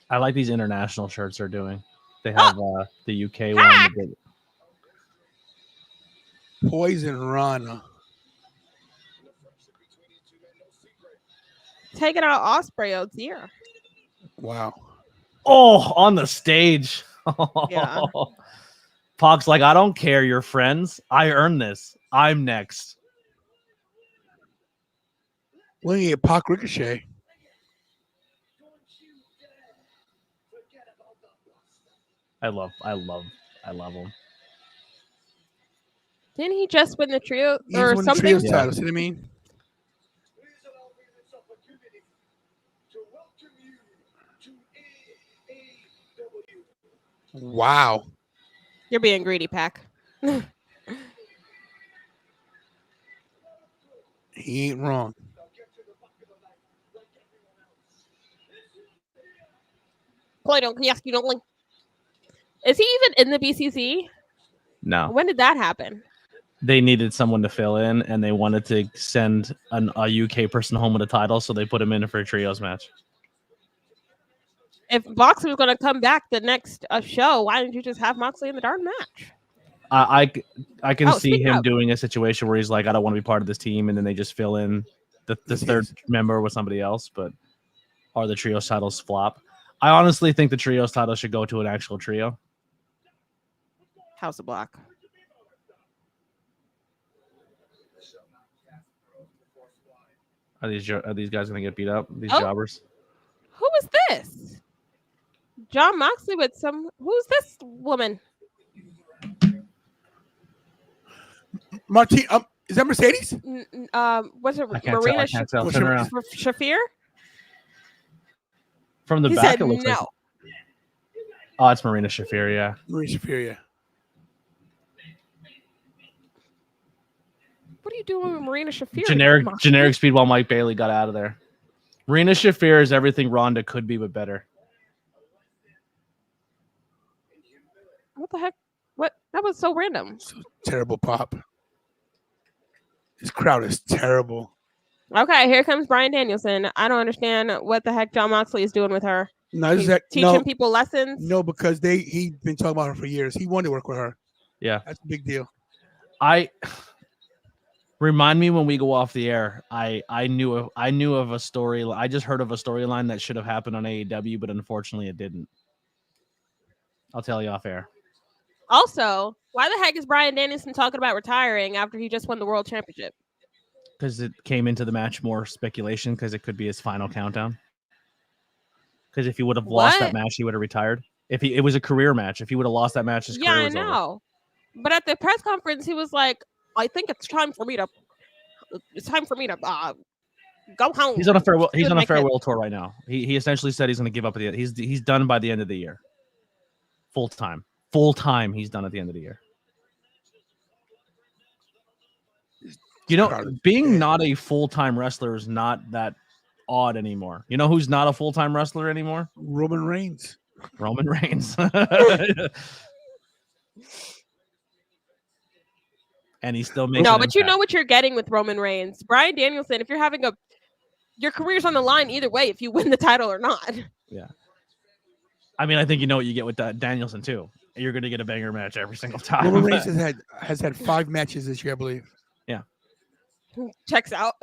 I like these international shirts they're doing. They have the UK one. Poison Rana. Taking out Ospreay, oh dear. Wow. Oh, on the stage. Yeah. Pac's like, I don't care. You're friends. I earned this. I'm next. When you get Pac Ricochet. I love him. Didn't he just win the trio He's or won something? the trios title, see what I mean? Wow. You're being greedy, Pac. He ain't wrong. Is he even in the BCC? No. When did that happen? They needed someone to fill in, and they wanted to send a UK person home with a title, so they put him in for a trios match. If Moxley was going to come back the next show, why didn't you just have Moxley in the darn match? I can see him doing a situation where he's like, I don't want to be part of this team, and then they just fill in the third member with somebody else, or the trios titles flop. I honestly think the trios title should go to an actual trio. House of Black. Are these guys gonna get beat up? These Oh. jobbers. Who is this? John Moxley with some. Who's this woman? Martin, is that Mercedes? What's it? I can't Marina tell. I can't tell. Turn around. Shafir? From the He back, said it looks no. like. Oh, it's Marina Shafir. Yeah. Marina Shafir, yeah. What are you doing with Marina Shafir? Generic speed while Mike Bailey got out of there. Marina Shafir is everything Ronda could be, but better. What the heck? What? That was so random. So terrible pop. This crowd is terrible. Okay, here comes Bryan Danielson. I don't understand what the heck John Moxley is doing with her. No, He's teaching people lessons. No, because he's been talking about her for years. He wanted to work with her. Yeah, that's a big deal. Remind me when we go off the air. I knew of a story. I just heard of a storyline that should have happened on AEW, but unfortunately it didn't. I'll tell you off air. Also, why the heck is Bryan Danielson talking about retiring after he just won the world championship? Because it came into the match more speculation because it could be his final countdown. Because if he would have lost that match, he would have retired. It was a career match. If he would have lost that match, his career was over. Over. But at the press conference, he was like, "I think it's time for me to go home." He's on a farewell. He's on a farewell tour right now. He essentially said he's going to give up at the end. He's done by the end of the year. Full time. He's done at the end of the year. You know, being not a full-time wrestler is not that odd anymore. You know who's not a full-time wrestler anymore? Roman Reigns. And he's still making. No, but you know what you're getting with Roman Reigns. Bryan Danielson, if you're having your career's on the line either way, if you win the title or not. Yeah. I mean, I think you know what you get with Danielson too. You're going to get a banger match every single time. Roman Reigns has had 5 matches this year, I believe. Yeah. Checks out.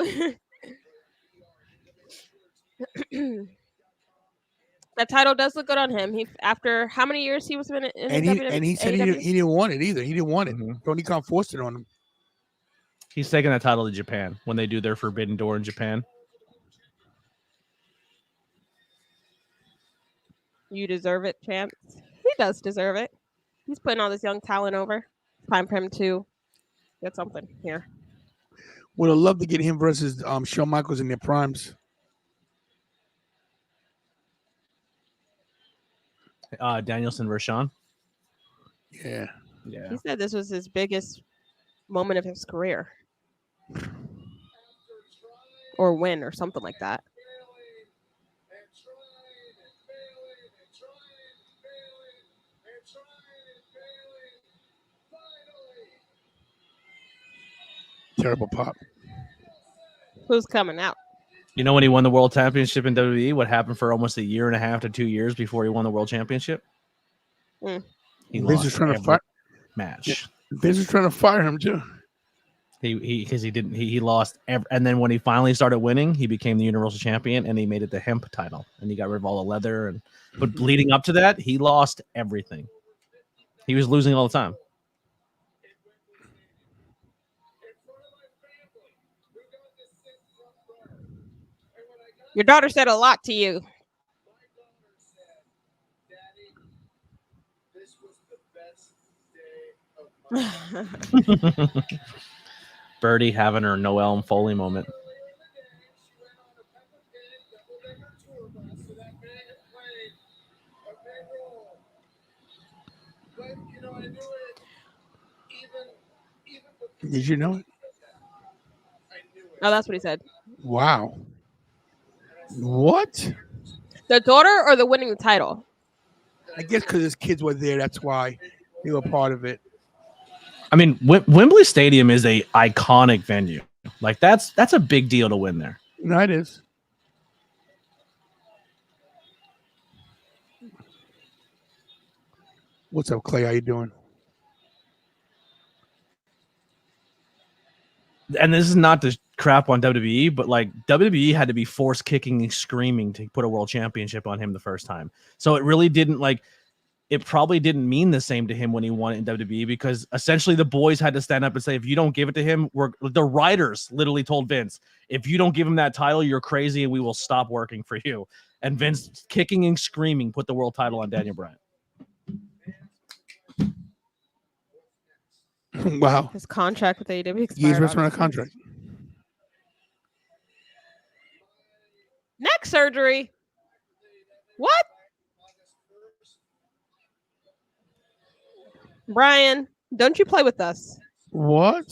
That title does look good on him. After how many years he was in and he said he didn't want it either. He didn't want it. Tony Khan forced it on him. He's taking that title to Japan when they do their Forbidden Door in Japan. You deserve it, champ. He does deserve it. He's putting all this young talent over. Time for him to get something here. Would have loved to get him versus Shawn Michaels in their primes. Danielson versus Shawn. Yeah. He said this was his biggest moment of his career. Or win or something like that. Terrible pop. Who's coming out? You know when he won the world championship in WWE, what happened for almost a year and a half to 2 years before he won the world championship? He Vince was trying to fire match. Yeah. Vince was trying to fire him too. He lost and then when he finally started winning, he became the Universal Champion and he made it the hemp title and he got rid of all the leather but leading up to that, he lost everything. He was losing all the time. Your daughter said a lot to you. Birdie having her Noelle Foley moment. Did you know it? Oh, that's what he said. Wow. What? The daughter or the winning the title? I guess because his kids were there. That's why they were part of it. I mean, Wembley Stadium is a iconic venue. Like that's a big deal to win there. No, it is. What's up, Clay? How you doing? And this is not to crap on WWE, but like WWE had to be force kicking and screaming to put a world championship on him the first time. So it really didn't it probably didn't mean the same to him when he won it in WWE, because essentially the boys had to stand up and say, if you don't give it to him, the writers literally told Vince, if you don't give him that title, you're crazy and we will stop working for you. And Vince, kicking and screaming, put the world title on Daniel Bryan. Wow. His contract with AEW expired. Years rest on a contract. Neck surgery. What? Brian, don't you play with us? What?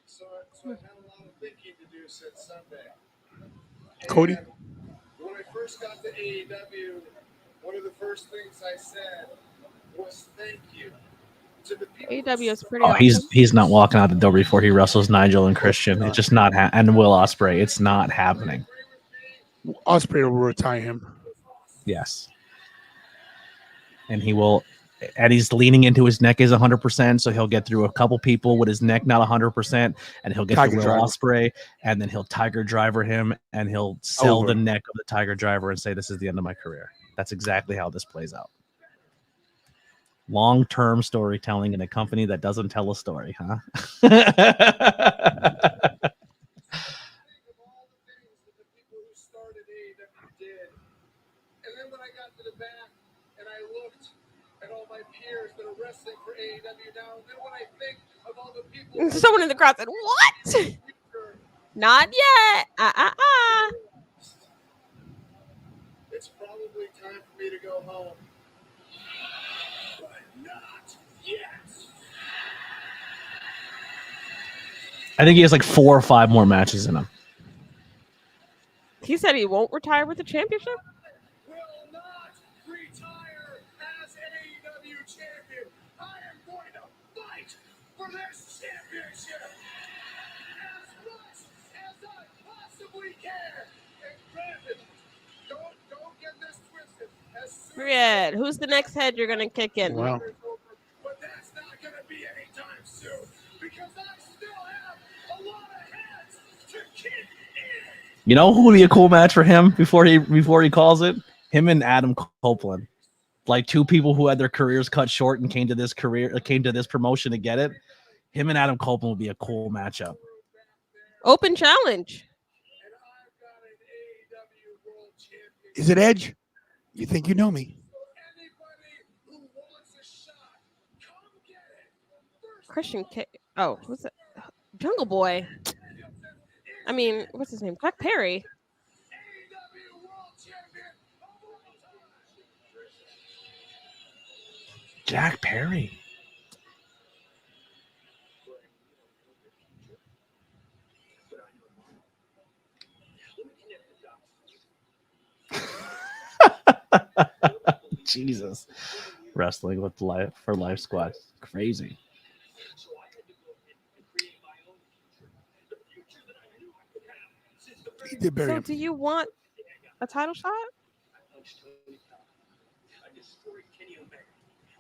So I've had a lot of thinking to do since Sunday. Cody? And when I first got to AEW, one of the first things I said was thank you to the people. AEW is pretty. Oh, awesome. he's not walking out the door before he wrestles Nigel and Christian. It's just not and Will Ospreay. It's not happening. Ospreay will retire him. Yes. And he will, and he's leaning into his neck is 100%, so he'll get through a couple people with his neck not 100%, and he'll get Tiger to Will driver. Ospreay, and then he'll Tiger Driver him, and he'll sell Over. the neck of the Tiger Driver and say, this is the end of my career. That's exactly how this plays out. Long-term storytelling in a company that doesn't tell a story, huh? And then when I got to the back and I looked at all my peers that are wrestling for AEW now, and then when I think of all the people, Someone in the crowd said, "What? Not yet." it's probably time for me to go home. But not yet. I think he has like 4 or 5 more matches in him. He said he won't retire with the championship. Will not retire as an AEW champion. I am going to fight for this championship as much as I possibly can. And granted, don't get this twisted. As soon Red, who's the next head you're gonna kick in? Wow. as it's over, but that's not going to be anytime soon because I still have a lot of heads to kick in. You know who would be a cool match for him before he calls it? Him and Adam Copeland. Like 2 people who had their careers cut short and came to this promotion to get it. Him and Adam Copeland would be a cool matchup. Open challenge. And I've got an AEW World Champion. Is it Edge? You think you know me? Anybody who wants a shot, come get it. First Christian K. Oh, who's it? Jungle Boy. I mean, what's his name? Jack Perry. AEW World Champion of all time. Jack Perry. Jesus. Wrestling with life for Life Squad. Crazy. He did bury So, him. do you want a title shot? I destroyed Kenny Omega.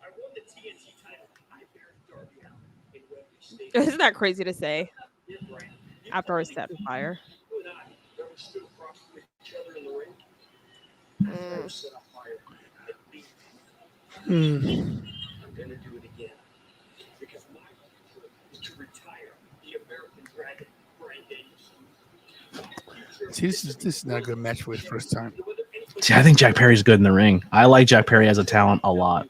I won the TNT title. I buried Darby Allin in Wembley Stadium. Isn't that crazy to say You're right. after I was set on fire? You and I never stood across from each other in the ring. Mm. Never set on fire. And beat. Hmm. I'm gonna do it again because my future is to retire the American Dragon, Bryan Danielson. See, this is not a good match for his first time. See, I think Jack Perry's good in the ring. I like Jack Perry as a talent a lot.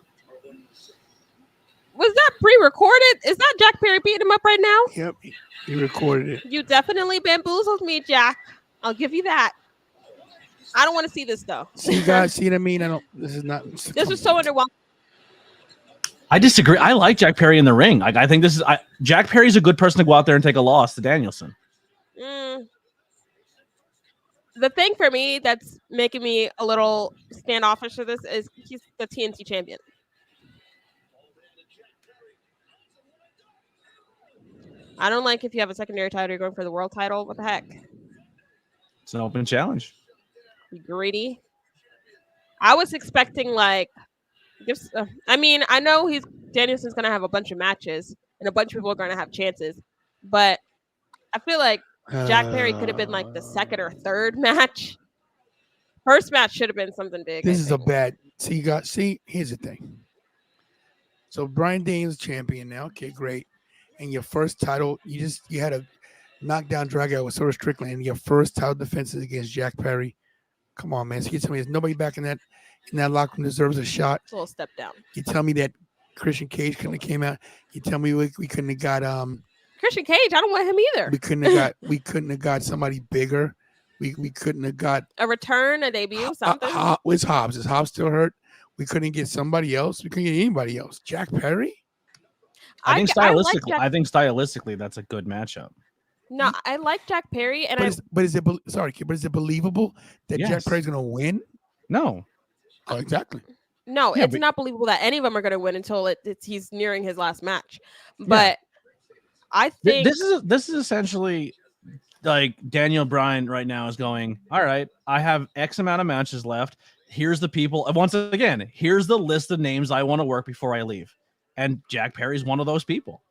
Was that pre-recorded? Is that Jack Perry beating him up right now? Yep, he recorded it. You definitely bamboozled me, Jack. I'll give you that. I don't want to see this though. See, you guys, see what I mean? I don't. This is not. This was so underwhelming. I disagree. I like Jack Perry in the ring. Like I think Jack Perry's a good person to go out there and take a loss to Danielson. The thing for me that's making me a little standoffish to this is he's the TNT champion. I don't like if you have a secondary title, you're going for the world title. What the heck? It's an open challenge. You greedy. I was expecting like, I mean, I know Danielson's gonna have a bunch of matches and a bunch of people are gonna have chances, but I feel like Jack Perry could have been like the second or third match. First match should have been something big. This is a bad. See, here's the thing. So Bryan Danielson champion now. Okay, great. And your first title, you had a knockdown drag out with Swerve Strickland, and your first title defense is against Jack Perry. Come on, man. So you tell me there's nobody back in that locker room deserves a shot. It's a little step down. You tell me that Christian Cage couldn't have came out. You tell me we couldn't have got Christian Cage. I don't want him either. We couldn't have got somebody bigger. We couldn't have got a return, a debut, something. Where's Hobbs? Is Hobbs still hurt? We couldn't get somebody else. We couldn't get anybody else. Jack Perry. I think stylistically, that's a good matchup. No, I like Jack Perry, and is it believable that Jack Perry's going to win? No. Oh, exactly. No, it's not believable that any of them are going to win until he's nearing his last match. But I think this is essentially like Daniel Bryan right now is going, all right, I have X amount of matches left. Here's the people. Once again, here's the list of names I want to work before I leave. And Jack Perry's one of those people.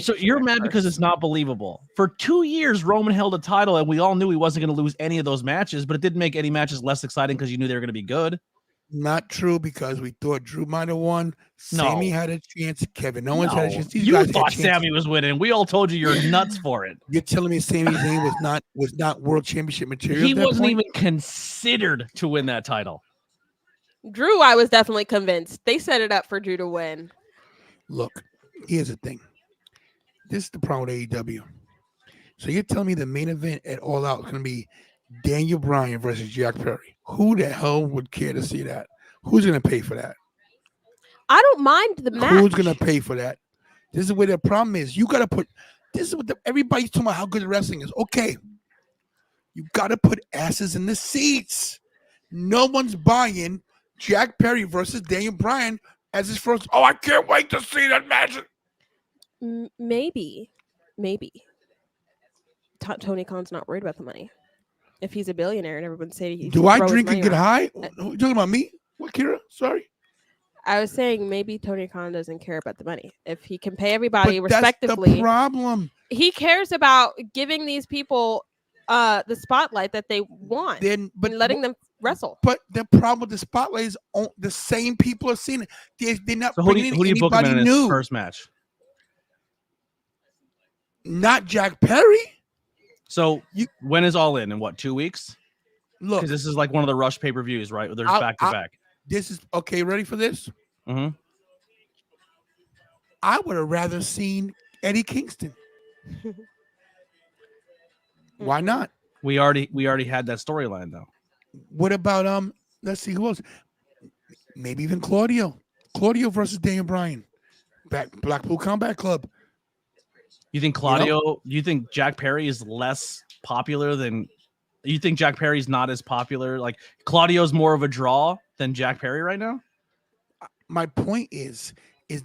So you're mad because it's not believable. For 2 years, Roman held a title, and we all knew he wasn't going to lose any of those matches, but it didn't make any matches less exciting because you knew they were going to be good. Not true, because we thought Drew might have won. No. Sammy had a chance. Kevin Owens had a chance. You thought Sammy was winning. We all told you you're nuts for it. You're telling me Sami Zayn was not world championship material? He wasn't even considered to win that title. Drew, I was definitely convinced. They set it up for Drew to win. Look, here's the thing. This is the problem with AEW. So you're telling me the main event at All Out is going to be Daniel Bryan versus Jack Perry. Who the hell would care to see that? Who's going to pay for that? I don't mind the match. Who's going to pay for that? This is where the problem is. You got to put, this is what everybody's talking about how good wrestling is. Okay. You got to put asses in the seats. No one's buying Jack Perry versus Daniel Bryan as his first. Oh, I can't wait to see that match. Maybe. Tony Khan's not worried about the money. If he's a billionaire and everyone's saying, do I drink and get high? You talking about me? What, Kira? Sorry. I was saying maybe Tony Khan doesn't care about the money. If he can pay everybody but respectively, that's the problem. He cares about giving these people the spotlight that they want, and letting them wrestle. But the problem with the spotlight is the same people are seeing it. They're not bringing who do you book him in his first match? Not Jack Perry. So when is All In? In what, 2 weeks? Look, because this is like one of the Rush pay-per-views, right? There's back to back. This is okay. Ready for this? Mm-hmm. I would have rather seen Eddie Kingston. Why not? We already had that storyline though. What about let's see who else? Maybe even Claudio versus Daniel Bryan. Blackpool Combat Club. You think you think Jack Perry is less popular than you think Jack Perry's not as popular? Like Claudio's more of a draw than Jack Perry right now? My point is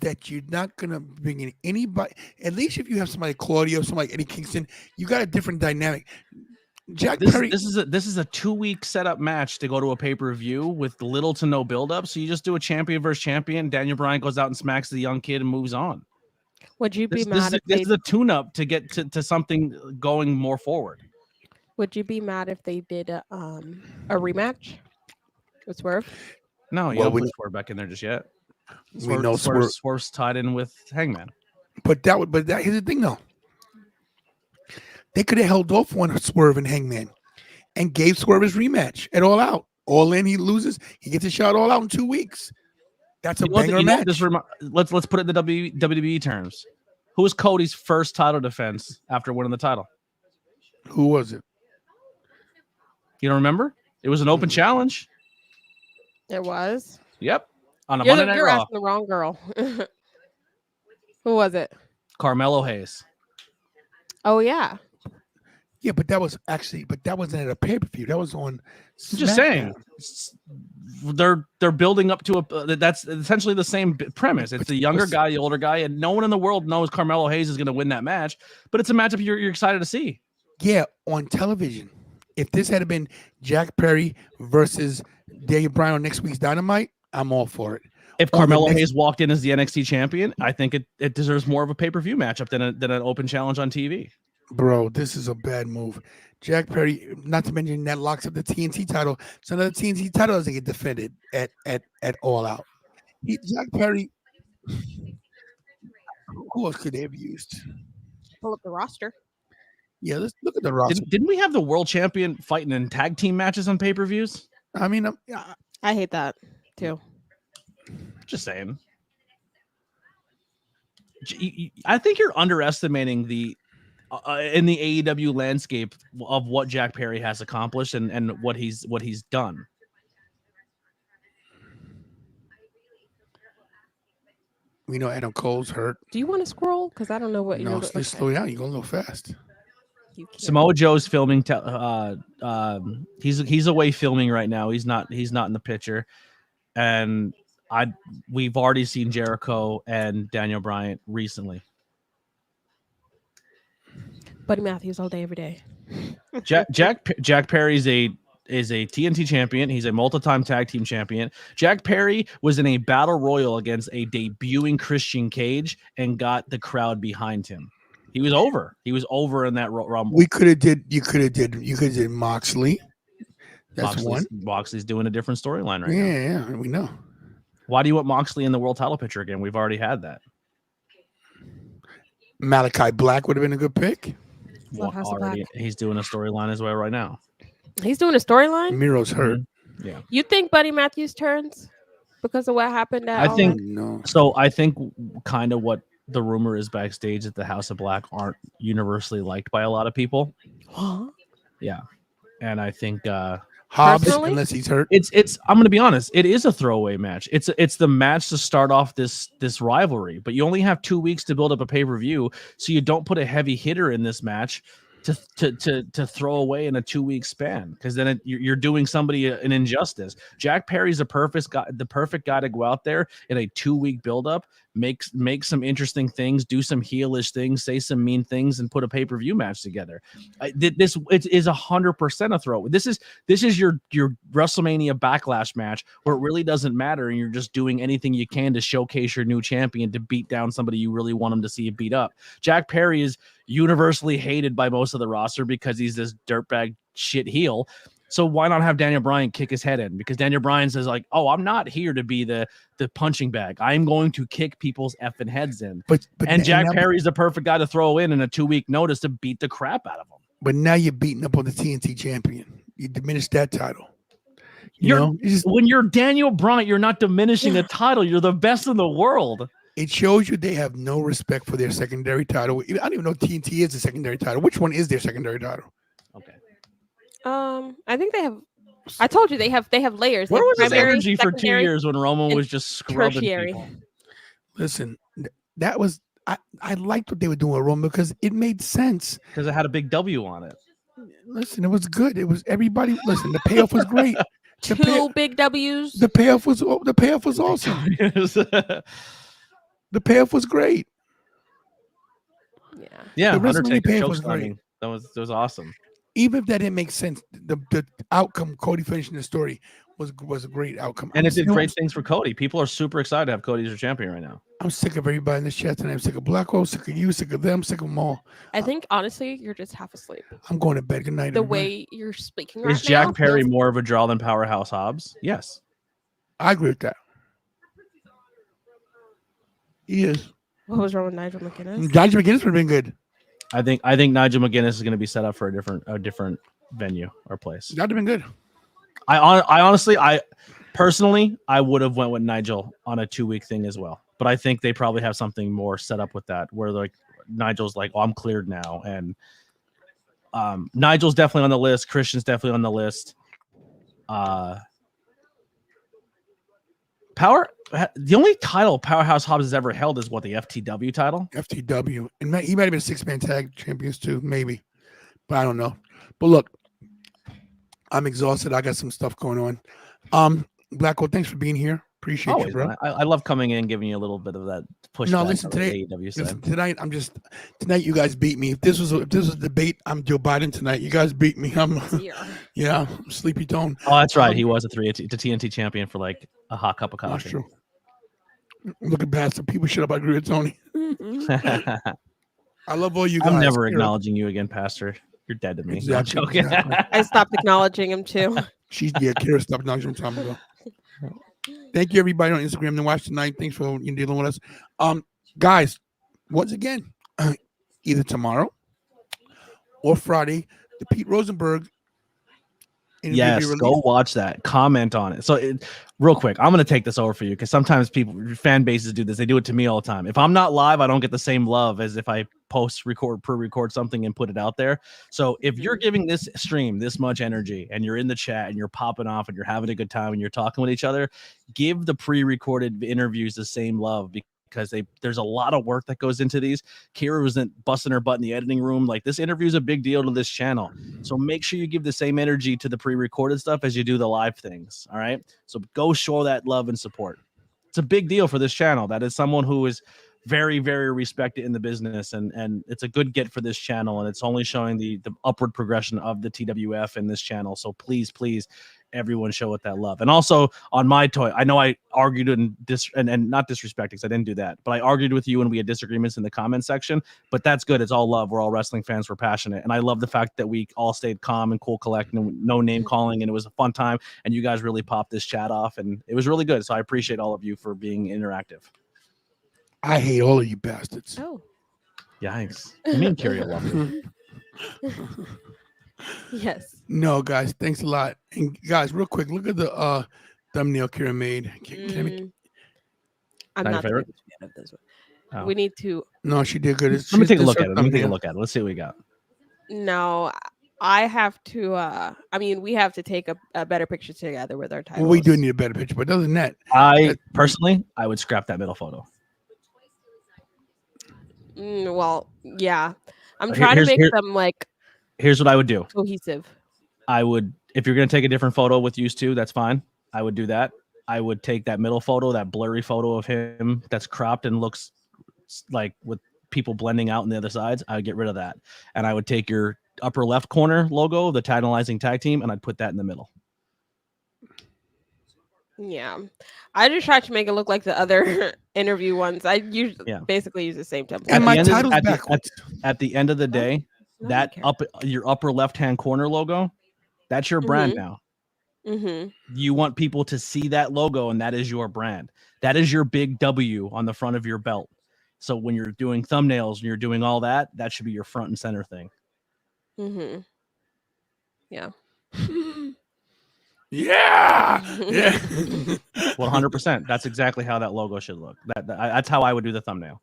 that you're not gonna bring in anybody. At least if you have somebody like Claudio, somebody like Eddie Kingston, you got a different dynamic. Perry. This is a 2 week setup match to go to a pay-per-view with little to no build-up. So you just do a champion versus champion. Daniel Bryan goes out and smacks the young kid and moves on. Would you be mad? This is a tune-up to get to something going more forward. Would you be mad if they did a rematch with Swerve? No, you don't put Swerve back in there just yet. We know Swerve's tied in with Hangman. But here's the thing though. They could have held off on Swerve and Hangman and gave Swerve his rematch at All Out. All in, he loses. He gets a shot All Out in 2 weeks. That's a banger match. Let's put it in the WWE terms. Who was Cody's first title defense after winning the title? Who was it? You don't remember? It was an open challenge. It was. Yep. On a Monday Night Raw. You're asking the wrong girl. Who was it? Carmelo Hayes. Oh yeah. Yeah, but that wasn't at a pay-per-view. That was on SmackDown. I'm just saying. They're building up to that's essentially the same premise. It's the younger guy, the older guy, and no one in the world knows Carmelo Hayes is going to win that match, but it's a matchup you're excited to see. Yeah, on television. If this had been Jack Perry versus Daniel Bryan on next week's Dynamite, I'm all for it. If On the Carmelo next- Hayes walked in as the NXT champion, I think it deserves more of a pay-per-view matchup than an open challenge on TV. Bro, this is a bad move. Jack Perry, not to mention that locks up the TNT title. So another TNT title doesn't get defended at All Out. Jack Perry, who else could they have used? Pull up the roster. Yeah, let's look at the roster. Didn't we have the world champion fighting in tag team matches on pay-per-views? I mean, I hate that too. Just saying. I think you're underestimating the in the AEW landscape of what Jack Perry has accomplished and what he's done. we know Adam Cole's hurt. Do you want to scroll? Because I don't know what No, you're. let's slow down. You're going a little fast. You can't. Samoa Joe's filming. He's away filming right now. He's not in the picture, and we've already seen Jericho and Daniel Bryan recently. Buddy Matthews all day, every day. Jack Perry is a TNT champion. He's a multi-time tag team champion. Jack Perry was in a battle royal against a debuting Christian Cage and got the crowd behind him. He was over. He was over in that Rumble. You could have did Moxley. That's one. Moxley's doing a different storyline right now. Yeah, we know. Why do you want Moxley in the world title picture again? We've already had that. Malachi Black would have been a good pick. He's doing a storyline as well right now. He's doing a storyline. Miro's hurt. Yeah. You think Buddy Matthews turns because of what happened? I think no. so. I think kind of what the rumor is backstage that the House of Black aren't universally liked by a lot of people. Yeah, and I think Hobbs, Personally? unless he's hurt. it's. I'm going to be honest. It is a throwaway match. It's the match to start off this rivalry, but you only have 2 weeks to build up a pay-per-view, so you don't put a heavy hitter in this match to throw away in a 2 week span, because then you're doing somebody an injustice. Jack Perry's the perfect guy to go out there in a 2 week buildup, make some interesting things, do some heelish things, say some mean things, and put a pay-per-view match together. It is 100% a throw. This is your WrestleMania Backlash match where it really doesn't matter, and you're just doing anything you can to showcase your new champion to beat down somebody you really want him to see you beat up. Jack Perry is universally hated by most of the roster because he's this dirtbag shit heel. So why not have Daniel Bryan kick his head in? Because Daniel Bryan says like, "Oh, I'm not here to be the punching bag. I'm going to kick people's effing heads in." But Jack Perry's the perfect guy to throw in a 2 week notice to beat the crap out of him. But now you're beating up on the TNT champion. You diminish that title. When you're Daniel Bryan, you're not diminishing a title. You're the best in the world. It shows you they have no respect for their secondary title. I don't even know TNT is the secondary title. Which one is their secondary title? Okay. I think they have. I told you they have layers. Where was his primary, energy for 2 secondary, years when Roman was just scrubbing tertiary. people? Listen, that was I liked what they were doing with Roman because it made sense. Because it had a big W on it. Listen, it was good. It was everybody. Listen, the payoff was great. Two big W's. The payoff was awesome. The payoff was great. Yeah, The WrestleMania Undertaker payoff choke was great. slamming. That was awesome. Even if that didn't make sense, the outcome, Cody finishing the story, was a great outcome. And it did great things for Cody. People are super excited to have Cody as your champion right now. I'm sick of everybody in this chat tonight. I'm sick of Blackwell, sick of you, sick of them, sick of them all. I think honestly, you're just half asleep. I'm going to bed. Good night. The everybody. way you're speaking right Is Jack now Perry feels- more of a draw than Powerhouse Hobbs? Yes. I agree with that. He is. What was wrong with Nigel McGuinness? Nigel McGuinness would have been good. I think Nigel McGuinness is going to be set up for a different venue or place. That would have been good. I honestly, personally, I would have went with Nigel on a 2 week thing as well. But I think they probably have something more set up with that, where like Nigel's like, "Oh, I'm cleared now," and Nigel's definitely on the list. Christian's definitely on the list. The only title Powerhouse Hobbs has ever held is what, the FTW title? FTW. And he might have been 6-man tag champions too, maybe. But I don't know. But look, I'm exhausted. I got some stuff going on. Blackwell, thanks for being here. Appreciate you, Always, bro. man. I love coming in, giving you a little bit of that push. No, listen, on the today, AEW listen, side. tonight you guys beat me. If this was a debate, I'm Joe Biden tonight. You guys beat me. I'm sleepy tone. Oh, that's right. He was a TNT champion for like a hot cup of That's coffee. true. Looking past some people, shut up. I agree with Tony. I love all you guys. I'm never Kira. acknowledging you again, Pastor. You're dead to me. Exactly, No, I'm joking. exactly. I stopped acknowledging him too. Kira stopped knocking some time ago. Thank you, everybody on Instagram that watched tonight. Thanks for dealing with us. Guys, once again, either tomorrow or Friday, the Pete Rosenberg interview will be Yes, released. go watch that. Comment on it. So, real quick, I'm going to take this over for you because sometimes fan bases do this. They do it to me all the time. If I'm not live, I don't get the same love as if I pre-record something and put it out there. So, if you're giving this stream this much energy and you're in the chat and you're popping off and you're having a good time and you're talking with each other, give the pre-recorded interviews the same love because there's a lot of work that goes into these. Kira was busting her butt in the editing room. Like, this interview is a big deal to this channel. So make sure you give the same energy to the pre-recorded stuff as you do the live things. All right. So go show that love and support. It's a big deal for this channel. That is someone who is very, very respected in the business. And it's a good get for this channel. And it's only showing the upward progression of the TWF in this channel. So please, everyone show it that love. And also on my toy, I know I argued and not disrespecting because I didn't do that, but I argued with you and we had disagreements in the comment section, but that's good. It's all love. We're all wrestling fans. We're passionate. And I love the fact that we all stayed calm and cool, collecting, and no name calling. And it was a fun time. And you guys really popped this chat off and it was really good. So I appreciate all of you for being interactive. I hate all of you bastards. Oh. Yikes. Me and Kira love you. Yes. No, guys, thanks a lot. And guys, real quick, look at the thumbnail Kira made. I'm Not your not the favorite? biggest fan of this one. Oh. We need to. No, she did good. Let me take a look at it. Let's see what we got. No, I have to. I mean, we have to take a better picture together with our titles. Well, we do need a better picture, but other than that, I would scrap that middle photo. Well, yeah, I'm trying to make them like. Here's what I would do. Cohesive. I would, if you're going to take a different photo with used to, that's fine. I would do that. I would take that middle photo, that blurry photo of him that's cropped and looks like with people blending out on the other sides. I would get rid of that. And I would take your upper left corner logo, the titleizing tag team, and I'd put that in the middle. Yeah. I just tried to make it look like the other interview ones. I basically use the same template. And my title's backwards. At the end of the day, that your upper left-hand corner logo, that's your brand now. You want people to see that logo, and that is your brand. That is your big W on the front of your belt. So when you're doing thumbnails and you're doing all that, that should be your front and center thing. Yeah. Yeah. 100%. That's exactly how that logo should look. That's how I would do the thumbnail.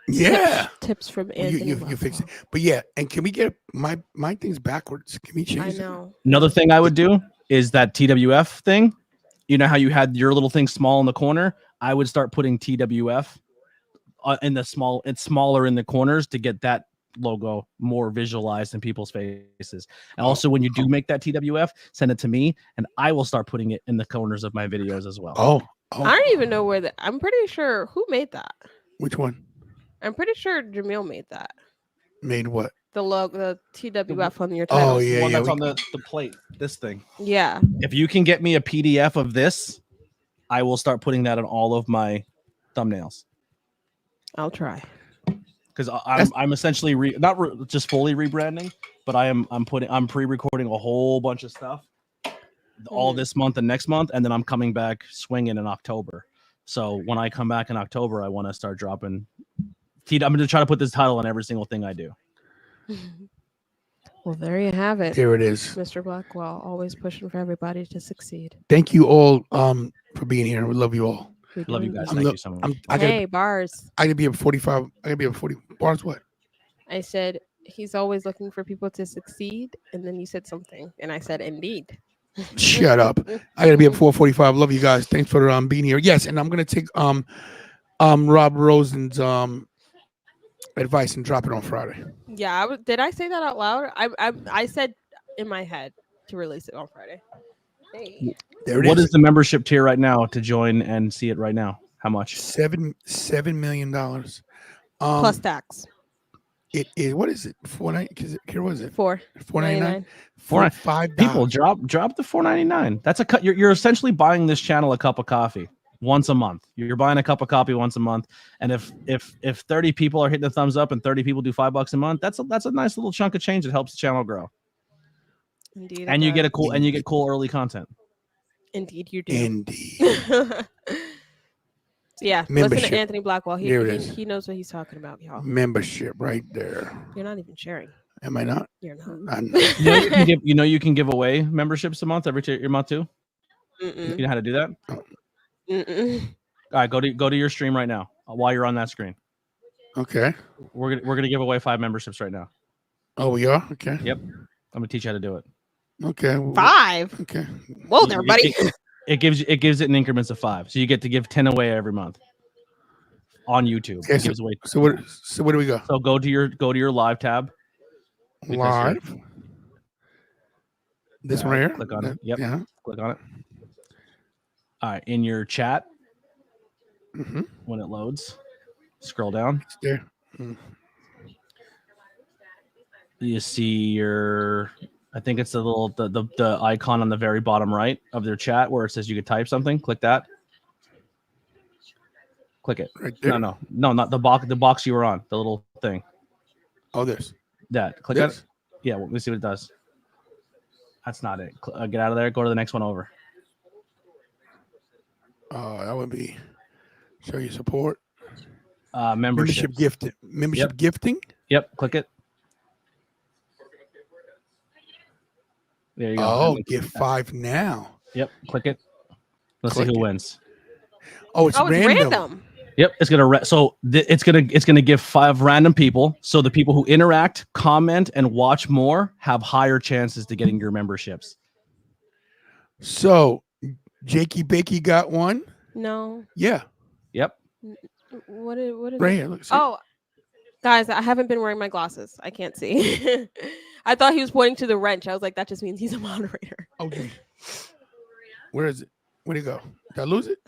Yeah. Tips from Anthony. You fix it. But yeah, and can we get my things backwards? Can we change I know. it? Another thing I would do is that TWF thing. You know how you had your little thing small in the corner? I would start putting TWF in the small. It's smaller in the corners to get that logo more visualized in people's faces. And also, when you do make that TWF, send it to me, and I will start putting it in the corners of my videos as well. Oh. I don't even know where I'm pretty sure who made that. Which one? I'm pretty sure Jamil made that. Made what? The logo, the TWF on your title. Oh yeah, the one that's on the plate. This thing. Yeah. If you can get me a PDF of this, I will start putting that on all of my thumbnails. I'll try. Because I'm essentially not just fully rebranding, but I'm pre-recording a whole bunch of stuff all this month and next month, and then I'm coming back swinging in October. So when I come back in October, I want to start dropping. I'm going to try to put this title on every single thing I do. Well, there you have it. There it is. Mr. Blackwell, always pushing for everybody to succeed. Thank you all for being here. We love you all. Love you guys. Thank you so much. Bars. I gotta be up 45. I gotta be up 40 bars. What? I said he's always looking for people to succeed, and then you said something, and I said indeed. Shut up. I gotta be up 4:45. Love you guys. Thanks for being here. Yes, and I'm gonna take Rob Rosen's advice and drop it on Friday. Yeah, did I say that out loud? I said in my head to release it on Friday. Hey. There it What is. is the membership tier right now to join and see it right now? How much? $7 million. Plus tax. It is. What is it? $4.99. Here was it? $4.99. For $5. People drop the $4.99. That's a cut. You're essentially buying this channel a cup of coffee once a month. You're buying a cup of coffee once a month. And if 30 people are hitting the thumbs up and 30 people do $5 a month, that's a nice little chunk of change that helps the channel grow. Indeed. And you get cool early content. Indeed, you do. Indeed. Yeah, Membership. listen to Anthony Blackwell. There it is. He knows what he's talking about, y'all. Membership right there. You're not even sharing. Am I not? You're not. I'm not. You can give away memberships a month every month too. Mm-mm. You know how to do that? Mm-mm. All right, go to your stream right now while you're on that screen. Okay. We're gonna give away 5 memberships right now. Oh, we are? Okay. Yep. I'm gonna teach you how to do it. Okay. 5. Okay. Whoa there, buddy. It gives it in increments of 5, so you get to give 10 away every month on YouTube. Okay, It gives away. So where do we go? So go to your live tab. Live. This one right here? Click on it. Yep. Yeah. Click on it. All right, in your chat, when it loads, scroll down. It's there. You see I think it's the icon on the very bottom right of their chat where it says you could type something. Click that. Click it. Right there. No, not the box. The box you were on. The little thing. Oh, this. That. Click This? it. Yeah. Let me see what it does. That's not it. Get out of there. Go to the next one over. That would be show your support. Membership gifting. Membership gifting. Yep. Click it. There you go. Oh, get 5 now. Yep. Click it. Let's see who wins. Oh, it's random. Yep, it's gonna it's gonna give 5 random people. So the people who interact, comment, and watch more have higher chances to getting your memberships. So, Jakey Bakey got one. No. Yeah. Yep. What is Right it? here. Look, see? Oh, guys, I haven't been wearing my glasses. I can't see. I thought he was pointing to the wrench. I was like, that just means he's a moderator. Okay. Where is it? Where'd it go? Did I lose it?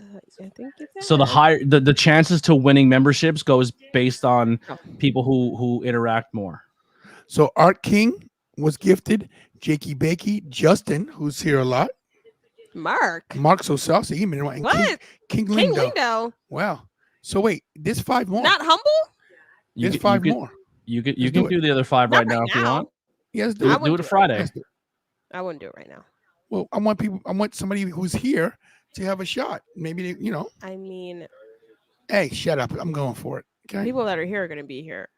I think it's So the chances to winning memberships goes based on people who interact more. So Art King was gifted. Jakey Bakey, Justin, who's here a lot. Mark so saucy. He been what? King King Lindo. Lindo. Wow. So wait, there's 5 more. Not humble. There's 5 more. You can do the other 5 right now if you want. Yes, Do it Friday. I wouldn't do it right now. Well, I want somebody who's here to have a shot. Maybe they, I mean, hey, shut up. I'm going for it. Okay. People that are here are going to be here.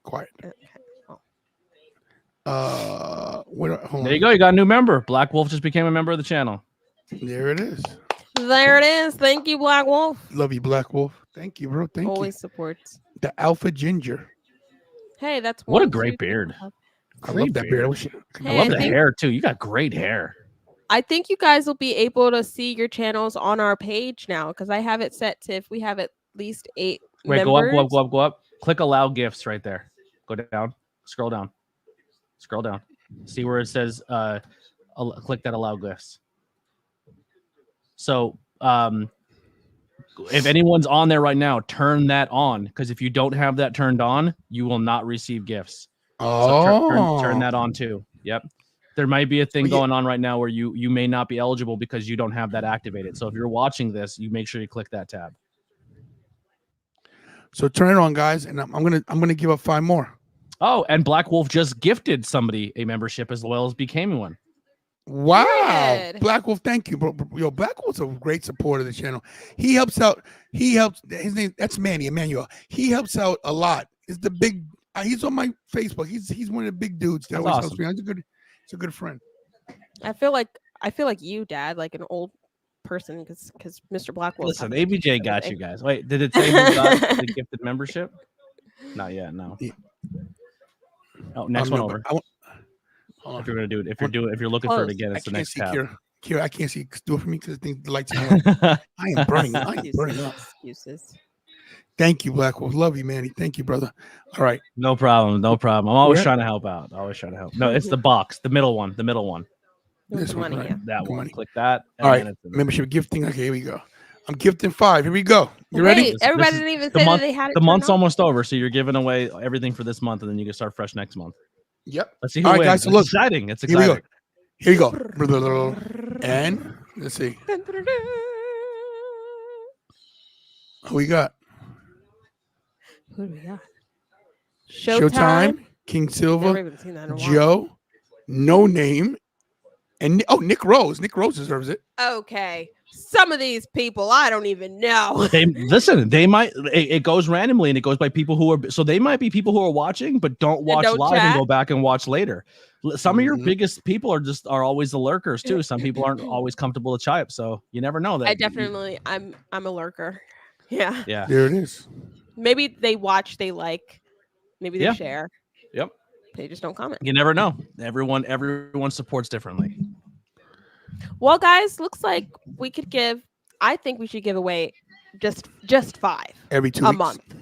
Quiet. Okay. Hold There you go. You got a new member. Black Wolf just became a member of the channel. There it is. There it is. Thank you, Black Wolf. Love you, Black Wolf. Thank you, bro. Thank Always you. supports. The Alpha Ginger. Hey, that's What a 1, great 2, beard. I love that beard. I wish Hey, I love the think- hair too. You got great hair. I think you guys will be able to see your channels on our page now because I have it set to if we have at least 8 Wait, members. go up. Click allow gifts right there. Go down. Scroll down. See where it says click that allow gifts. So if anyone's on there right now, turn that on because if you don't have that turned on, you will not receive gifts. Oh, So turn that on too. Yep. There might be a thing going on right now where you may not be eligible because you don't have that activated. So if you're watching this, you make sure you click that tab. So turn it on, guys, and I'm gonna give up 5 more. Oh, and Black Wolf just gifted somebody a membership as well as became one. Wow, Good. Black Wolf, thank you, bro. Yo, Black Wolf's a great supporter of the channel. He helps out. His name that's Manny Emmanuel. He helps out a lot. It's the big. He's on my Facebook. He's one of the big dudes that That's always awesome. helps me. He's a good friend. I feel like you, Dad, like an old person because Mr. Black Wolf. Listen, has to ABJ do got everything. you guys. Wait, did it say who got the gifted membership? Not yet. No. Yeah. Oh, next one No, over. hold If on. you're gonna do it, if you're looking for it again, I it's the can't next see tab. Kira, I can't see. Do it for me because the lights are on. I am burning. I am burning up. Excuses. Thank you, Black Wolf. Love you, Manny. Thank you, brother. All right. No problem. I'm always Where? trying to help out. No, it's the box, the middle one. This the one, money, right? yeah. That Good one. money. Click that. All right, then it's in there. membership gifting. Okay, here we go. I'm gifting 5. Here we go. You ready? Wait, everybody This is didn't even the say month- that they had it. The turned month's on? almost over, so you're giving away everything for this month, and then you can start fresh next month. Yep. Let's see who All right, wins. guys, so It's look. exciting. It's Here we exciting. go. Here you go. And let's see. Who we got? Who do we got? Showtime, King Never Silver, even seen that in a while. Joe, No Name, and Nick Rose. Nick Rose deserves it. Okay, some of these people I don't even know. They listen. They might. It goes randomly, and it goes by people who are. So they might be people who are watching, but don't watch don't live and chat. go back and watch later. Some of your Mhm. biggest people are always the lurkers too. Some people aren't always comfortable to type, so you never know that. I definitely, I'm a lurker. Yeah, Yeah. There it is. maybe they watch, they like, maybe they Yeah. share. Yep. They just don't comment. You never know. Everyone supports differently. Well, guys, looks like we could give. I think we should give away just 5 Every 2 a weeks. month.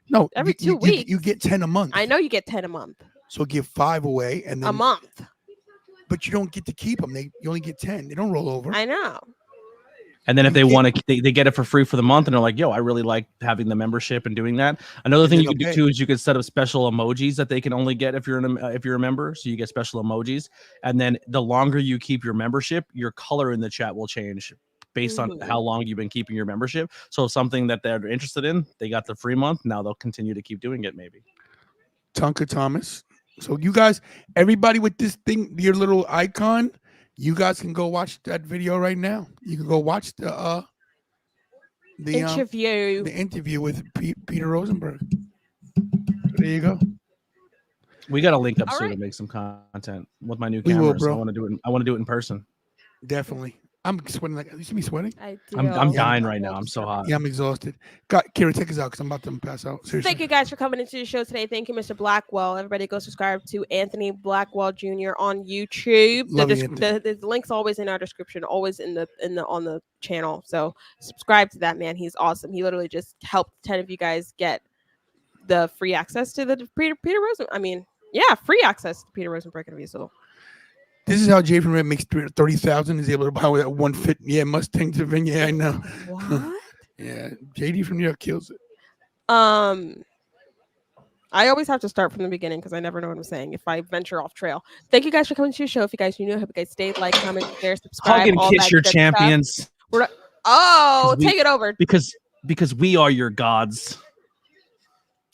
No, Every you- 2 weeks. You get 10 a month. I know you get 10 a month. So give 5 away, and then A month. But you don't get to keep them. You only get 10. They don't roll over. I know. And then if You they can't- want to, they get it for free for the month, and they're like, "Yo, I really like having the membership and doing that." Another thing then you could they'll do pay. too is you could set up special emojis that they can only get if you're a member. So you get special emojis, and then the longer you keep your membership, your color in the chat will change based on how long you've been keeping your membership. So if something that they're interested in, they got the free month. Now they'll continue to keep doing it. Maybe. Tonka Thomas. So you guys, everybody with this thing, your little icon, you guys can go watch that video right now. You can go watch the interview with Peter Rosenberg. There you go. We got to link up All soon right. to make some content with my new We will, cameras. bro. I want to do it. I want to do it in person. Definitely. I'm sweating like you see me sweating? I I'm do. dying right now. I'm so hot. Yeah, I'm exhausted. Kira, take us out because I'm about to pass out. Seriously. Thank you guys for coming into the show today. Thank you, Mr. Blackwell. Everybody go subscribe to Anthony Blackwell Jr. on YouTube. Love you, The link's always in our description, always on the channel. So subscribe to that man. He's awesome. He literally just helped 10 of you guys get the free access to the Peter Rosen. I mean, yeah, free access to Peter Rosenberg interview. So This is how Jay from Red makes 30,000. Is able to buy that one fit. Yeah, Mustang to Vin. Yeah, I know. what? Yeah, JD from New York kills it. I always have to start from the beginning because I never know what I'm saying if I venture off trail. Thank you guys for coming to your show. If you guys new, I hope you guys stayed, like, comment, share, subscribe. Hug and all kiss that your good champions. stuff. Oh, 'Cause we- take it over. because we are your gods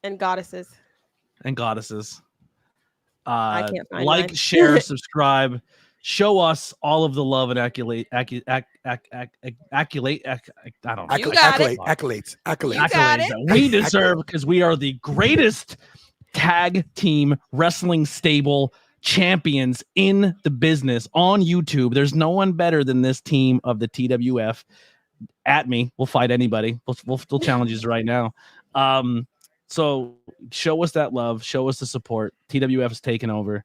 And goddesses. and goddesses. I can't find Like, mine. share, subscribe, show us all of the love and accolade. I don't know. You got it. Accolades. You got Accolades it. that we deserve because we are the greatest tag team wrestling stable champions in the business on YouTube. There's no one better than this team of the TWF. At me, we'll fight anybody. We'll challenge you right now. So show us that love, show us the support. TWF is taking over.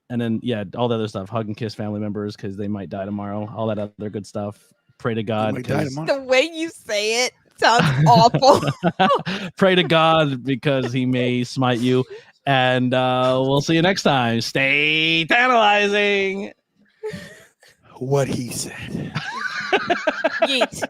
And then, yeah, all the other stuff. Hug and kiss family members because they might die tomorrow. All that other good stuff. Pray to God. Might die 'cause- tomorrow. The way you say it sounds awful. Pray to God because he may smite you. And we'll see you next time. Stay tantalizing. What he said. Yeet.